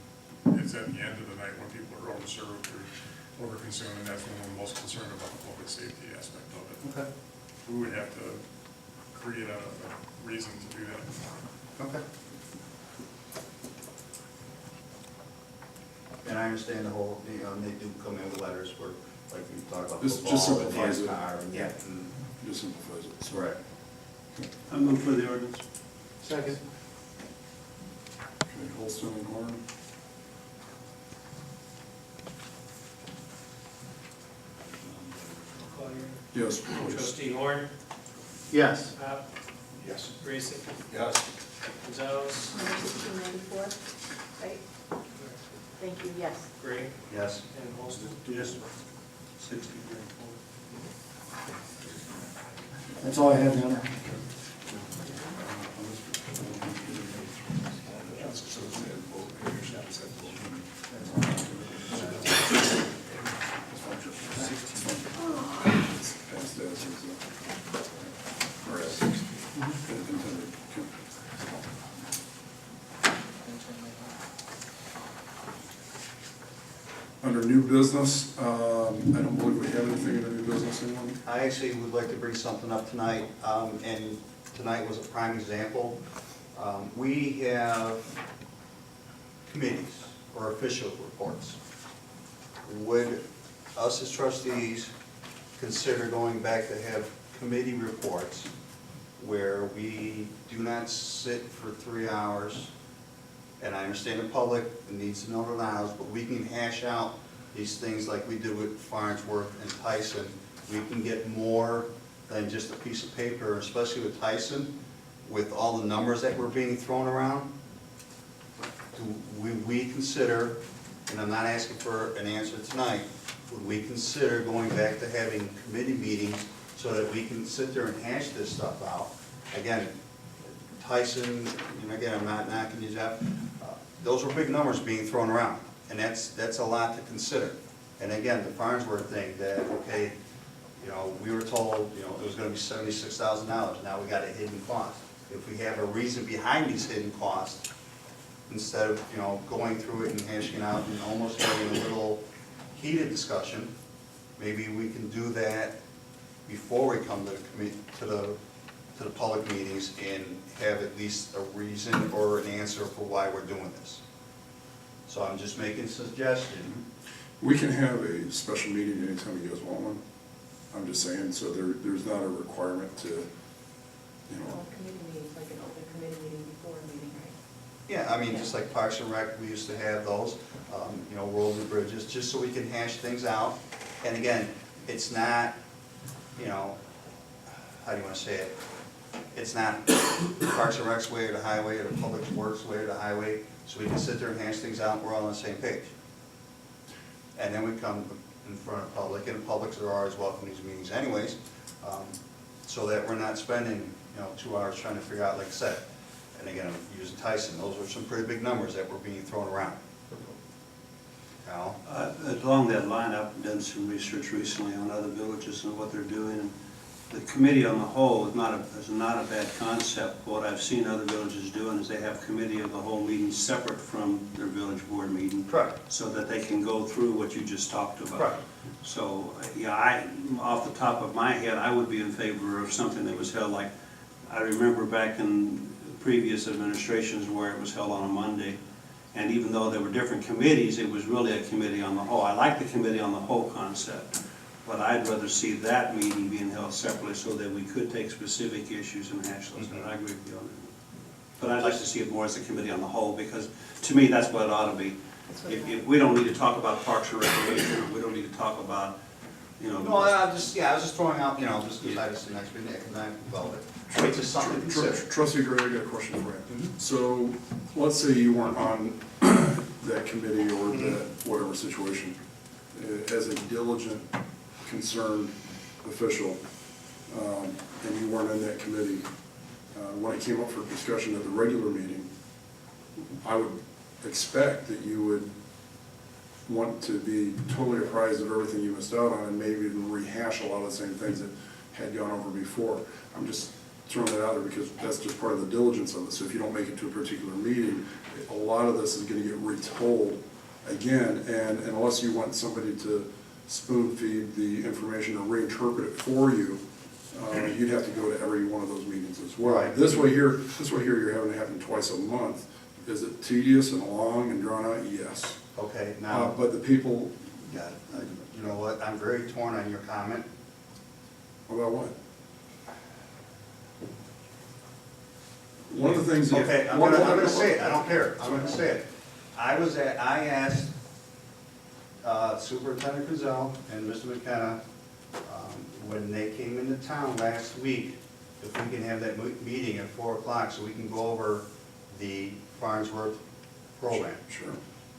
It's at the end of the night when people are overserved or overconsumed, and that's when we're most concerned about the public safety aspect of it. Okay. We would have to create a reason to do that. Okay. And I understand the whole, they do come in with letters where, like we talked about Just football and simplifies it. NASCAR and yeah. Just simplifies it. Correct. I move for the ordinance. Second. Okay, Holston and Horn. Call your Yes, please. trustee Horn, Yes. Pop, Yes. Raisik, Yes. Gonzalez, Number 1694, right? Thank you, yes. Gray, Yes. and Holston. Yes. 60. That's all I have, Your Honor. Under new business, I don't believe we have anything under new business, anyone? I actually would like to bring something up tonight, and tonight was a prime example. We have committees or official reports. Would us as trustees consider going back to have committee reports where we do not sit for 3 hours? And I understand the public needs to know the laws, but we can hash out these things like we do with Farnsworth and Tyson. We can get more than just a piece of paper, especially with Tyson, with all the numbers that were being thrown around. Would we consider, and I'm not asking for an answer tonight, would we consider going back to having committee meetings so that we can sit there and hash this stuff out? Again, Tyson, and again, I'm not knocking you, Jeff, those were big numbers being thrown around, and that's a lot to consider. And again, the Farnsworth thing, that, okay, you know, we were told, you know, it was gonna be $76,000, now we got a hidden cost. If we have a reason behind these hidden costs, instead of, you know, going through it and hashing it out and almost having a little heated discussion, maybe we can do that before we come to the public meetings and have at least a reason or an answer for why we're doing this. So I'm just making a suggestion. We can have a special meeting anytime you guys want one. I'm just saying, so there's not a requirement to, you know. Well, committee meetings, like an open committee meeting before a meeting, right? Yeah, I mean, just like Parks and Rec, we used to have those, you know, roads and bridges, just so we can hash things out. And again, it's not, you know, how do you want to say it? It's not Parks and Rec's way or the highway or the Public Works way or the highway, so we can sit there and hash things out, and we're all on the same page. And then we come in front of public, and the publics are always welcome to these meetings anyways, so that we're not spending, you know, 2 hours trying to figure out, like I said. And again, I'm using Tyson, those are some pretty big numbers that were being thrown around. Al? Along that line, I've done some research recently on other villages and what they're doing. And the committee on the whole is not a bad concept. What I've seen other villages doing is they have committee of the whole meeting separate from their village board meeting. Correct. So that they can go through what you just talked about. Correct. So, yeah, off the top of my head, I would be in favor of something that was held like, I remember back in previous administrations where it was held on a Monday. And even though there were different committees, it was really a committee on the whole. I like the committee on the whole concept, but I'd rather see that meeting being held separately so that we could take specific issues and hash those out. I agree with you on that. But I'd like to see it more as a committee on the whole, because to me, that's what it ought to be. If we don't need to talk about Parks and Recreation, we don't need to talk about, you know. No, I was just throwing out, you know, just because I just didn't actually economic development. It's just something to consider. Trustee Gray, I got a question for you. So, let's say you weren't on that committee or that whatever situation, as a diligent, concerned official, and you weren't in that committee, when it came up for discussion at the regular meeting, I would expect that you would want to be totally apprised of everything you missed out on and maybe even rehash a lot of the same things that had gone over before. I'm just throwing that out there because that's just part of the diligence of it. So if you don't make it to a particular meeting, a lot of this is going to get retold again, and unless you want somebody to spoon feed the information or reinterpret it for you, you'd have to go to every one of those meetings as well. Right. This way here, you're having it happen twice a month. Is it tedious and long and drawn out? Yes. Okay, now, But the people, yeah, you know what, I'm very torn on your comment. about what? One of the things. Okay, I'm gonna say it, I don't care, I'm gonna say it. I asked Superintendent Gazelle and Mr. McKenna, when they came into town last week, if we can have that meeting at 4 o'clock so we can go over the Farnsworth program. Sure.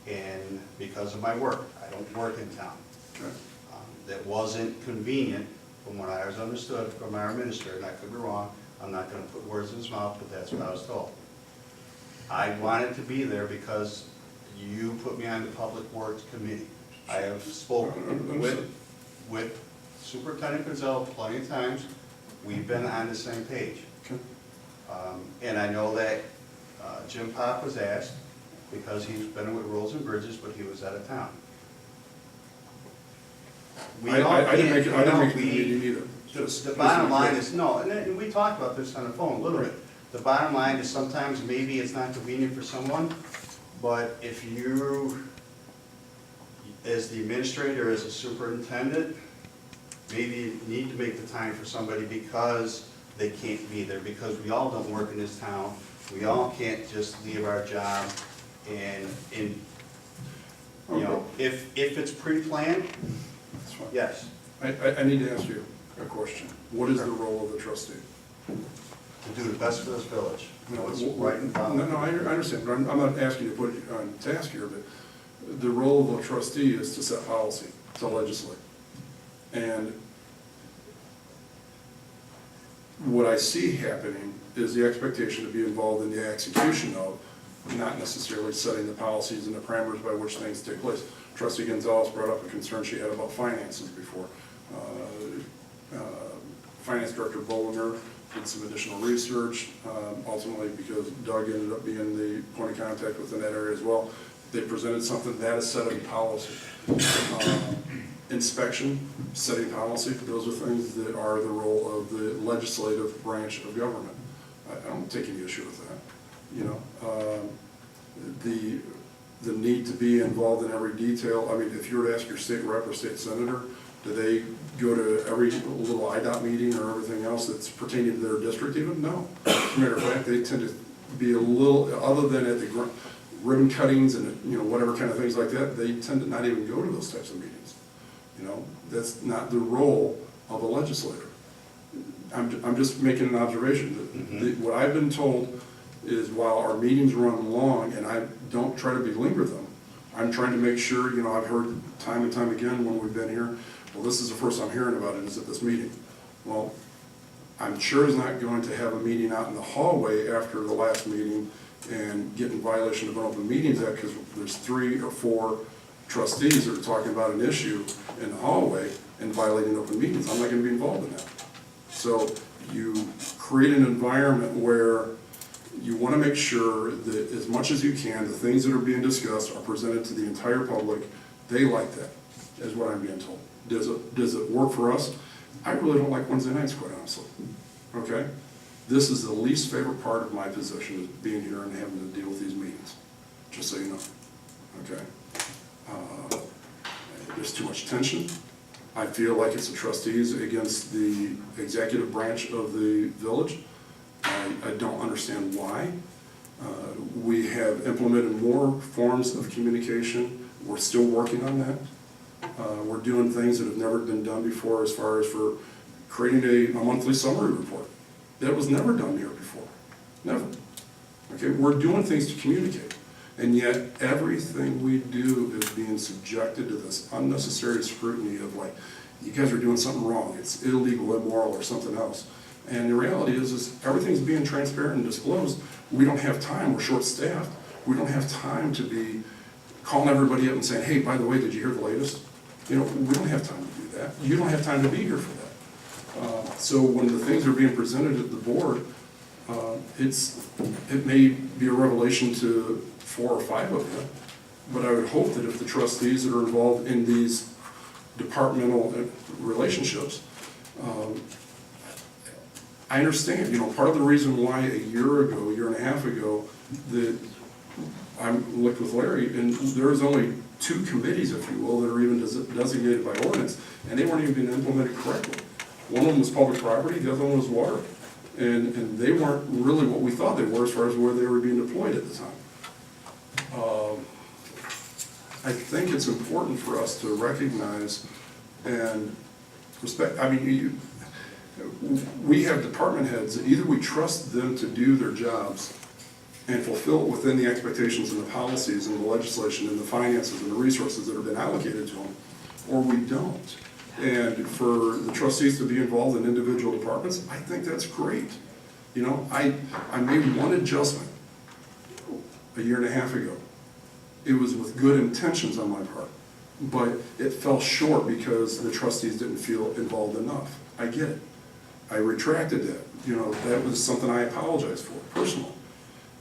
And because of my work, I don't work in town. Okay. That wasn't convenient from what I was understood from our administrator, and I could be wrong. I'm not gonna put words in his mouth, but that's what I was told. I wanted to be there because you put me on the Public Works Committee. I have spoken with Superintendent Gazelle plenty of times. We've been on the same page. Okay. And I know that Jim Pop was asked, because he's been with Roads and Bridges, but he was out of town. I didn't make the meeting either. The bottom line is, no, and we talked about this on the phone a little bit. The bottom line is sometimes maybe it's not convenient for someone, but if you, as the administrator, as a superintendent, maybe you need to make the time for somebody because they can't be there, because we all don't work in this town. We all can't just leave our job and you know, if it's pre-planned, That's fine. yes. I need to ask you a question. What is the role of the trustee? To do the best for this village. No, What's right and wrong. No, I understand, but I'm not asking you to put it on task here, but the role of a trustee is to set policy, to legislate. And what I see happening is the expectation to be involved in the execution of not necessarily setting the policies and the parameters by which things take place. Trustee Gonzalez brought up a concern she had about finances before. Finance Director Bollinger did some additional research, ultimately because Doug ended up being the point of contact within that area as well. They presented something that is setting policy. Inspection, setting policy, those are things that are the role of the legislative branch of government. I don't take any issue with that. You know, the need to be involved in every detail. I mean, if you were to ask your state rep or state senator, do they go to every little IDOT meeting or everything else that's pertaining to their district even? No. As a matter of fact, they tend to be a little, other than at the ribbon cuttings and, you know, whatever kind of things like that, they tend to not even go to those types of meetings. You know, that's not the role of a legislator. I'm just making an observation. What I've been told is while our meetings run long, and I don't try to belabor them, I'm trying to make sure, you know, I've heard time and time again when we've been here, well, this is the first I'm hearing about it, is at this meeting. Well, I'm sure is not going to have a meeting out in the hallway after the last meeting and get in violation of an Open Meetings Act because there's 3 or 4 trustees that are talking about an issue in the hallway and violating open meetings. I'm not going to be involved in that. So you create an environment where you want to make sure that as much as you can, the things that are being discussed are presented to the entire public. They like that, is what I'm being told. Does it work for us? I really don't like Wednesday nights, quite honestly. Okay? This is the least favorite part of my position, is being here and having to deal with these meetings, just so you know. Okay? There's too much tension. I feel like it's the trustees against the executive branch of the village. I don't understand why. We have implemented more forms of communication. We're still working on that. We're doing things that have never been done before as far as for creating a monthly summary report. That was never done here before. Never. Okay, we're doing things to communicate. And yet everything we do is being subjected to this unnecessary scrutiny of like, you guys are doing something wrong. It's illegal, immoral, or something else. And the reality is everything's being transparent and disclosed. We don't have time. We're short-staffed. We don't have time to be calling everybody up and saying, hey, by the way, did you hear the latest? You know, we don't have time to do that. You don't have time to be here for that. So when the things are being presented at the board, it may be a revelation to 4 or 5 of you, but I would hope that if the trustees that are involved in these departmental relationships, I understand, you know, part of the reason why a year and a half ago, that I looked with Larry, and there was only 2 committees, if you will, that are even designated by ordinance, and they weren't even being implemented correctly. One of them was public property, the other one was water. And they weren't really what we thought they were as far as where they were being deployed at the time. I think it's important for us to recognize and respect, I mean, we have department heads that either we trust them to do their jobs and fulfill it within the expectations and the policies and the legislation and the finances and the resources that have been allocated to them, or we don't. And for the trustees to be involved in individual departments, I think that's great. You know, I made one adjustment a year and a half ago. It was with good intentions on my part, but it fell short because the trustees didn't feel involved enough. I get it. I retracted that. You know, that was something I apologize for, personally.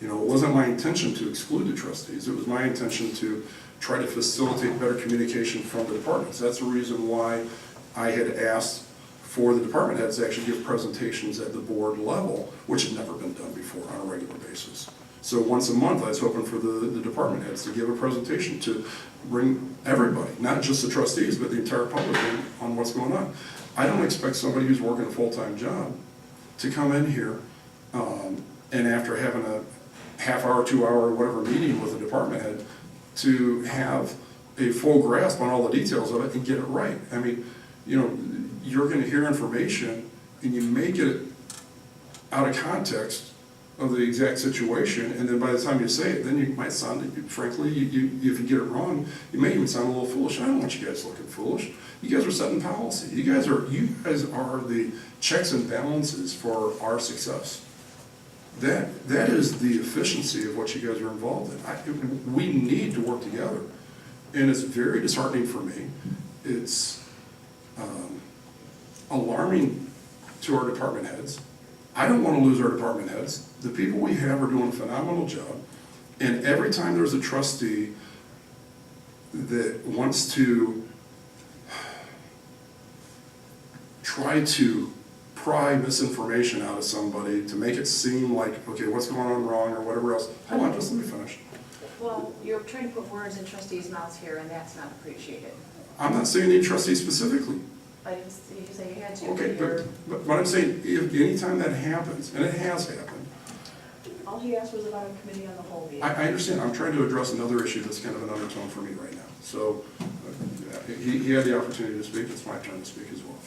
You know, it wasn't my intention to exclude the trustees. It was my intention to try to facilitate better communication from the departments. That's the reason why I had asked for the department heads to actually give presentations at the board level, which had never been done before on a regular basis. So once a month, I was hoping for the department heads to give a presentation to bring everybody, not just the trustees, but the entire public on what's going on. I don't expect somebody who's working a full-time job to come in here and after having a half-hour, 2-hour, whatever meeting with a department head to have a full grasp on all the details of it and get it right. I mean, you know, you're going to hear information and you may get it out of context of the exact situation, and then by the time you say it, then you might sound, frankly, if you get it wrong, you may even sound a little foolish. I don't want you guys looking foolish. You guys are setting policy. You guys are the checks and balances for our success. that is the efficiency of what you guys are involved in. We need to work together. And it's very disheartening for me. It's alarming to our department heads. I don't want to lose our department heads. The people we have are doing a phenomenal job. And every time there's a trustee that wants to try to pry misinformation out of somebody to make it seem like, okay, what's going on wrong or whatever else. Hold on, just let me finish. Well, you're trying to put words in trustees' mouths here, and that's not appreciated. I'm not saying any trustee specifically. I didn't see you say you had to. Okay, You're- but I'm saying, if anytime that happens, and it has happened, All he asked was about a committee on the whole meeting. I understand, I'm trying to address another issue that's kind of an undertone for me right now. So, he had the opportunity to speak, it's my turn to speak as well.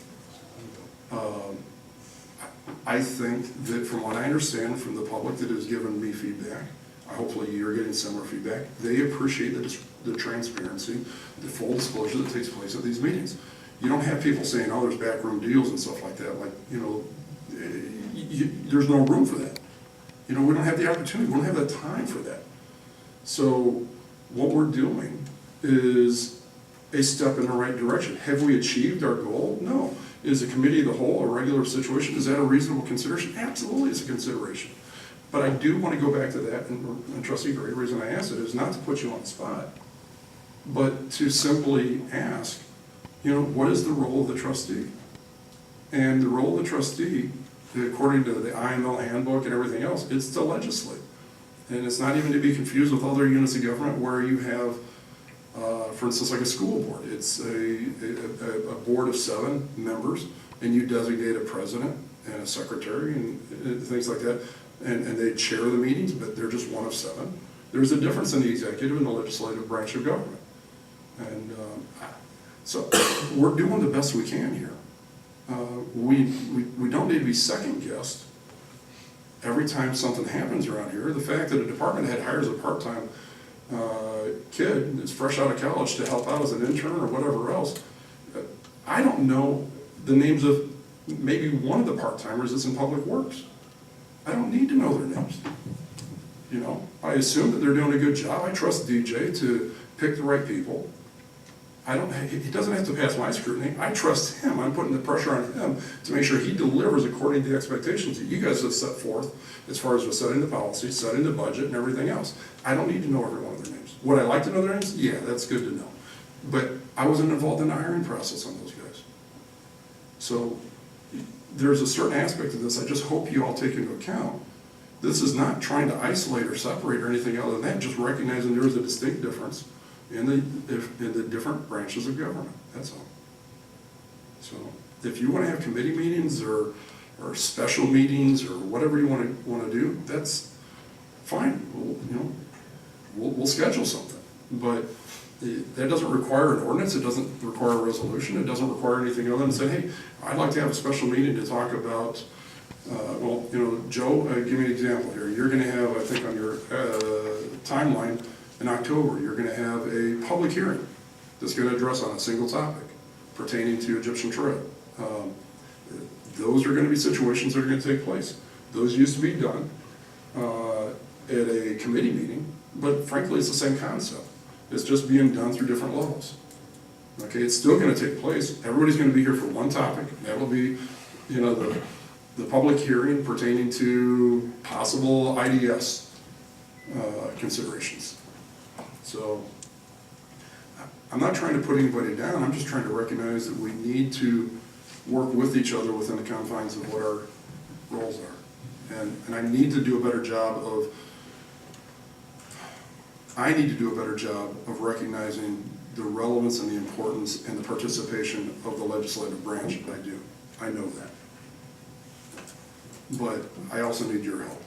I think that from what I understand from the public that has given me feedback, hopefully you're getting similar feedback, they appreciate the transparency, the full disclosure that takes place at these meetings. You don't have people saying, oh, there's backroom deals and stuff like that, like, there's no room for that. We don't have the opportunity, we don't have the time for that. So what we're doing is a step in the right direction. Have we achieved our goal? No. Is a committee of the whole a regular situation? Is that a reasonable consideration? Absolutely, it's a consideration. But I do want to go back to that, and Trustee Gray, the reason I asked it is not to put you on the spot, but to simply ask, what is the role of the trustee? And the role of the trustee, according to the IML handbook and everything else, it's to legislate. And it's not even to be confused with other units of government where you have, for instance, like a school board. It's a board of 7 members, and you designate a president and a secretary and things like that, and they chair the meetings, but they're just one of 7. There's a difference in the executive and the legislative branch of government. And so we're doing the best we can here. We don't need to be second-guessed every time something happens around here. The fact that a department head hires a part-time kid that's fresh out of college to help out as an intern or whatever else, I don't know the names of maybe one of the part-timers that's in Public Works. I don't need to know their names. I assume that they're doing a good job. I trust DJ to pick the right people. He doesn't have to pass my scrutiny. I trust him. I'm putting the pressure on him to make sure he delivers according to the expectations that you guys have set forth as far as setting the policy, setting the budget, and everything else. I don't need to know every one of their names. Would I like to know their names? Yeah, that's good to know. But I wasn't involved in the hiring process on those guys. So there's a certain aspect of this I just hope you all take into account. This is not trying to isolate or separate or anything other than that, just recognizing there is a distinct difference in the different branches of government, that's all. So if you want to have committee meetings or special meetings or whatever you want to do, that's fine. We'll schedule something. But that doesn't require an ordinance, it doesn't require a resolution, it doesn't require anything other than say, hey, I'd like to have a special meeting to talk about, Joe, give me an example here. You're going to have, I think on your timeline, in October, you're going to have a public hearing that's going to address on a single topic pertaining to Egyptian tread. Those are going to be situations that are going to take place. Those used to be done at a committee meeting, but frankly, it's the same concept. It's just being done through different levels. Okay, it's still going to take place. Everybody's going to be here for one topic. That will be, the public hearing pertaining to possible IDS considerations. So I'm not trying to put anybody down, I'm just trying to recognize that we need to work with each other within the confines of what our roles are. And I need to do a better job of recognizing the relevance and the importance and the participation of the legislative branch. I do. I know that. But I also need your help.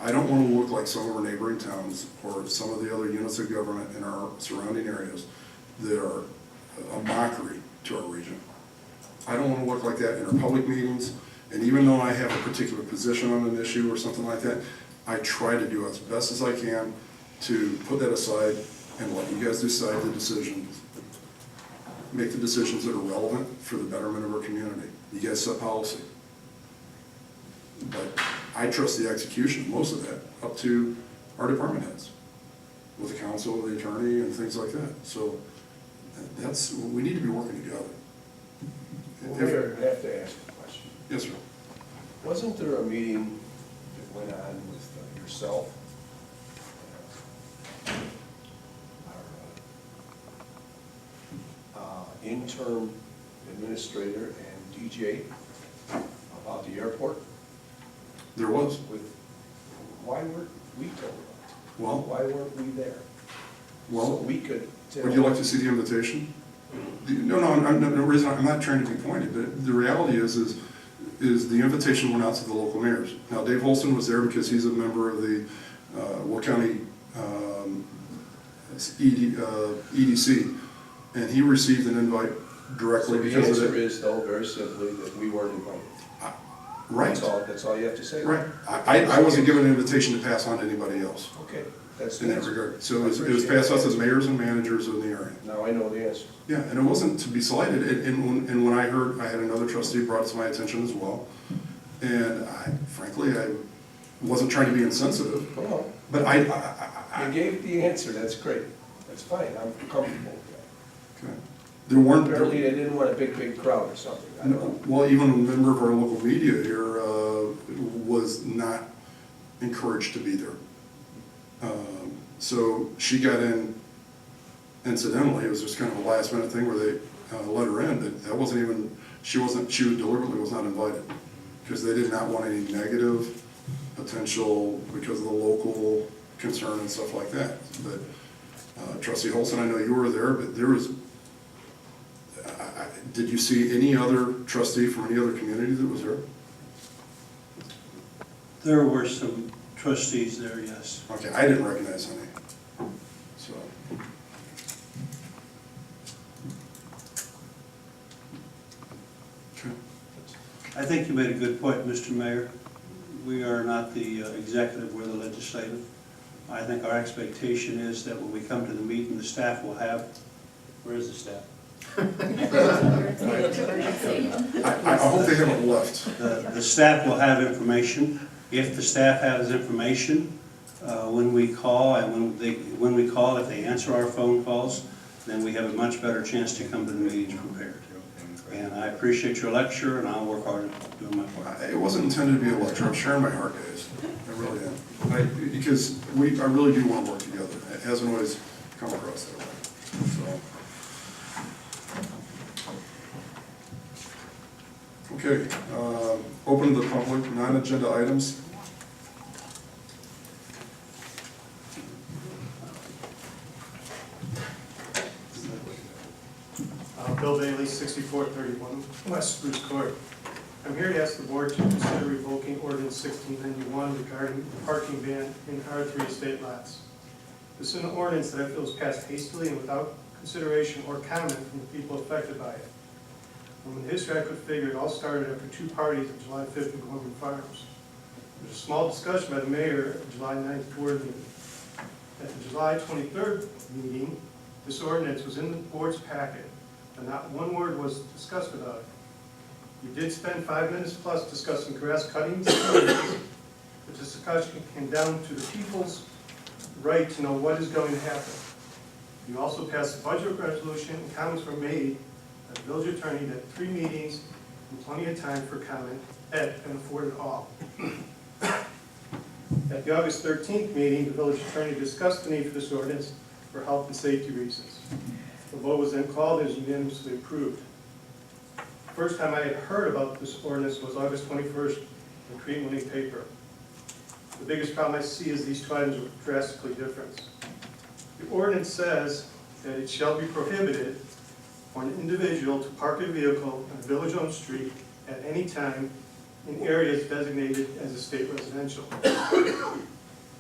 I don't want to look like some of our neighboring towns or some of the other units of government in our surrounding areas that are a mockery to our region. I don't want to look like that in our public meetings, and even though I have a particular position on an issue or something like that, I try to do as best as I can to put that aside and let you guys decide the decisions, make the decisions that are relevant for the betterment of our community. You guys set policy. But I trust the execution of most of that up to our department heads, with the council, the attorney, and things like that. So that's, we need to be working together. Well, Mayor, I have to ask a question. Yes, sir. Wasn't there a meeting that went on with yourself, our interim administrator and DJ about the airport? There was. Why weren't we told about it? Well, Why weren't we there? well, So we could tell. would you like to see the invitation? No, no reason, I'm not trying to be pointed, but the reality is the invitation went out to the local mayors. Now, Dave Holston was there because he's a member of the Will County EDC, and he received an invite directly So the because of answer it. is, though, very simply, that we weren't invited. Right, That's all you have to say. right. I wasn't given an invitation to pass on to anybody else Okay, that's in the that answer. regard. So it was passed out to the mayors and managers of the area. Now I know the answer. Yeah, and it wasn't to be slighted, and when I heard, I had another trustee brought it to my attention as well, and frankly, I wasn't trying to be insensitive, Well, but you gave the answer, that's great. That's fine, I'm comfortable with okay. There weren't, that. Apparently, they didn't want a big crowd or something. I don't know. well, even a member of our local media here was not encouraged to be there. So she got in incidentally. It was just kind of a last minute thing where they let her in, but that wasn't even, she deliberately was not invited, because they did not want any negative potential because of the local concern and stuff like that. But Trustee Holson, I know you were there, but there was, did you see any other trustee from any other community that was there? There were some trustees there, yes. Okay, I didn't recognize any, so. Okay. I think you made a good point, Mr. Mayor. We are not the executive, we're the legislative. I think our expectation is that when we come to the meeting, the staff will have, where is the staff? I hope they haven't left. The staff will have information. If the staff has information, when we call, and when we call, if they answer our phone calls, then we have a much better chance to come to the meetings prepared. And I appreciate your lecture, and I'll work hard at doing my part. It wasn't intended to be a lecture. I'm sharing my heart, guys. I really am. Because I really do want to work together. It hasn't always come across that way. So. Okay, open to the public, non-agenda items. Bill Bailey, 6431 West Spruce Court. I'm here to ask the board to consider revoking ordinance 1691 regarding the parking ban in R3 estate lots. This is an ordinance that I feel was passed hastily and without consideration or comment from the people affected by it. From the history I could figure, it all started after two parties on July 5th in Gorman Farms. There was a small discussion by the mayor at July 9th board meeting. At the July 23rd meeting, this ordinance was in the board's packet, and not one word was discussed about it. You did spend 5 minutes plus discussing grass cuttings, but this discussion came down to the people's right to know what is going to happen. You also passed a budget resolution, and comments were made by the village attorney at 3 meetings and plenty of time for comment and afforded all. At the August 13th meeting, the village attorney discussed the need for this ordinance for health and safety reasons. The vote was then called and was unanimously approved. The first time I had heard about this ordinance was August 21st in the Cretan Monee paper. The biggest problem I see is these two items are drastically different. The ordinance says that it shall be prohibited for an individual to park a vehicle on a village-owned street at any time in areas designated as a state residential.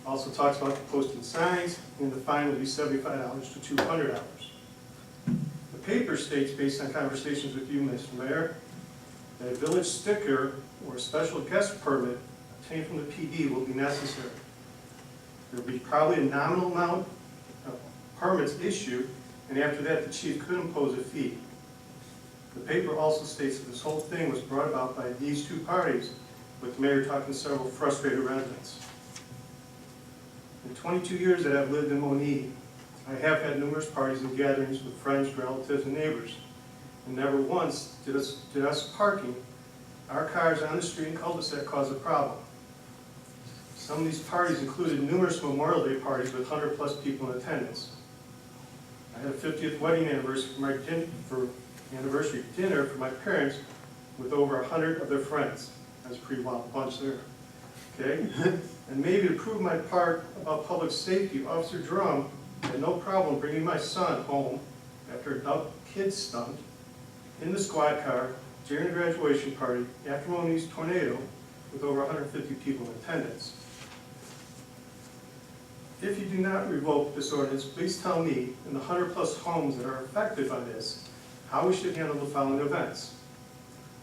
Also talks about posting signs, and the fine will be $75 to $200. The paper states, based on conversations with you, Mr. Mayor, that a village sticker or a special guest permit obtained from the PD will be necessary. There will be probably a nominal amount of permits issued, and after that, the chief could impose a fee. The paper also states that this whole thing was brought about by these two parties with the mayor talking to several frustrated residents. In 22 years that I've lived in Monee, I have had numerous parties and gatherings with friends, relatives, and neighbors. And never once did us parking our cars on the street and cul-de-sac cause a problem. Some of these parties included numerous Memorial Day parties with 100+ people in attendance. I had a 50th wedding anniversary for anniversary dinner for my parents with over 100 of their friends. That's a pretty wild bunch there. Okay? And maybe to prove my part about public safety, Officer Drum had no problem bringing my son home after a adult kid stunt in the squad car during a graduation party after Monee's tornado with over 150 people in attendance. If you do not revoke this ordinance, please tell me and the 100+ homes that are affected by this how we should handle the following events.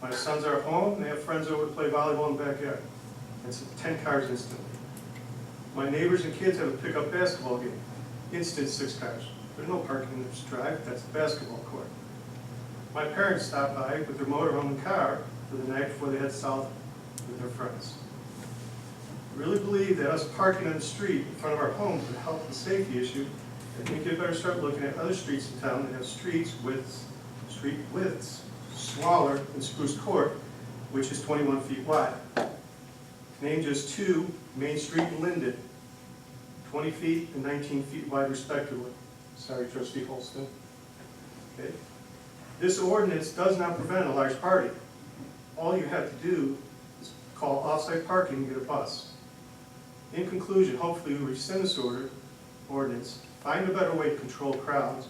My sons are home and they have friends over to play volleyball in the backyard. It's 10 cars instantly. My neighbors and kids have a pickup basketball game. Instant 6 cars. There's no parking in this drive, that's the basketball court. My parents stopped by with their motorhome and car for the night before they head south with their friends. I really believe that us parking on the street in front of our homes is a health and safety issue. I think you'd better start looking at other streets in town that have street widths smaller than Spruce Court, which is 21 feet wide. Name just 2, Main Street and Linden, 20 feet and 19 feet wide respectively. Sorry, Trustee Holston. Okay. This ordinance does not prevent a large party. All you have to do is call off-site parking and get a bus. In conclusion, hopefully we rescind this ordinance, find a better way to control crowds,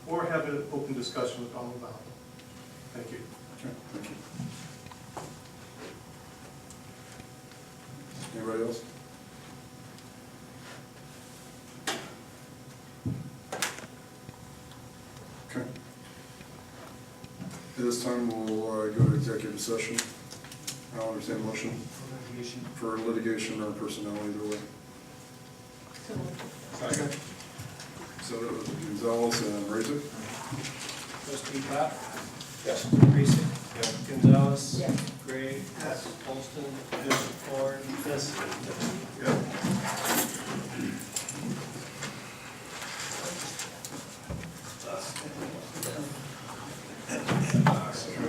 or have an open discussion with all about it. Thank you. Okay, thank you. Anybody else? Okay. At this time, we'll go to executive session. I'll entertain a motion for litigation or personnel, either way. Second. So it was Gonzalez and Razor. Trustee Pop? Yes. Raisik? Yes. Gonzalez? Yes. Gray? Yes. Holston? Yes. Ford? Yes. Yeah.